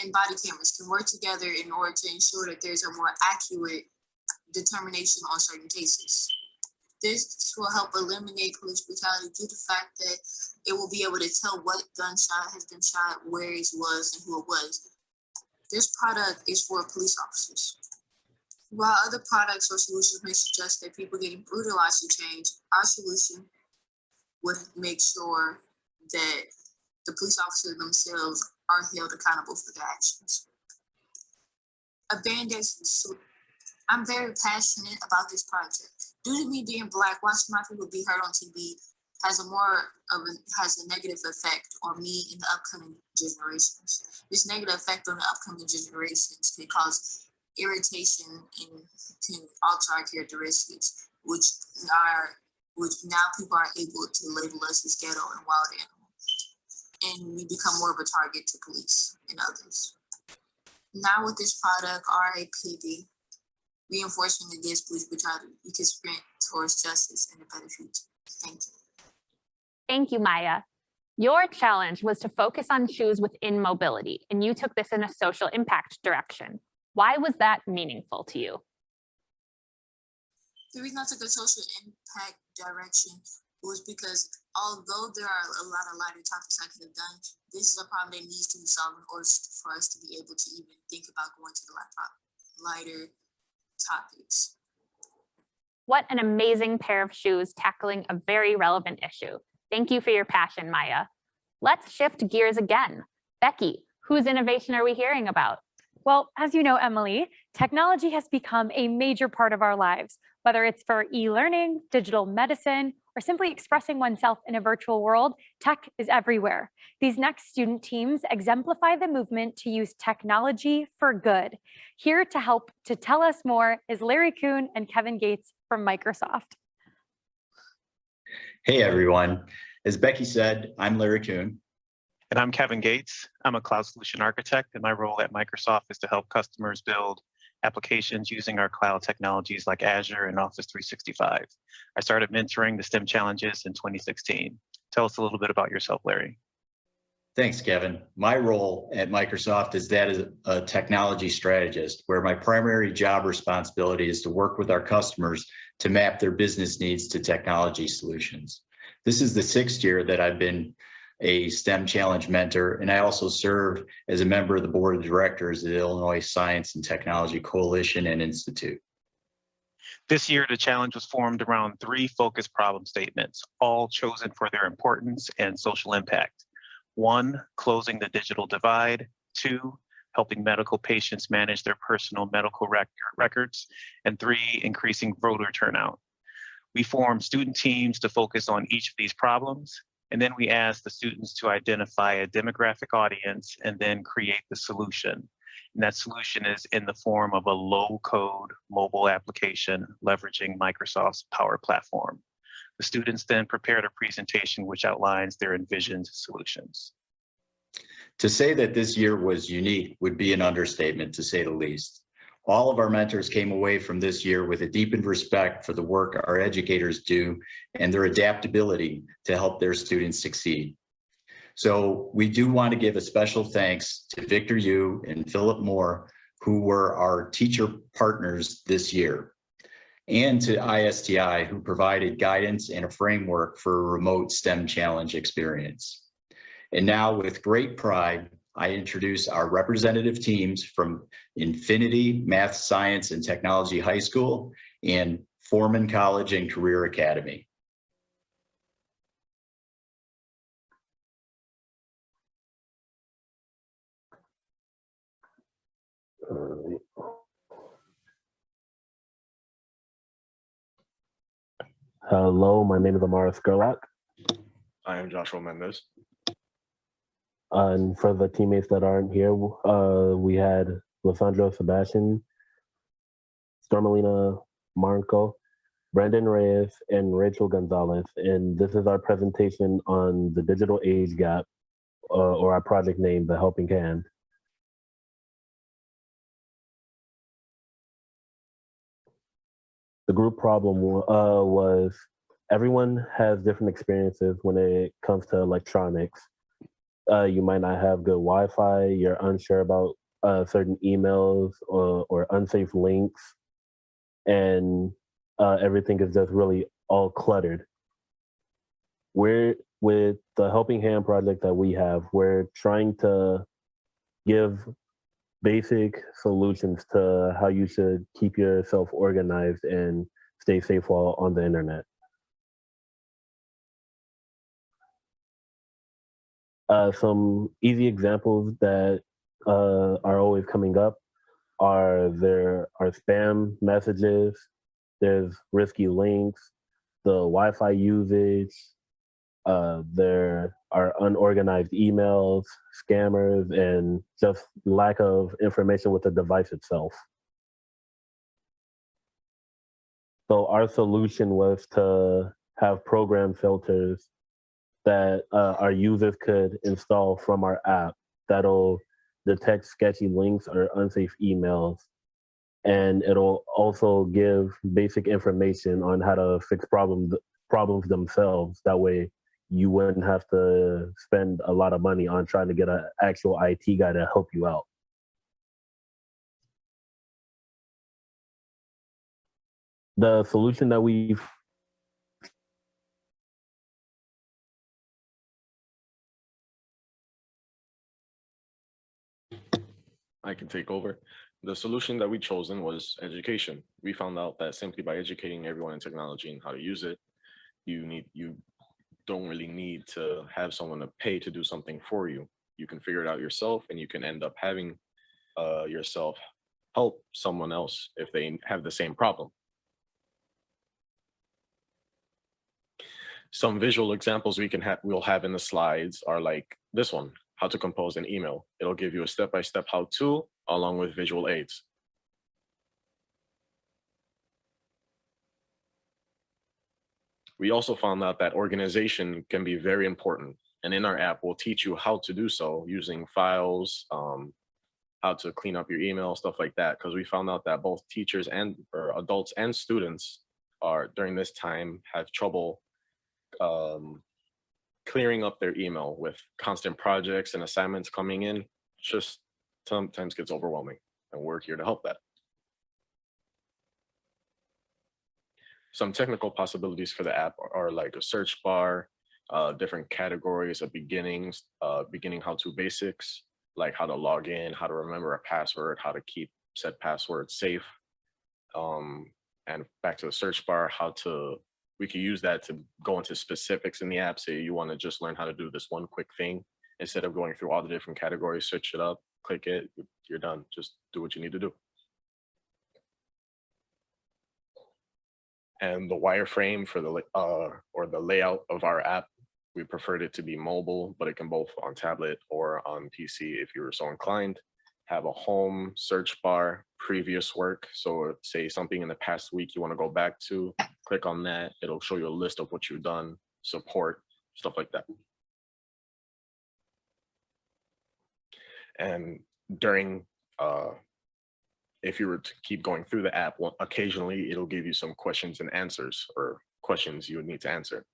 and body cameras can work together in order to ensure that there's a more accurate determination on certain cases. This will help eliminate police brutality due to the fact that it will be able to tell what gunshot has been shot, where it was, and who it was. This product is for police officers. While other products or solutions may suggest that people getting brutalized should change, our solution would make sure that the police officers themselves are held accountable for their actions. A Band-Aid. I'm very passionate about this project. Due to me being Black, watching my people be heard on TV has a negative effect on me and the upcoming generations. This negative effect on the upcoming generations can cause irritation and can alter our characteristics, which now people are able to label us as ghetto and wild animals, and we become more of a target to police and others. Now with this product, RAPD, reinforcement against police brutality, we can sprint towards justice and a better future. Thank you. Thank you, Maya. Your challenge was to focus on shoes within mobility, and you took this in a social impact direction. Why was that meaningful to you? The reason I took a social impact direction was because although there are a lot of lighter topics I could have done, this is a problem that needs to be solved in order for us to be able to even think about going to the lighter topics. What an amazing pair of shoes tackling a very relevant issue. Thank you for your passion, Maya. Let's shift gears again. Becky, whose innovation are we hearing about? Well, as you know, Emily, technology has become a major part of our lives, whether it's for e-learning, digital medicine, or simply expressing oneself in a virtual world. Tech is everywhere. These next student teams exemplify the movement to use technology for good. Here to help to tell us more is Larry Kuhn and Kevin Gates from Microsoft. Hey everyone. As Becky said, I'm Larry Kuhn. And I'm Kevin Gates. I'm a cloud solution architect, and my role at Microsoft is to help customers build applications using our cloud technologies like Azure and Office 365. I started mentoring the STEM challenges in 2016. Tell us a little bit about yourself, Larry. Thanks, Kevin. My role at Microsoft is that as a technology strategist, where my primary job responsibility is to work with our customers to map their business needs to technology solutions. This is the 6th year that I've been a STEM Challenge mentor, and I also serve as a member of the board of directors of the Illinois Science and Technology Coalition and Institute. This year, the challenge was formed around 3 focused problem statements, all chosen for their importance and social impact. 1, closing the digital divide. 2, helping medical patients manage their personal medical records. And 3, increasing voter turnout. We formed student teams to focus on each of these problems. And then we asked the students to identify a demographic audience and then create the solution. And that solution is in the form of a low-code mobile application leveraging Microsoft's Power Platform. The students then prepared a presentation which outlines their envisioned solutions. To say that this year was unique would be an understatement, to say the least. All of our mentors came away from this year with a deepened respect for the work our educators do and their adaptability to help their students succeed. So we do want to give a special thanks to Victor Yu and Philip Moore, who were our teacher partners this year, and to ISTI, who provided guidance and a framework for a remote STEM challenge experience. And now, with great pride, I introduce our representative teams from Infinity Math, Science, and Technology High School and Foreman College and Career Academy. Hello, my name is Amara Skurlock. I am Joshua Mendez. And for the teammates that aren't here, we had Lysandro Sebastian, Stormelina Marco, Brandon Reyes, and Rachel Gonzalez. And this is our presentation on the digital age gap, or our project name, The Helping Hand. The group problem was everyone has different experiences when it comes to electronics. You might not have good Wi-Fi, you're unsure about certain emails or unsafe links, and everything is just really all cluttered. With the Helping Hand project that we have, we're trying to give basic solutions to how you should keep yourself organized and stay safe while on the internet. Some easy examples that are always coming up are there are spam messages, there's risky links, the Wi-Fi usage, there are unorganized emails, scammers, and just lack of information with the device itself. So our solution was to have program filters that our users could install from our app that'll detect sketchy links or unsafe emails. And it'll also give basic information on how to fix problems themselves. That way you wouldn't have to spend a lot of money on trying to get an actual IT guy to help you out. The solution that we've I can take over. The solution that we chosen was education. We found out that simply by educating everyone in technology and how to use it, you don't really need to have someone to pay to do something for you. You can figure it out yourself, and you can end up having yourself help someone else if they have the same problem. Some visual examples we'll have in the slides are like this one, how to compose an email. It'll give you a step-by-step how-to along with visual aids. We also found out that organization can be very important. And in our app, we'll teach you how to do so using files, how to clean up your email, stuff like that. Because we found out that both teachers or adults and students during this time have trouble clearing up their email with constant projects and assignments coming in. Just sometimes gets overwhelming, and we're here to help that. Some technical possibilities for the app are like a search bar, different categories of beginning how-to basics, like how to log in, how to remember a password, how to keep said password safe. And back to the search bar, we could use that to go into specifics in the app. Say you want to just learn how to do this one quick thing, instead of going through all the different categories, search it up, click it, you're done. Just do what you need to do. And the wireframe for the layout of our app, we preferred it to be mobile, but it can both on tablet or on PC if you were so inclined. Have a home search bar, previous work. So say something in the past week you want to go back to, click on that. It'll show you a list of what you've done, support, stuff like that. And during, if you were to keep going through the app, occasionally it'll give you some questions and answers, or questions you would need to answer,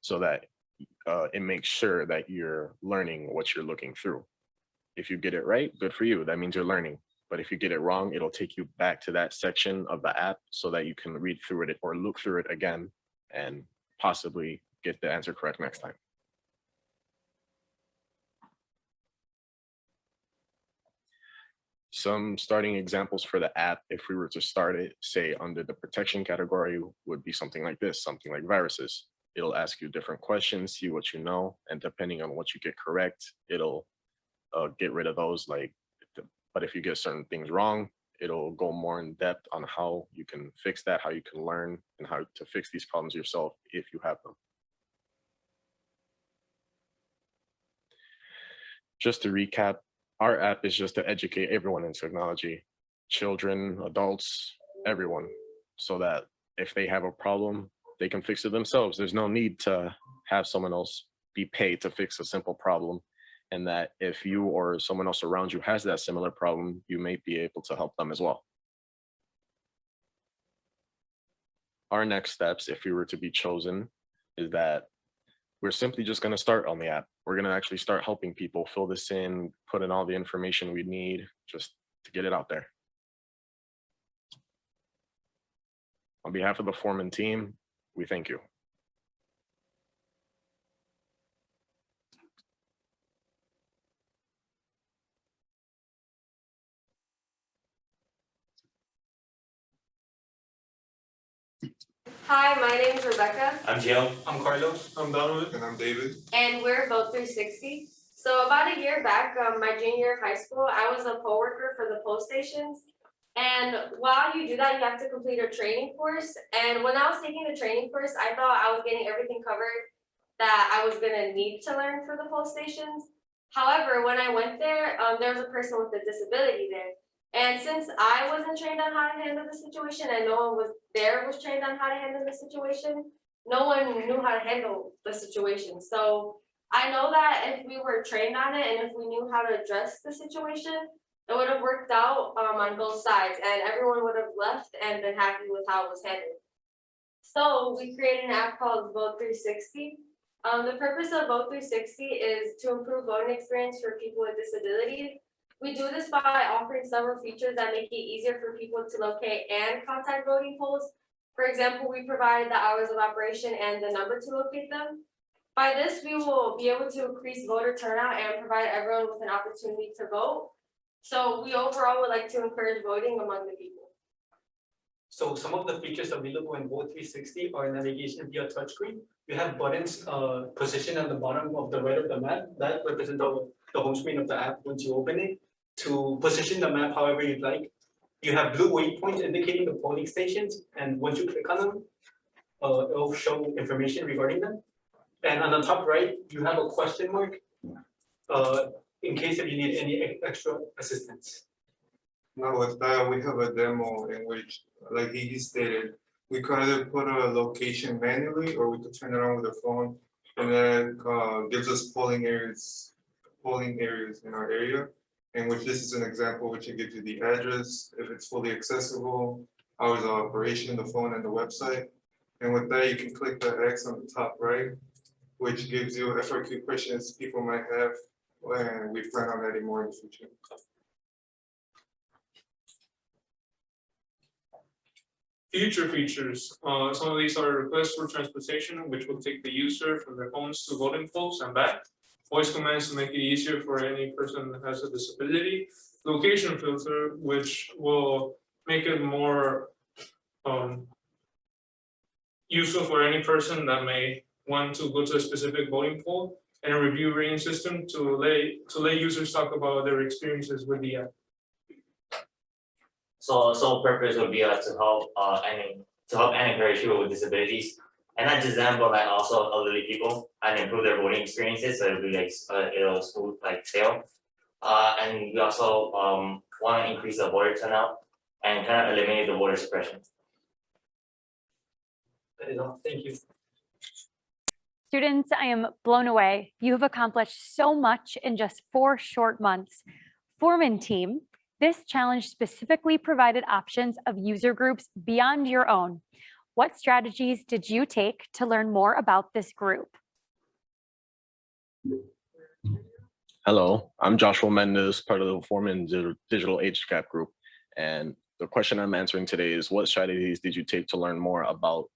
so that it makes sure that you're learning what you're looking through. If you get it right, good for you. That means you're learning. But if you get it wrong, it'll take you back to that section of the app so that you can read through it or look through it again and possibly get the answer correct next time. Some starting examples for the app, if we were to start it, say under the protection category, would be something like this, something like viruses. It'll ask you different questions, see what you know, and depending on what you get correct, it'll get rid of those. But if you get certain things wrong, it'll go more in depth on how you can fix that, how you can learn, and how to fix these problems yourself if you have them. Just to recap, our app is just to educate everyone in technology, children, adults, everyone, so that if they have a problem, they can fix it themselves. There's no need to have someone else be paid to fix a simple problem. And that if you or someone else around you has that similar problem, you may be able to help them as well. Our next steps, if we were to be chosen, is that we're simply just going to start on the app. We're going to actually start helping people fill this in, put in all the information we need just to get it out there. On behalf of the Foreman team, we thank you. Hi, my name is Rebecca. I'm Joe. I'm Carlos. I'm Donald. And I'm David. And we're Vote 360. So about a year back, my junior year of high school, I was a poll worker for the poll stations. And while you do that, you have to complete a training course. And when I was taking the training course, I thought I was getting everything covered that I was gonna need to learn for the poll stations. However, when I went there, there was a person with a disability there. And since I wasn't trained on how to handle the situation and no one was trained on how to handle the situation, no one knew how to handle the situation. So I know that if we were trained on it and if we knew how to address the situation, it would have worked out on both sides and everyone would have left and been happy with how it was handled. So we created an app called Vote 360. The purpose of Vote 360 is to improve voting experience for people with disabilities. We do this by offering several features that make it easier for people to locate and contact voting polls. For example, we provide the hours of operation and the number to locate them. By this, we will be able to increase voter turnout and provide everyone with an opportunity to vote. So we overall would like to encourage voting among the people. So some of the features available in Volt 360 are navigation via touchscreen. You have buttons positioned at the bottom of the right of the map that represent the home screen of the app once you open it. To position the map however you'd like, you have blue waypoints indicating the polling stations, and once you click on them, it'll show information regarding them. And on the top right, you have a question mark in case if you need any extra assistance. Now with that, we have a demo in which, like he stated, we could either put a location manually or we could turn it on with a phone, and that gives us polling areas in our area. In which this is an example, which it gives you the address, if it's fully accessible, hours of operation, the phone and the website. And with that, you can click the X on the top right, which gives you FRQ questions people might have, and we plan on adding more in the future. Future features. Some of these are requests for transportation, which will take the user from their homes to voting polls and back. Voice commands to make it easier for any person that has a disability. Location filter, which will make it more useful for any person that may want to go to a specific voting poll. And a review rating system to let users talk about their experiences with the app. So sole purpose would be to help and encourage people with disabilities, and not just them, but like also elderly people, and improve their voting experiences. So it'll be like it'll smooth like sail. And we also want to increase the voter turnout and kind of eliminate the voter suppression. That is all. Thank you. Students, I am blown away. You have accomplished so much in just 4 short months. Foreman team, this challenge specifically provided options of user groups beyond your own. What strategies did you take to learn more about this group? Hello, I'm Joshua Mendez, part of the Foreman Digital Age Gap Group. And the question I'm answering today is, what strategies did you take to learn more about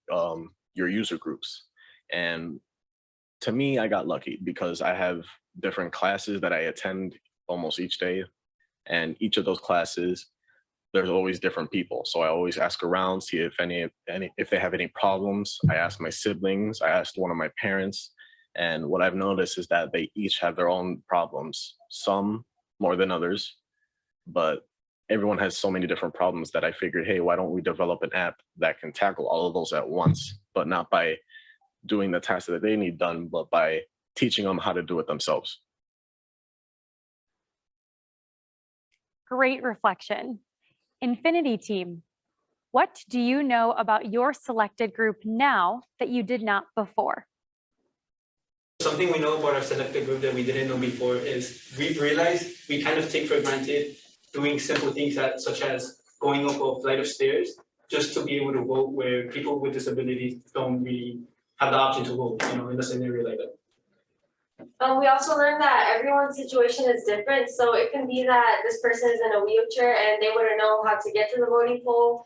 your user groups? And to me, I got lucky because I have different classes that I attend almost each day. And each of those classes, there's always different people. So I always ask around, see if if they have any problems. I ask my siblings, I asked one of my parents. And what I've noticed is that they each have their own problems, some more than others, but everyone has so many different problems that I figured, hey, why don't we develop an app that can tackle all of those at once, but not by doing the tasks that they need done, but by teaching them how to do it themselves. Great reflection. Infinity team, what do you know about your selected group now that you did not before? Something we know about our selected group that we didn't know before is we've realized we kind of take for granted doing simple things such as going up a flight of stairs just to be able to vote, where people with disabilities don't really have the option to vote, in a scenario like that. We also learned that everyone's situation is different. So it can be that this person is in a wheelchair and they wouldn't know how to get to the voting poll,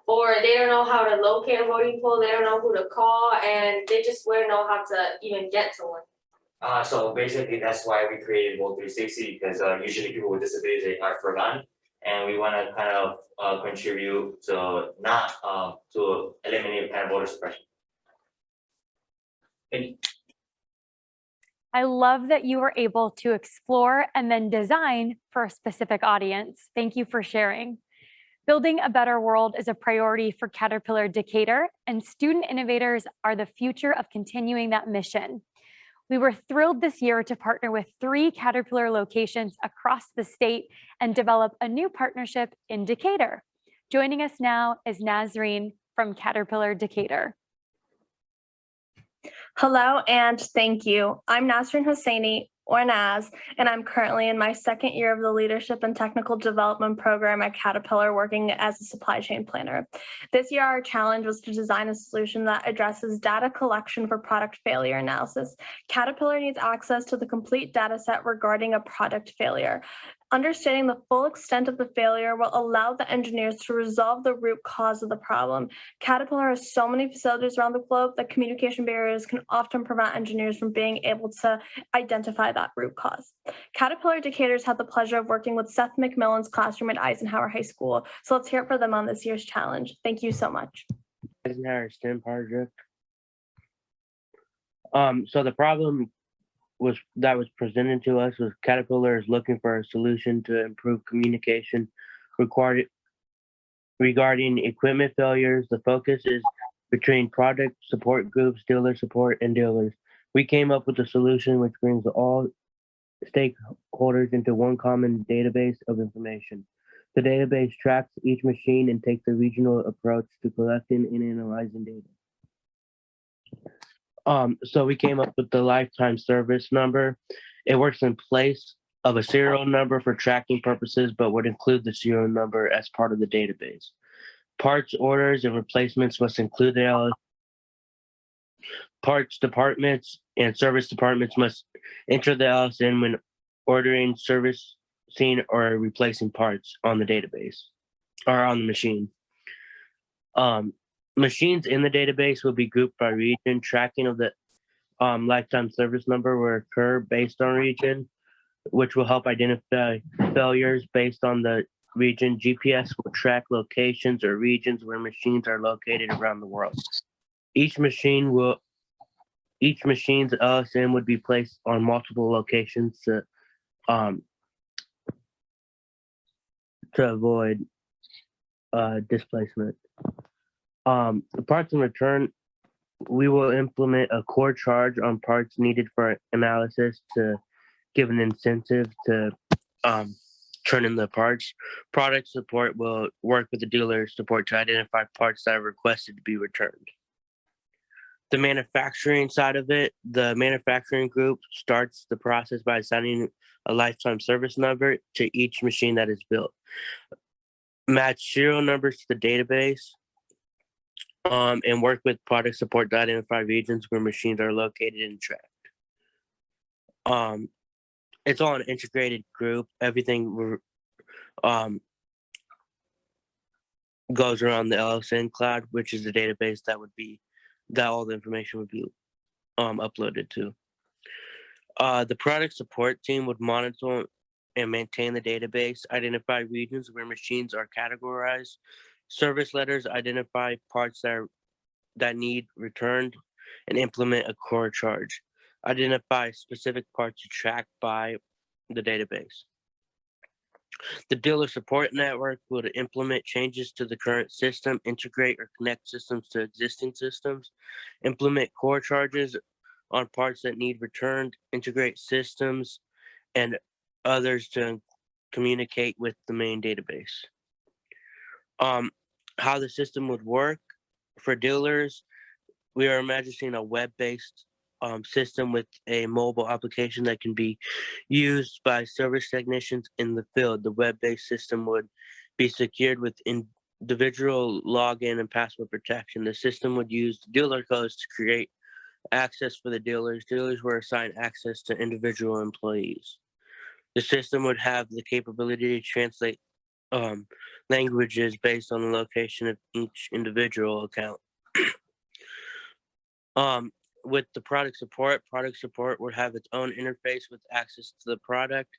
or they don't know how to locate a voting poll, they don't know who to call, and they just wouldn't know how to even get to one. So basically, that's why we created Volt 360, because usually people with disabilities are forgotten, and we want to kind of contribute to not to eliminate kind of voter suppression. Thank you. I love that you were able to explore and then design for a specific audience. Thank you for sharing. Building a better world is a priority for Caterpillar Decatur, and student innovators are the future of continuing that mission. We were thrilled this year to partner with 3 Caterpillar locations across the state and develop a new partnership in Decatur. Joining us now is Nazreen from Caterpillar Decatur. Hello and thank you. I'm Nasrin Hosseini, or Naz, and I'm currently in my 2nd year of the Leadership and Technical Development program at Caterpillar, working as a supply chain planner. This year, our challenge was to design a solution that addresses data collection for product failure analysis. Caterpillar needs access to the complete data set regarding a product failure. Understanding the full extent of the failure will allow the engineers to resolve the root cause of the problem. Caterpillar has so many facilities around the globe that communication barriers can often prevent engineers from being able to identify that root cause. Caterpillar educators had the pleasure of working with Seth McMillan's classroom at Eisenhower High School. So let's hear it for them on this year's challenge. Thank you so much. Eisenhower STEM project. So the problem that was presented to us was Caterpillar is looking for a solution to improve communication regarding equipment failures. The focus is between product support groups, dealer support, and dealers. We came up with a solution which brings all stakeholders into one common database of information. The database tracks each machine and takes a regional approach to collecting and analyzing data. So we came up with the lifetime service number. It works in place of a serial number for tracking purposes, but would include the serial number as part of the database. Parts orders and replacements must include the parts departments and service departments must enter the LSN when ordering, servicing, or replacing parts on the database or on the machine. Machines in the database will be grouped by region. Tracking of the lifetime service number will occur based on region, which will help identify failures based on the region. GPS will track locations or regions where machines are located around the world. Each machine's LSN would be placed on multiple locations to avoid displacement. The parts in return, we will implement a core charge on parts needed for analysis to give an incentive to turn in the parts. Product support will work with the dealer support to identify parts that are requested to be returned. The manufacturing side of it, the manufacturing group starts the process by assigning a lifetime service number to each machine that is built. Match serial numbers to the database. And work with product support to identify regions where machines are located and tracked. It's all an integrated group. Everything goes around the LSN cloud, which is the database that all the information would be uploaded to. The product support team would monitor and maintain the database, identify regions where machines are categorized. Service letters identify parts that need returned and implement a core charge. Identify specific parts to track by the database. The dealer support network would implement changes to the current system, integrate or connect systems to existing systems, implement core charges on parts that need returned, integrate systems and others to communicate with the main database. How the system would work for dealers, we are imagining a web-based system with a mobile application that can be used by service technicians in the field. The web-based system would be secured with individual login and password protection. The system would use dealer codes to create access for the dealers. Dealers were assigned access to individual employees. The system would have the capability to translate languages based on the location of each individual account. With the product support would have its own interface with access to the product.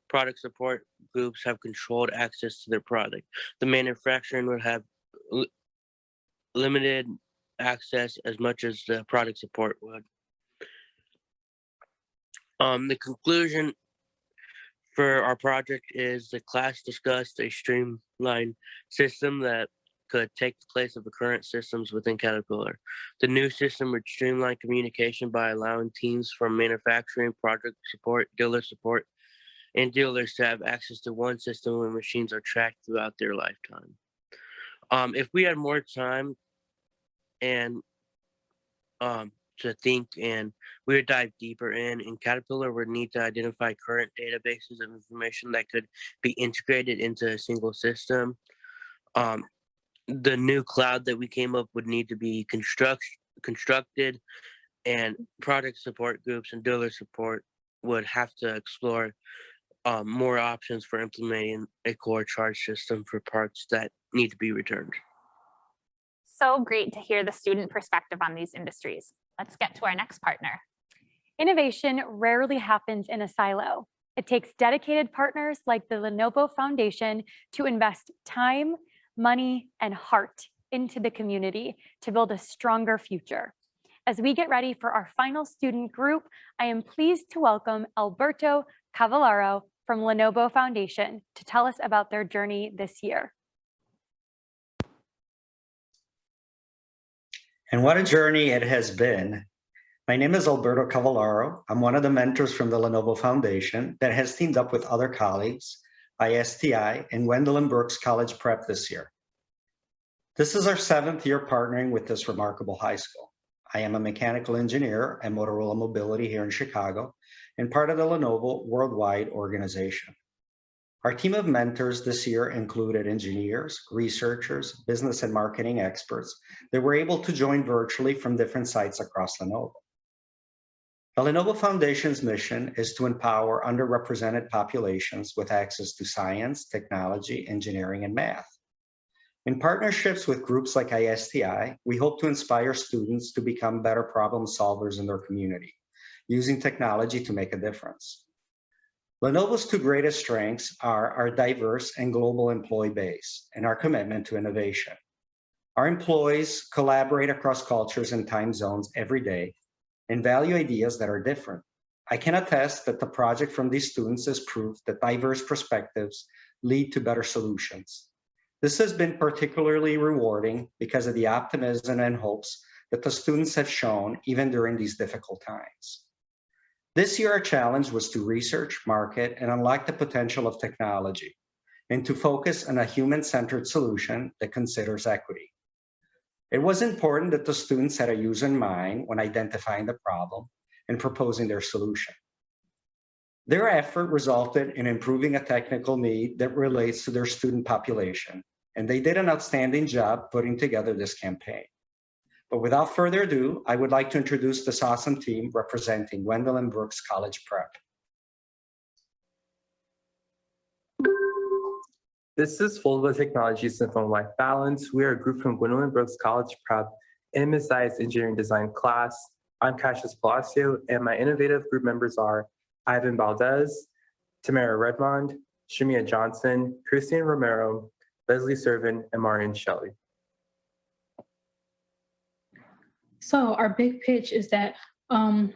Product support groups have controlled access to their product. The manufacturing would have limited access as much as the product support would. The conclusion for our project is the class discussed a streamlined system that could take the place of the current systems within Caterpillar. The new system would streamline communication by allowing teams from manufacturing, project support, dealer support, and dealers to have access to one system where machines are tracked throughout their lifetime. If we had more time and to think, and we would dive deeper in, and Caterpillar would need to identify current databases of information that could be integrated into a single system. The new cloud that we came up would need to be constructed, and product support groups and dealer support would have to explore more options for implementing a core charge system for parts that need to be returned. So great to hear the student perspective on these industries. Let's get to our next partner. Innovation rarely happens in a silo. It takes dedicated partners like the Lenovo Foundation to invest time, money, and heart into the community to build a stronger future. As we get ready for our final student group, I am pleased to welcome Alberto Cavallaro from Lenovo Foundation to tell us about their journey this year. And what a journey it has been. My name is Alberto Cavallaro. I'm one of the mentors from the Lenovo Foundation that has teamed up with other colleagues, ISTI, and Wendell and Brooks College Prep this year. This is our 7th year partnering with this remarkable high school. I am a mechanical engineer at Motorola Mobility here in Chicago and part of the Lenovo worldwide organization. Our team of mentors this year included engineers, researchers, business and marketing experts that were able to join virtually from different sites across Lenovo. The Lenovo Foundation's mission is to empower underrepresented populations with access to science, technology, engineering, and math. In partnerships with groups like ISTI, we hope to inspire students to become better problem solvers in their community, using technology to make a difference. Lenovo's 2 greatest strengths are our diverse and global employee base and our commitment to innovation. Our employees collaborate across cultures and time zones every day and value ideas that are different. I can attest that the project from these students is proof that diverse perspectives lead to better solutions. This has been particularly rewarding because of the optimism and hopes that the students have shown even during these difficult times. This year, our challenge was to research, market, and unlock the potential of technology, and to focus on a human-centered solution that considers equity. It was important that the students had a user in mind when identifying the problem and proposing their solution. Their effort resulted in improving a technical need that relates to their student population, and they did an outstanding job putting together this campaign. But without further ado, I would like to introduce this awesome team representing Wendell and Brooks College Prep. This is Foldable Technologies and Phone Life Balance. We are a group from Gwendolyn Brooks College Prep in MSI's Engineering Design class. I'm Cassius Palacio, and my innovative group members are Ivan Valdez, Tamara Redmond, Shamia Johnson, Christine Romero, Leslie Servin, and Marian Shelley. So our big pitch is that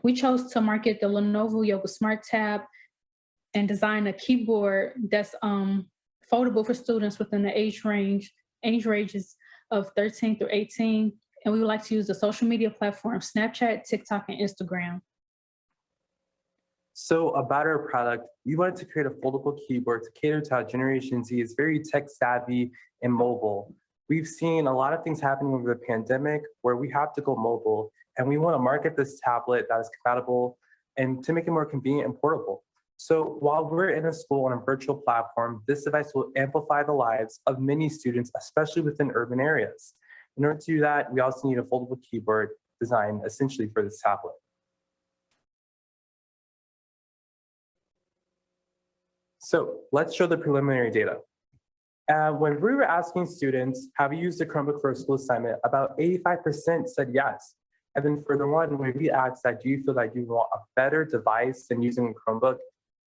we chose to market the Lenovo Yoga Smart Tab and design a keyboard that's foldable for students within the age ranges of 13 through 18. And we would like to use the social media platforms, Snapchat, TikTok, and Instagram. So about our product, we wanted to create a foldable keyboard to cater to how Generation Z is very tech savvy and mobile. We've seen a lot of things happening over the pandemic where we have to go mobile, and we want to market this tablet that is compatible and to make it more convenient and portable. So while we're in a school on a virtual platform, this device will amplify the lives of many students, especially within urban areas. In order to do that, we also need a foldable keyboard designed essentially for this tablet. So let's show the preliminary data. When we were asking students, have you used a Chromebook for a school assignment, about 85% said yes. And then further on, when we asked that, do you feel like you want a better device than using a Chromebook,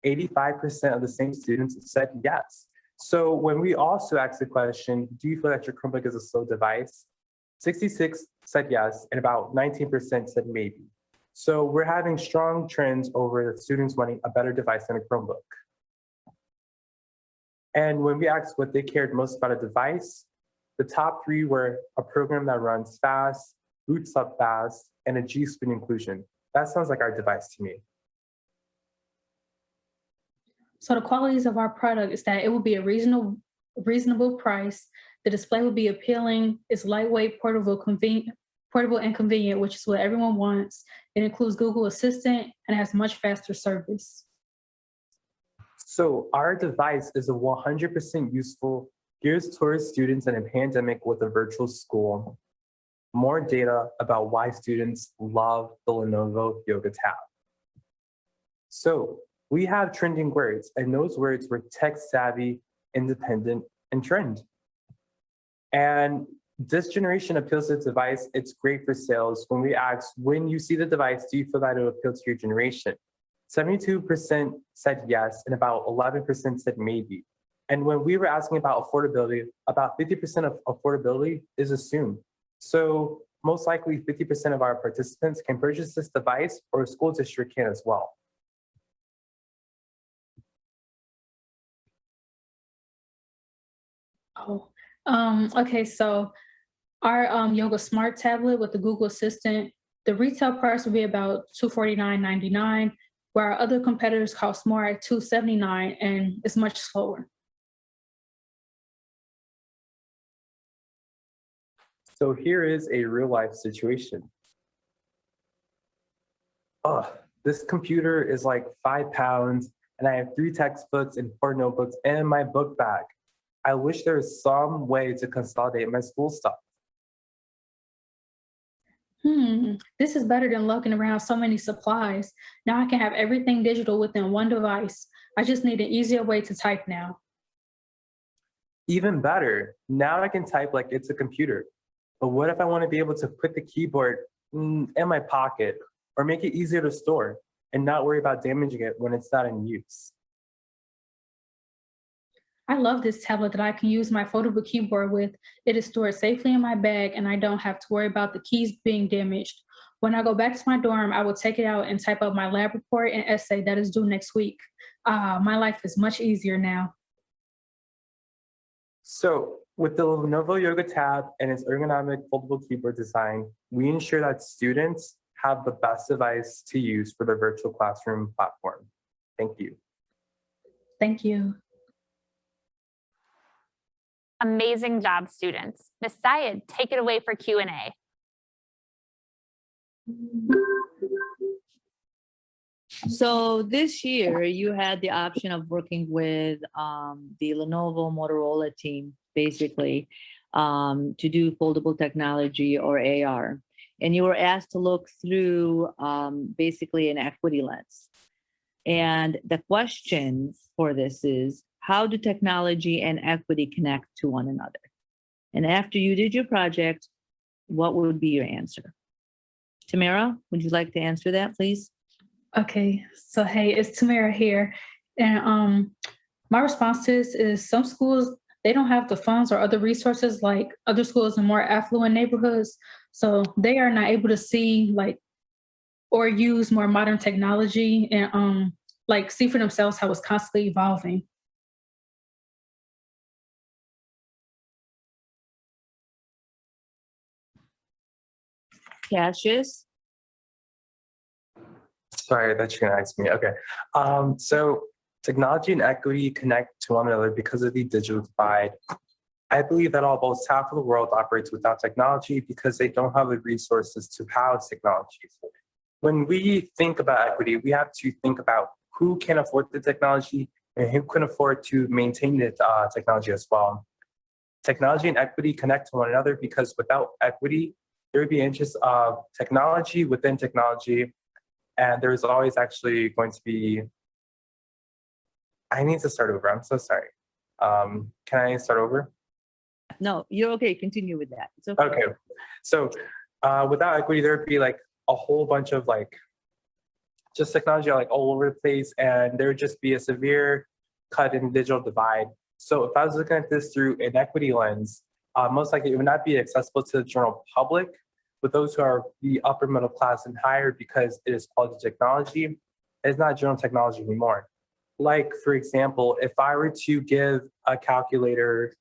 85% of the same students said yes. So when we also asked the question, do you feel that your Chromebook is a slow device? 66 said yes, and about 19% said maybe. So we're having strong trends over the students wanting a better device than a Chromebook. And when we asked what they cared most about a device, the top 3 were a program that runs fast, boots up fast, and a G Screen inclusion. That sounds like our device to me. So the qualities of our product is that it will be a reasonable price. The display will be appealing. It's lightweight, portable and convenient, which is what everyone wants. It includes Google Assistant and has much faster service. So our device is a 100% useful, geared towards students in a pandemic with a virtual school. More data about why students love the Lenovo Yoga Tab. So We have trending words, and those words were tech savvy, independent, and trend. And this generation appeals to the device. It's great for sales. When we asked, when you see the device, do you feel that it will appeal to your generation? 72% said yes, and about 11% said maybe. And when we were asking about affordability, about 50% of affordability is assumed. So most likely 50% of our participants can purchase this device, or a school district can as well. Okay, so our Yoga Smart tablet with the Google Assistant, the retail price will be about $249.99, where our other competitors cost more at $279, and it's much slower. So here is a real life situation. This computer is like 5 pounds, and I have 3 textbooks and 4 notebooks in my book bag. I wish there was some way to consolidate my school stuff. This is better than lugging around so many supplies. Now I can have everything digital within one device. I just need an easier way to type now. Even better, now I can type like it's a computer. But what if I want to be able to put the keyboard in my pocket, or make it easier to store and not worry about damaging it when it's not in use? I love this tablet that I can use my foldable keyboard with. It is stored safely in my bag, and I don't have to worry about the keys being damaged. When I go back to my dorm, I will take it out and type up my lab report and essay that is due next week. My life is much easier now. So with the Lenovo Yoga Tab and its ergonomic foldable keyboard design, we ensure that students have the best device to use for their virtual classroom platform. Thank you. Thank you. Amazing job, students. Ms. Syed, take it away for Q&A. So this year you had the option of working with the Lenovo Motorola team, basically, to do foldable technology or AR. And you were asked to look through basically an equity lens. And the question for this is, how do technology and equity connect to one another? And after you did your project, what would be your answer? Tamara, would you like to answer that, please? Okay, so hey, it's Tamara here. And my response to this is some schools, they don't have the funds or other resources like other schools in more affluent neighborhoods. So they are not able to see or use more modern technology and see for themselves how it's constantly evolving. Cassius? Sorry, that you're gonna ask me. Okay. So technology and equity connect to one another because of the digital divide. I believe that almost half of the world operates without technology because they don't have the resources to house technology. When we think about equity, we have to think about who can afford the technology and who can afford to maintain the technology as well. Technology and equity connect to one another because without equity, there would be interest of technology within technology. And there's always actually going to be, I need to start over. I'm so sorry. Can I start over? No, you're okay. Continue with that. It's okay. Okay. So without equity, there would be like a whole bunch of just technology all over the place. And there would just be a severe cut in digital divide. So if I was looking at this through an equity lens, most likely it would not be accessible to the general public, but those who are the upper middle class and higher because it is quality technology. It's not general technology anymore. Like, for example, if I were to give a calculator,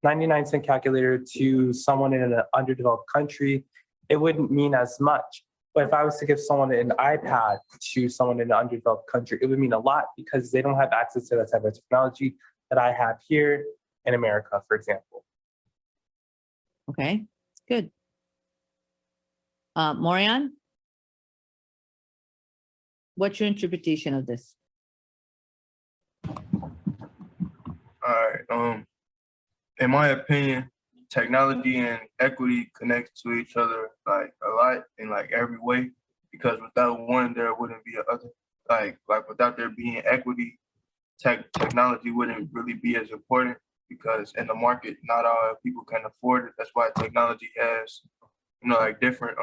99-cent calculator to someone in an underdeveloped country, it wouldn't mean as much. But if I was to give someone an iPad to someone in an underdeveloped country, it would mean a lot because they don't have access to that type of technology that I have here in America, for example. Okay, good. Morian, what's your interpretation of this? All right. In my opinion, technology and equity connect to each other a lot in every way, because without one, there wouldn't be a other. like without there being equity, technology wouldn't really be as important because in the market, not all people can afford it. That's why technology has, like different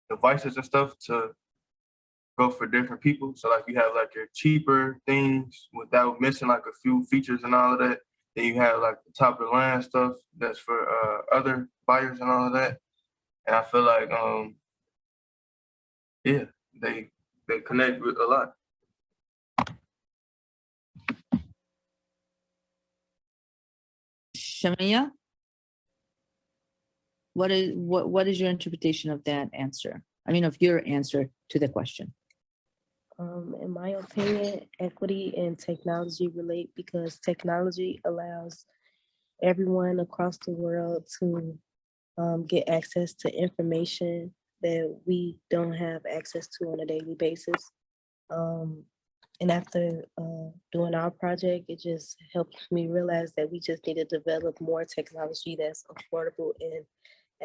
devices and stuff to go for different people. So like you have like your cheaper things without missing like a few features and all of that. Then you have like the top of the line stuff that's for other buyers and all of that. And I feel like yeah, they connect with a lot. Shamia, what is your interpretation of that answer? I mean, of your answer to the question. In my opinion, equity and technology relate because technology allows everyone across the world to get access to information that we don't have access to on a daily basis. And after doing our project, it just helped me realize that we just need to develop more technology that's affordable and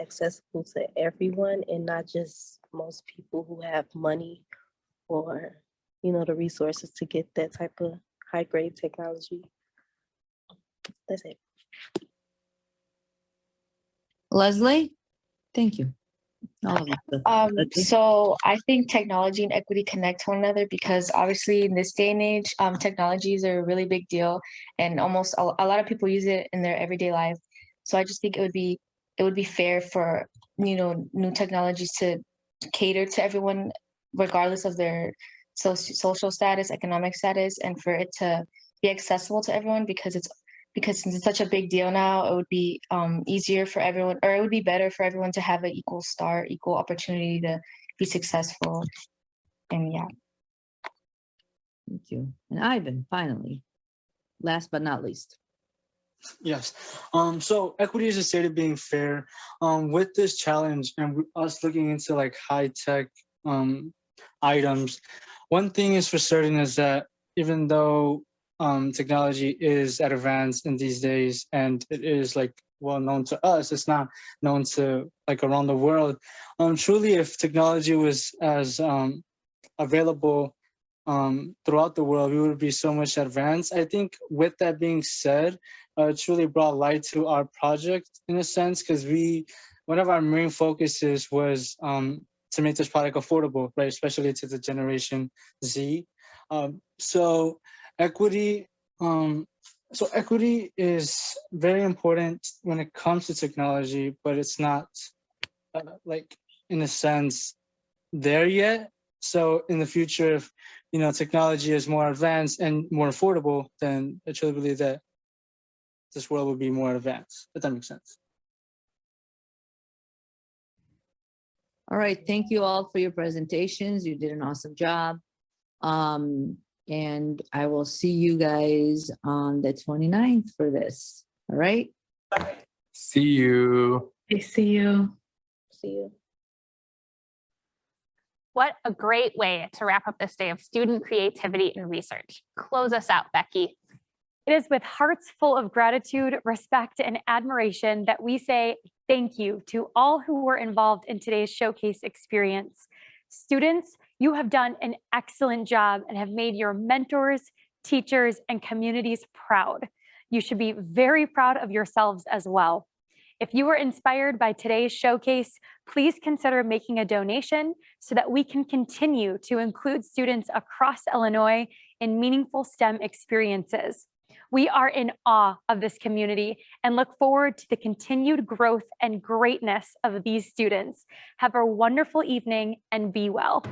accessible to everyone and not just most people who have money or the resources to get that type of high grade technology. That's it. Leslie, thank you. So I think technology and equity connect to one another because obviously in this day and age, technologies are a really big deal and almost a lot of people use it in their everyday life. So I just think it would be fair for, new technologies to cater to everyone regardless of their social status, economic status, and for it to be accessible to everyone because since it's such a big deal now, it would be easier for everyone, or it would be better for everyone to have an equal start, equal opportunity to be successful. And yeah. Thank you. And Ivan, finally, last but not least. Yes. So equity is a state of being fair. With this challenge and us looking into like high tech items, one thing is for certain is that even though technology is at advance in these days and it is like well known to us, it's not known to like around the world. Truly, if technology was as available throughout the world, we would be so much advanced. I think with that being said, it truly brought light to our project in a sense because one of our main focuses was to make this product affordable, right? Especially to the Generation Z. So equity is very important when it comes to technology, but it's not like in a sense there yet. So in the future, if technology is more advanced and more affordable, then I truly believe that this world will be more advanced, if that makes sense. All right, thank you all for your presentations. You did an awesome job. And I will see you guys on the 29th for this. All right. See you. See you. See you. What a great way to wrap up this day of student creativity and research. Close us out, Becky. It is with hearts full of gratitude, respect, and admiration that we say thank you to all who were involved in today's showcase experience. Students, you have done an excellent job and have made your mentors, teachers, and communities proud. You should be very proud of yourselves as well. If you were inspired by today's showcase, please consider making a donation so that we can continue to include students across Illinois in meaningful STEM experiences. We are in awe of this community and look forward to the continued growth and greatness of these students. Have a wonderful evening and be well.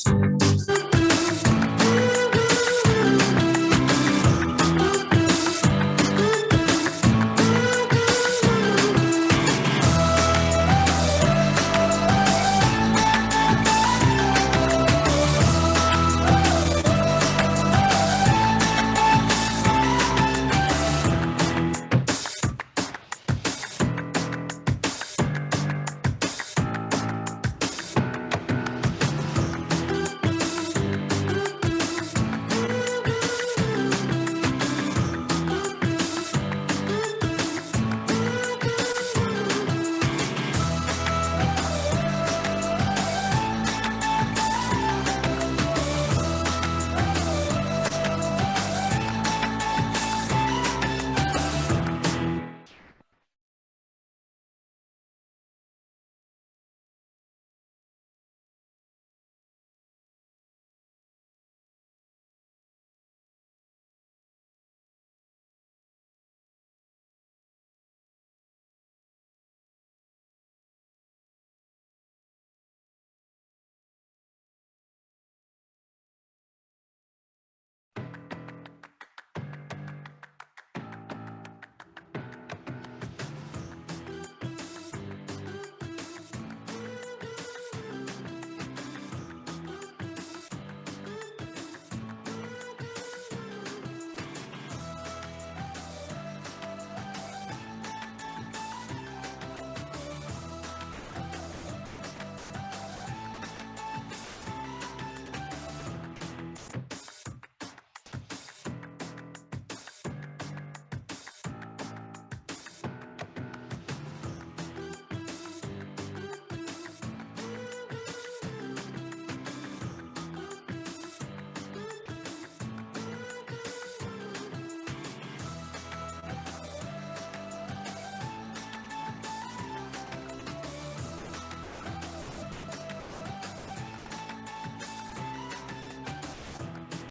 you